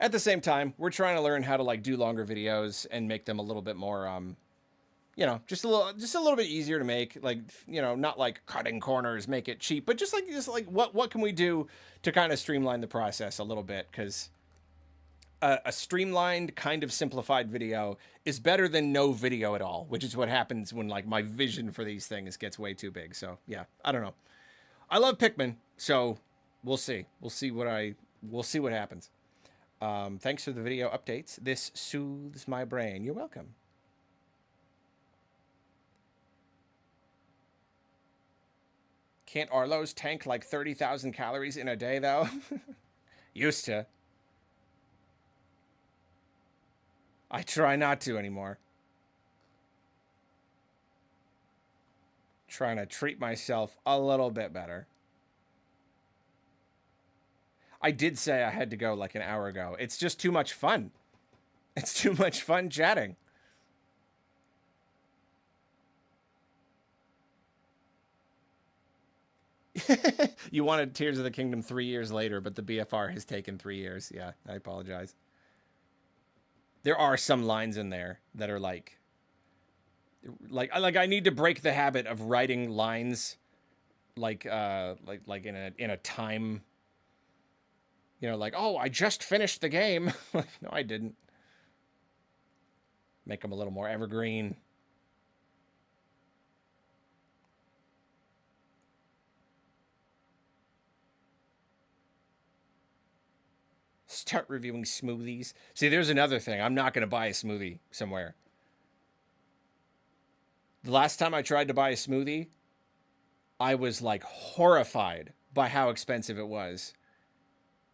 At the same time, we're trying to learn how to like do longer videos and make them a little bit more, just a little bit easier to make. Like, not like cutting corners, make it cheap, but just like what can we do to kind of streamline the process a little bit? Because a streamlined, kind of simplified video is better than no video at all, which is what happens when like my vision for these things gets way too big. So yeah, I don't know. I love Pikmin, so we'll see. We'll see what happens. Thanks for the video updates. This soothes my brain. You're welcome. Can't Arlo's tank like 30,000 calories in a day, though? Used to. I try not to anymore. Trying to treat myself a little bit better. I did say I had to go like an hour ago. It's just too much fun. It's too much fun chatting. You wanted Tears of the Kingdom 3 years later, but the BFR has taken 3 years. Yeah, I apologize. There are some lines in there that are like I need to break the habit of writing lines like in a time, like, oh, I just finished the game. Like, no, I didn't. Make them a little more evergreen. Start reviewing smoothies. See, there's another thing. I'm not going to buy a smoothie somewhere. The last time I tried to buy a smoothie, I was like horrified by how expensive it was.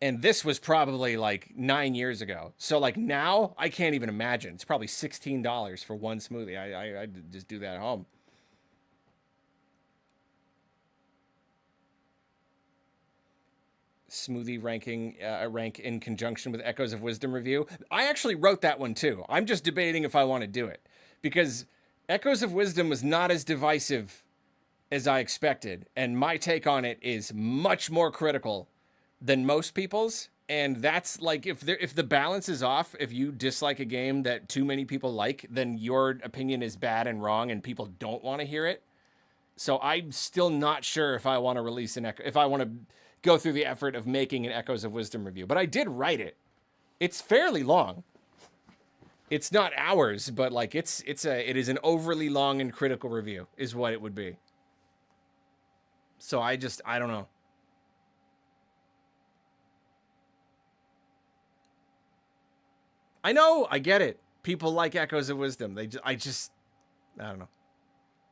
And this was probably like 9 years ago. So like now I can't even imagine. It's probably $16 for one smoothie. I just do that at home. Smoothie rank in conjunction with Echoes of Wisdom review. I actually wrote that one too. I'm just debating if I want to do it because Echoes of Wisdom was not as divisive as I expected, and my take on it is much more critical than most people's. And that's like, if the balance is off, if you dislike a game that too many people like, then your opinion is bad and wrong, and people don't want to hear it. So I'm still not sure if I want to release if I want to go through the effort of making an Echoes of Wisdom review. But I did write it. It's fairly long. It's not hours, but like it is an overly long and critical review is what it would be. So I don't know. I know, I get it. People like Echoes of Wisdom. I don't know.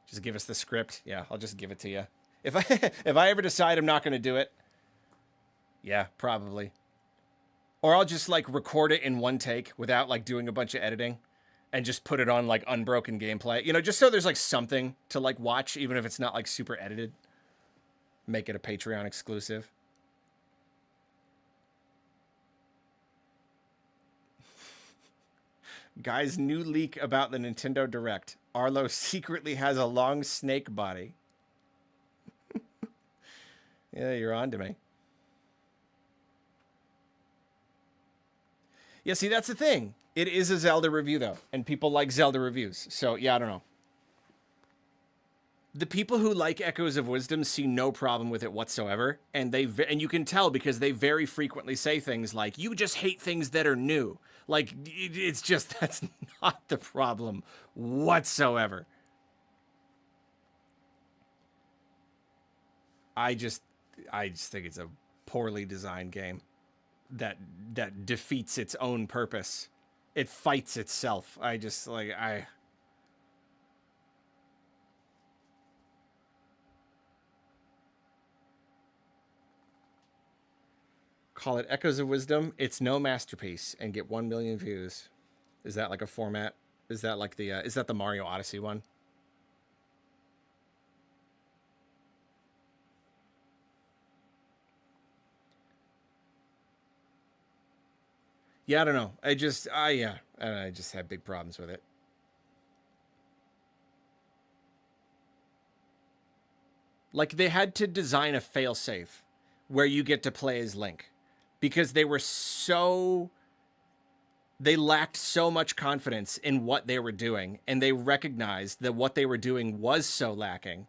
Just give us the script. Yeah, I'll just give it to you. If I ever decide I'm not going to do it, yeah, probably. Or I'll just like record it in one take without like doing a bunch of editing and just put it on like unbroken gameplay. You know, just so there's like something to like watch, even if it's not like super edited. Make it a Patreon exclusive. Guys, new leak about the Nintendo Direct. Arlo secretly has a long snake body. Yeah, you're on to me. Yeah, see, that's the thing. It is a Zelda review, though, and people like Zelda reviews. So, yeah, I don't know. The people who like Echoes of Wisdom see no problem with it whatsoever, and you can tell because they very frequently say things like, you just hate things that are new. Like, it's just, that's not the problem whatsoever. I just think it's a poorly designed game that defeats its own purpose. It fights itself. Call it Echoes of Wisdom. It's no masterpiece and get 1 million views. Is that like a format? Is that like the is that the Mario Odyssey one? Yeah, I don't know. I just have big problems with it. Like they had to design a failsafe where you get to play as Link because they lacked so much confidence in what they were doing, and they recognized that what they were doing was so lacking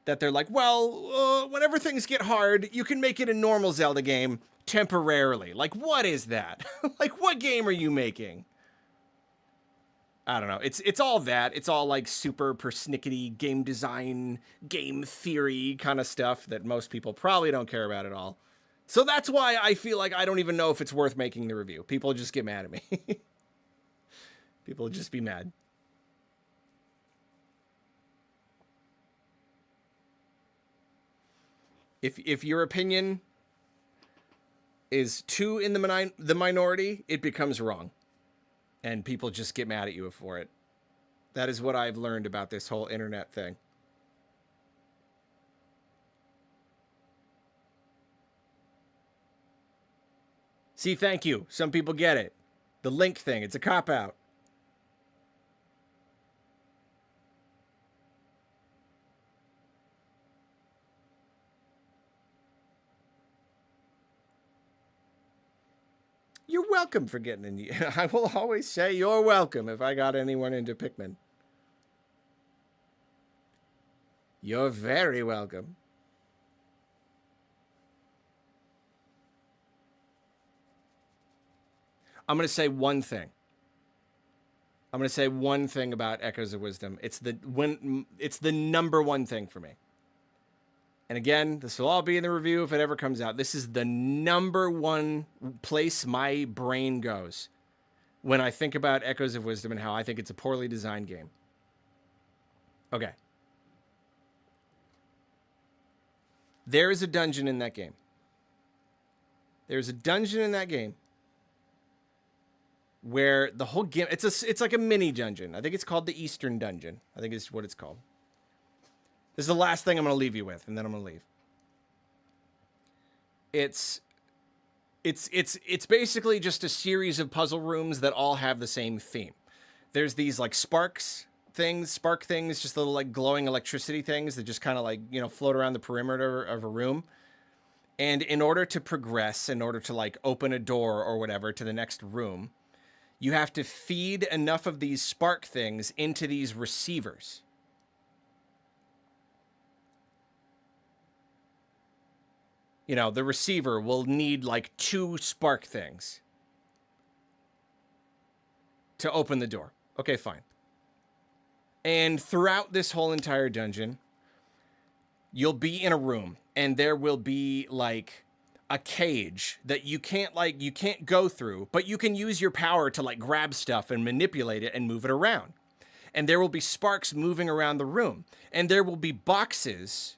that they're like, well, whenever things get hard, you can make it a normal Zelda game temporarily. Like, what is that? Like, what game are you making? I don't know. It's all that. It's all like super persnickety game design, game theory kind of stuff that most people probably don't care about at all. So that's why I feel like I don't even know if it's worth making the review. People just get mad at me. People just be mad. If your opinion is too in the minority, it becomes wrong. And people just get mad at you for it. That is what I've learned about this whole internet thing. See, thank you. Some people get it. The Link thing, it's a cop-out. You're welcome for getting in. I will always say you're welcome if I got anyone into Pikmin. You're very welcome. I'm going to say one thing. I'm going to say one thing about Echoes of Wisdom. It's the number one thing for me. And again, this will all be in the review if it ever comes out. This is the number one place my brain goes when I think about Echoes of Wisdom and how I think it's a poorly designed game. Okay. There is a dungeon in that game. There's a dungeon in that game where the whole game, it's like a mini dungeon. I think it's called the Eastern Dungeon. I think it's what it's called. This is the last thing I'm going to leave you with, and then I'm going to leave. It's basically just a series of puzzle rooms that all have the same theme. There's these like spark things, just little like glowing electricity things that just kind of like, float around the perimeter of a room. And in order to progress, in order to like open a door or whatever to the next room, you have to feed enough of these spark things into these receivers. The receiver will need like 2 spark things to open the door. Okay, fine. And throughout this whole entire dungeon, you'll be in a room and there will be like a cage that you can't go through, but you can use your power to like grab stuff and manipulate it and move it around. And there will be sparks moving around the room. And there will be boxes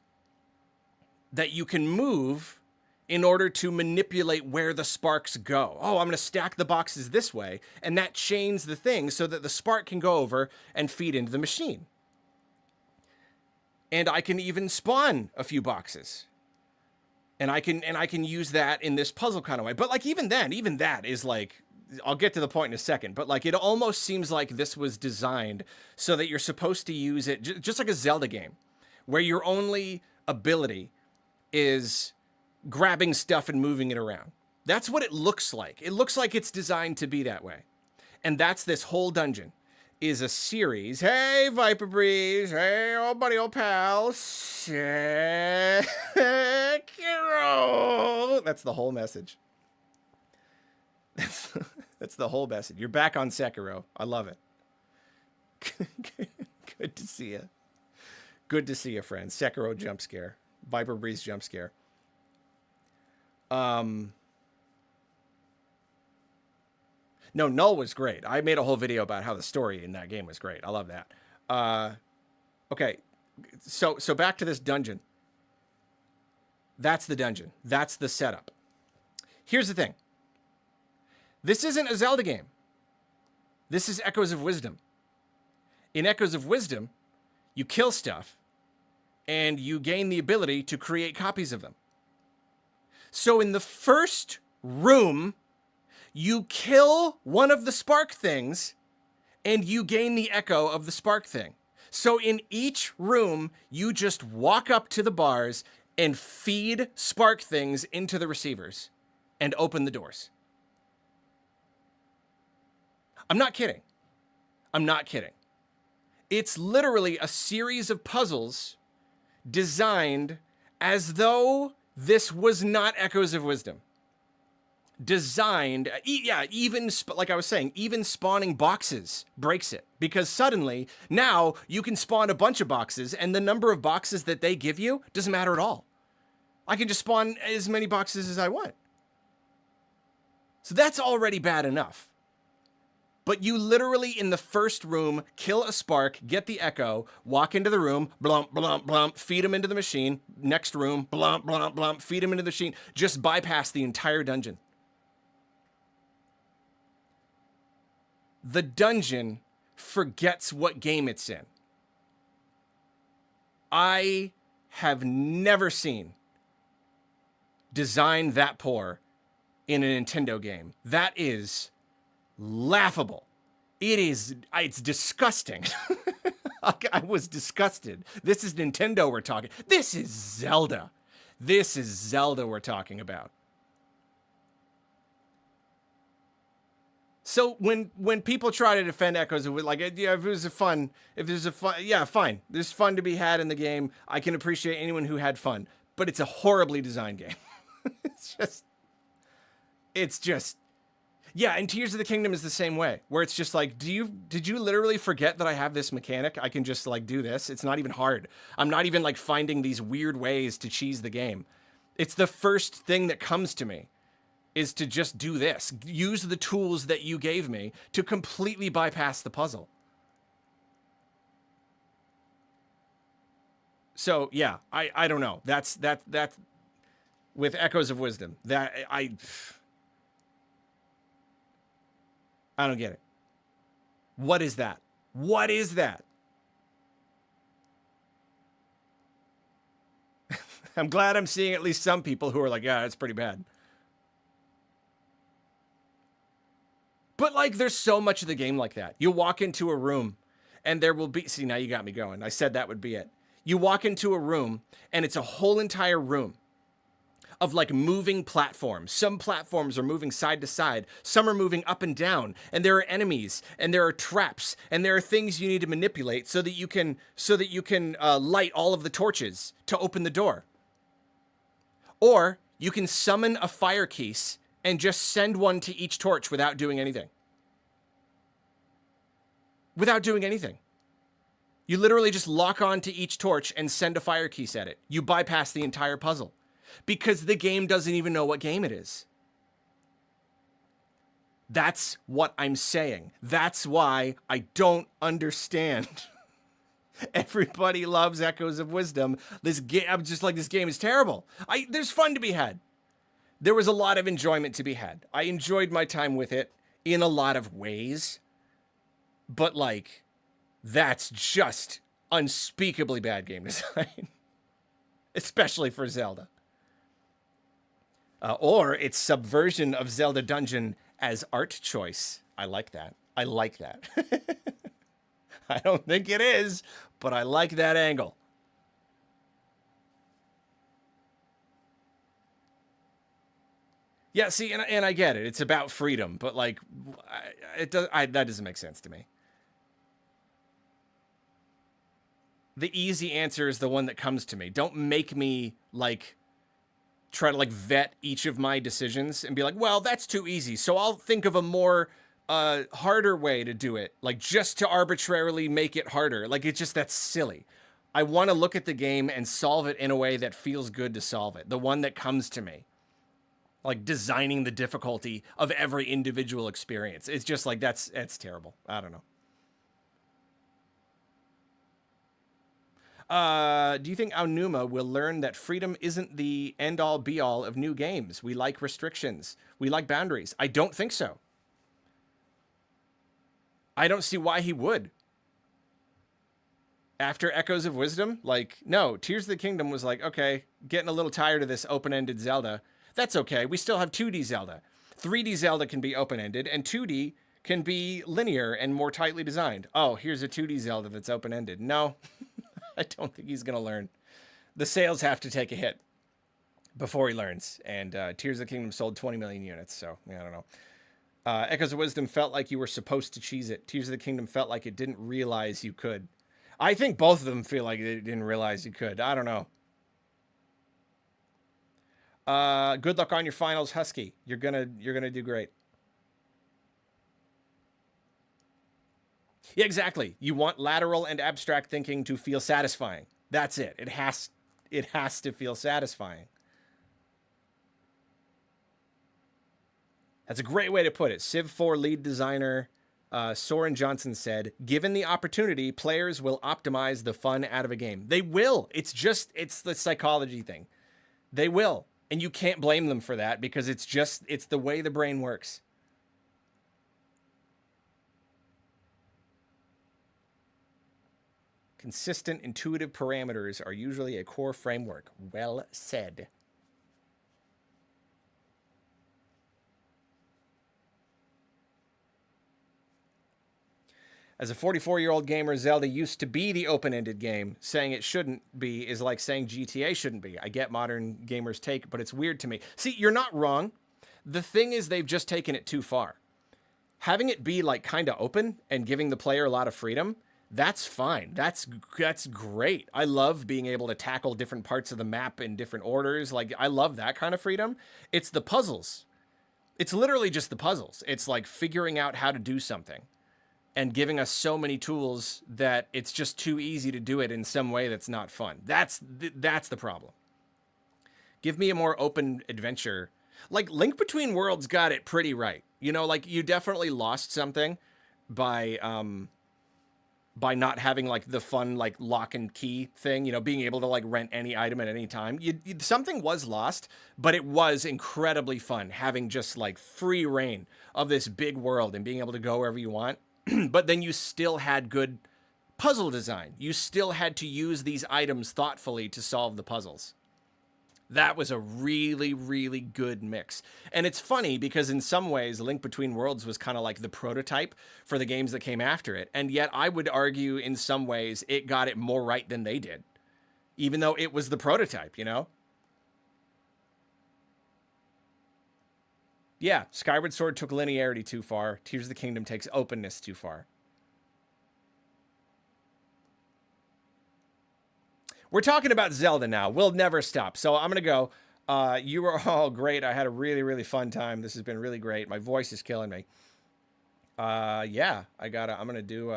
that you can move in order to manipulate where the sparks go. Oh, I'm going to stack the boxes this way, and that chains the thing so that the spark can go over and feed into the machine. And I can even spawn a few boxes. And I can use that in this puzzle kind of way. But like even that is like, I'll get to the point in a second, but like it almost seems like this was designed so that you're supposed to use it just like a Zelda game, where your only ability is grabbing stuff and moving it around. That's what it looks like. It looks like it's designed to be that way. And that's this whole dungeon is a series. Hey, Viper Breeze. Hey, old buddy, old pal. Sekiro. That's the whole message. That's the whole message. You're back on Sekiro. I love it. Good to see you. Good to see you, friend. Sekiro jump scare. Viper Breeze jump scare. No, Null was great. I made a whole video about how the story in that game was great. I love that. Okay, so back to this dungeon. That's the dungeon. That's the setup. Here's the thing. This isn't a Zelda game. This is Echoes of Wisdom. In Echoes of Wisdom, you kill stuff, and you gain the ability to create copies of them. So in the first room, you kill one of the spark things, and you gain the echo of the spark thing. So in each room, you just walk up to the bars and feed spark things into the receivers and open the doors. I'm not kidding. I'm not kidding. It's literally a series of puzzles designed as though this was not Echoes of Wisdom. Designed, even like I was saying, even spawning boxes breaks it, because suddenly now you can spawn a bunch of boxes and the number of boxes that they give you doesn't matter at all. I can just spawn as many boxes as I want. So that's already bad enough. But you literally, in the first room, kill a spark, get the echo, walk into the room, blump, blump, blump, feed them into the machine. Next room, blump, blump, blump, feed them into the machine. Just bypass the entire dungeon. The dungeon forgets what game it's in. I have never seen design that poor in a Nintendo game. That is laughable. It's disgusting. I was disgusted. This is Nintendo we're talking. This is Zelda. This is Zelda we're talking about. So when people try to defend Echoes of, like, yeah, if there's a fun, yeah, fine. There's fun to be had in the game. I can appreciate anyone who had fun, but it's a horribly designed game. It's just, yeah. And Tears of the Kingdom is the same way, where it's just like, did you literally forget that I have this mechanic? I can just like do this. It's not even hard. I'm not even like finding these weird ways to cheese the game. It's the first thing that comes to me. Is to just do this. Use the tools that you gave me to completely bypass the puzzle. So yeah, I don't know. That's with Echoes of Wisdom. That I don't get it. What is that? What is that? I'm glad I'm seeing at least some people who are like, yeah, it's pretty bad. But like, there's so much of the game like that. You walk into a room and there will be, see, now you got me going. I said that would be it. You walk into a room and it's a whole entire room of like moving platforms. Some platforms are moving side to side. Some are moving up and down, and there are enemies and there are traps and there are things you need to manipulate so that you can light all of the torches to open the door. Or you can summon a fire keys and just send one to each torch without doing anything. Without doing anything. You literally just lock on to each torch and send a fire keys at it. You bypass the entire puzzle. because the game doesn't even know what game it is. That's what I'm saying. That's why I don't understand. Everybody loves Echoes of Wisdom. This game, I'm just like, this game is terrible. There's fun to be had. There was a lot of enjoyment to be had. I enjoyed my time with it in a lot of ways. But like, that's just unspeakably bad game design. Especially for Zelda. Or its subversion of Zelda Dungeon as art choice. I like that. I like that. I don't think it is, but I like that angle. Yeah, see, and I get it. It's about freedom, but like, that doesn't make sense to me. The easy answer is the one that comes to me. Don't make me like try to like vet each of my decisions and be like, well, that's too easy, so I'll think of a more harder way to do it, like just to arbitrarily make it harder. Like, it's just, that's silly. I want to look at the game and solve it in a way that feels good to solve it. The one that comes to me. Like designing the difficulty of every individual experience. It's just like, that's terrible. I don't know. Do you think Aonuma will learn that freedom isn't the end-all be-all of new games? We like restrictions. We like boundaries. I don't think so. I don't see why he would. After Echoes of Wisdom, like, no, Tears of the Kingdom was like, okay, getting a little tired of this open-ended Zelda. That's okay. We still have 2D Zelda. 3D Zelda can be open-ended, and 2D can be linear and more tightly designed. Oh, here's a 2D Zelda that's open-ended. No, I don't think he's going to learn. The sales have to take a hit before he learns, and Tears of the Kingdom sold 20 million units, so yeah, I don't know. Echoes of Wisdom felt like you were supposed to cheese it. Tears of the Kingdom felt like it didn't realize you could. I think both of them feel like they didn't realize you could. I don't know. Good luck on your finals, Husky. You're gonna do great. Yeah, exactly. You want lateral and abstract thinking to feel satisfying. That's it. It has to feel satisfying. That's a great way to put it. Civ 4 lead designer Soren Johnson said, given the opportunity, players will optimize the fun out of a game. They will. It's the psychology thing. They will. And you can't blame them for that because it's the way the brain works. Consistent, intuitive parameters are usually a core framework. Well said. As a 44-year-old gamer, Zelda used to be the open-ended game. Saying it shouldn't be is like saying GTA shouldn't be. I get modern gamers' take, but it's weird to me. See, you're not wrong. The thing is, they've just taken it too far. Having it be like kind of open and giving the player a lot of freedom, that's fine. That's great. I love being able to tackle different parts of the map in different orders. Like, I love that kind of freedom. It's the puzzles. It's literally just the puzzles. It's like figuring out how to do something. And giving us so many tools that it's just too easy to do it in some way that's not fun. That's the problem. Give me a more open adventure. Like, Link Between Worlds got it pretty right. You know, like, you definitely lost something by not having, like, the fun, like, lock and key thing. You know, being able to, like, rent any item at any time. Something was lost, but it was incredibly fun having just, like, free reign of this big world and being able to go wherever you want. But then you still had good puzzle design. You still had to use these items thoughtfully to solve the puzzles. That was a really, really good mix. And it's funny because in some ways, Link Between Worlds was kind of like the prototype for the games that came after it. And yet I would argue in some ways it got it more right than they did. Even though it was the prototype, you know? Yeah, Skyward Sword took linearity too far. Tears of the Kingdom takes openness too far. We're talking about Zelda now. We'll never stop. So I'm going to go. You were all great. I had a really, really fun time. This has been really great. My voice is killing me. Yeah, I'm going to do...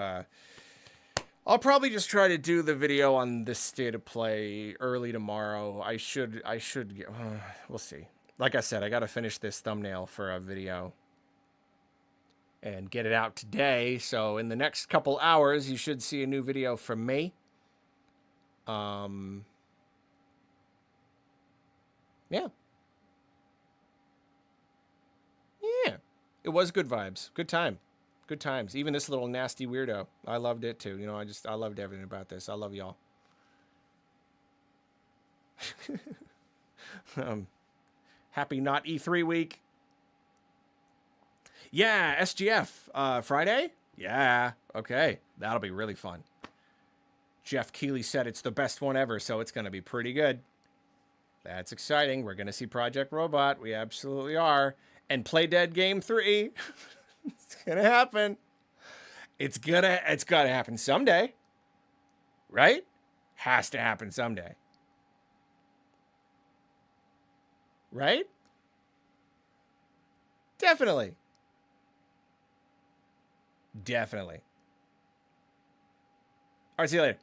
I'll probably just try to do the video on this state of play early tomorrow. I should get, we'll see. Like I said, I got to finish this thumbnail for a video and get it out today. So in the next couple hours, you should see a new video from me. Yeah. Yeah. It was good vibes. Good time. Good times. Even this little nasty weirdo. I loved it too. You know, I loved everything about this. I love y'all. Happy not E3 week. Yeah, SGF. Friday? Yeah. Okay. That'll be really fun. Jeff Keighley said it's the best one ever, so it's going to be pretty good. That's exciting. We're going to see Project Robot. We absolutely are. And Play Dead Game 3. It's going to happen. It's got to happen someday. Right? Has to happen someday. Right? Definitely. Definitely. All right, see you later.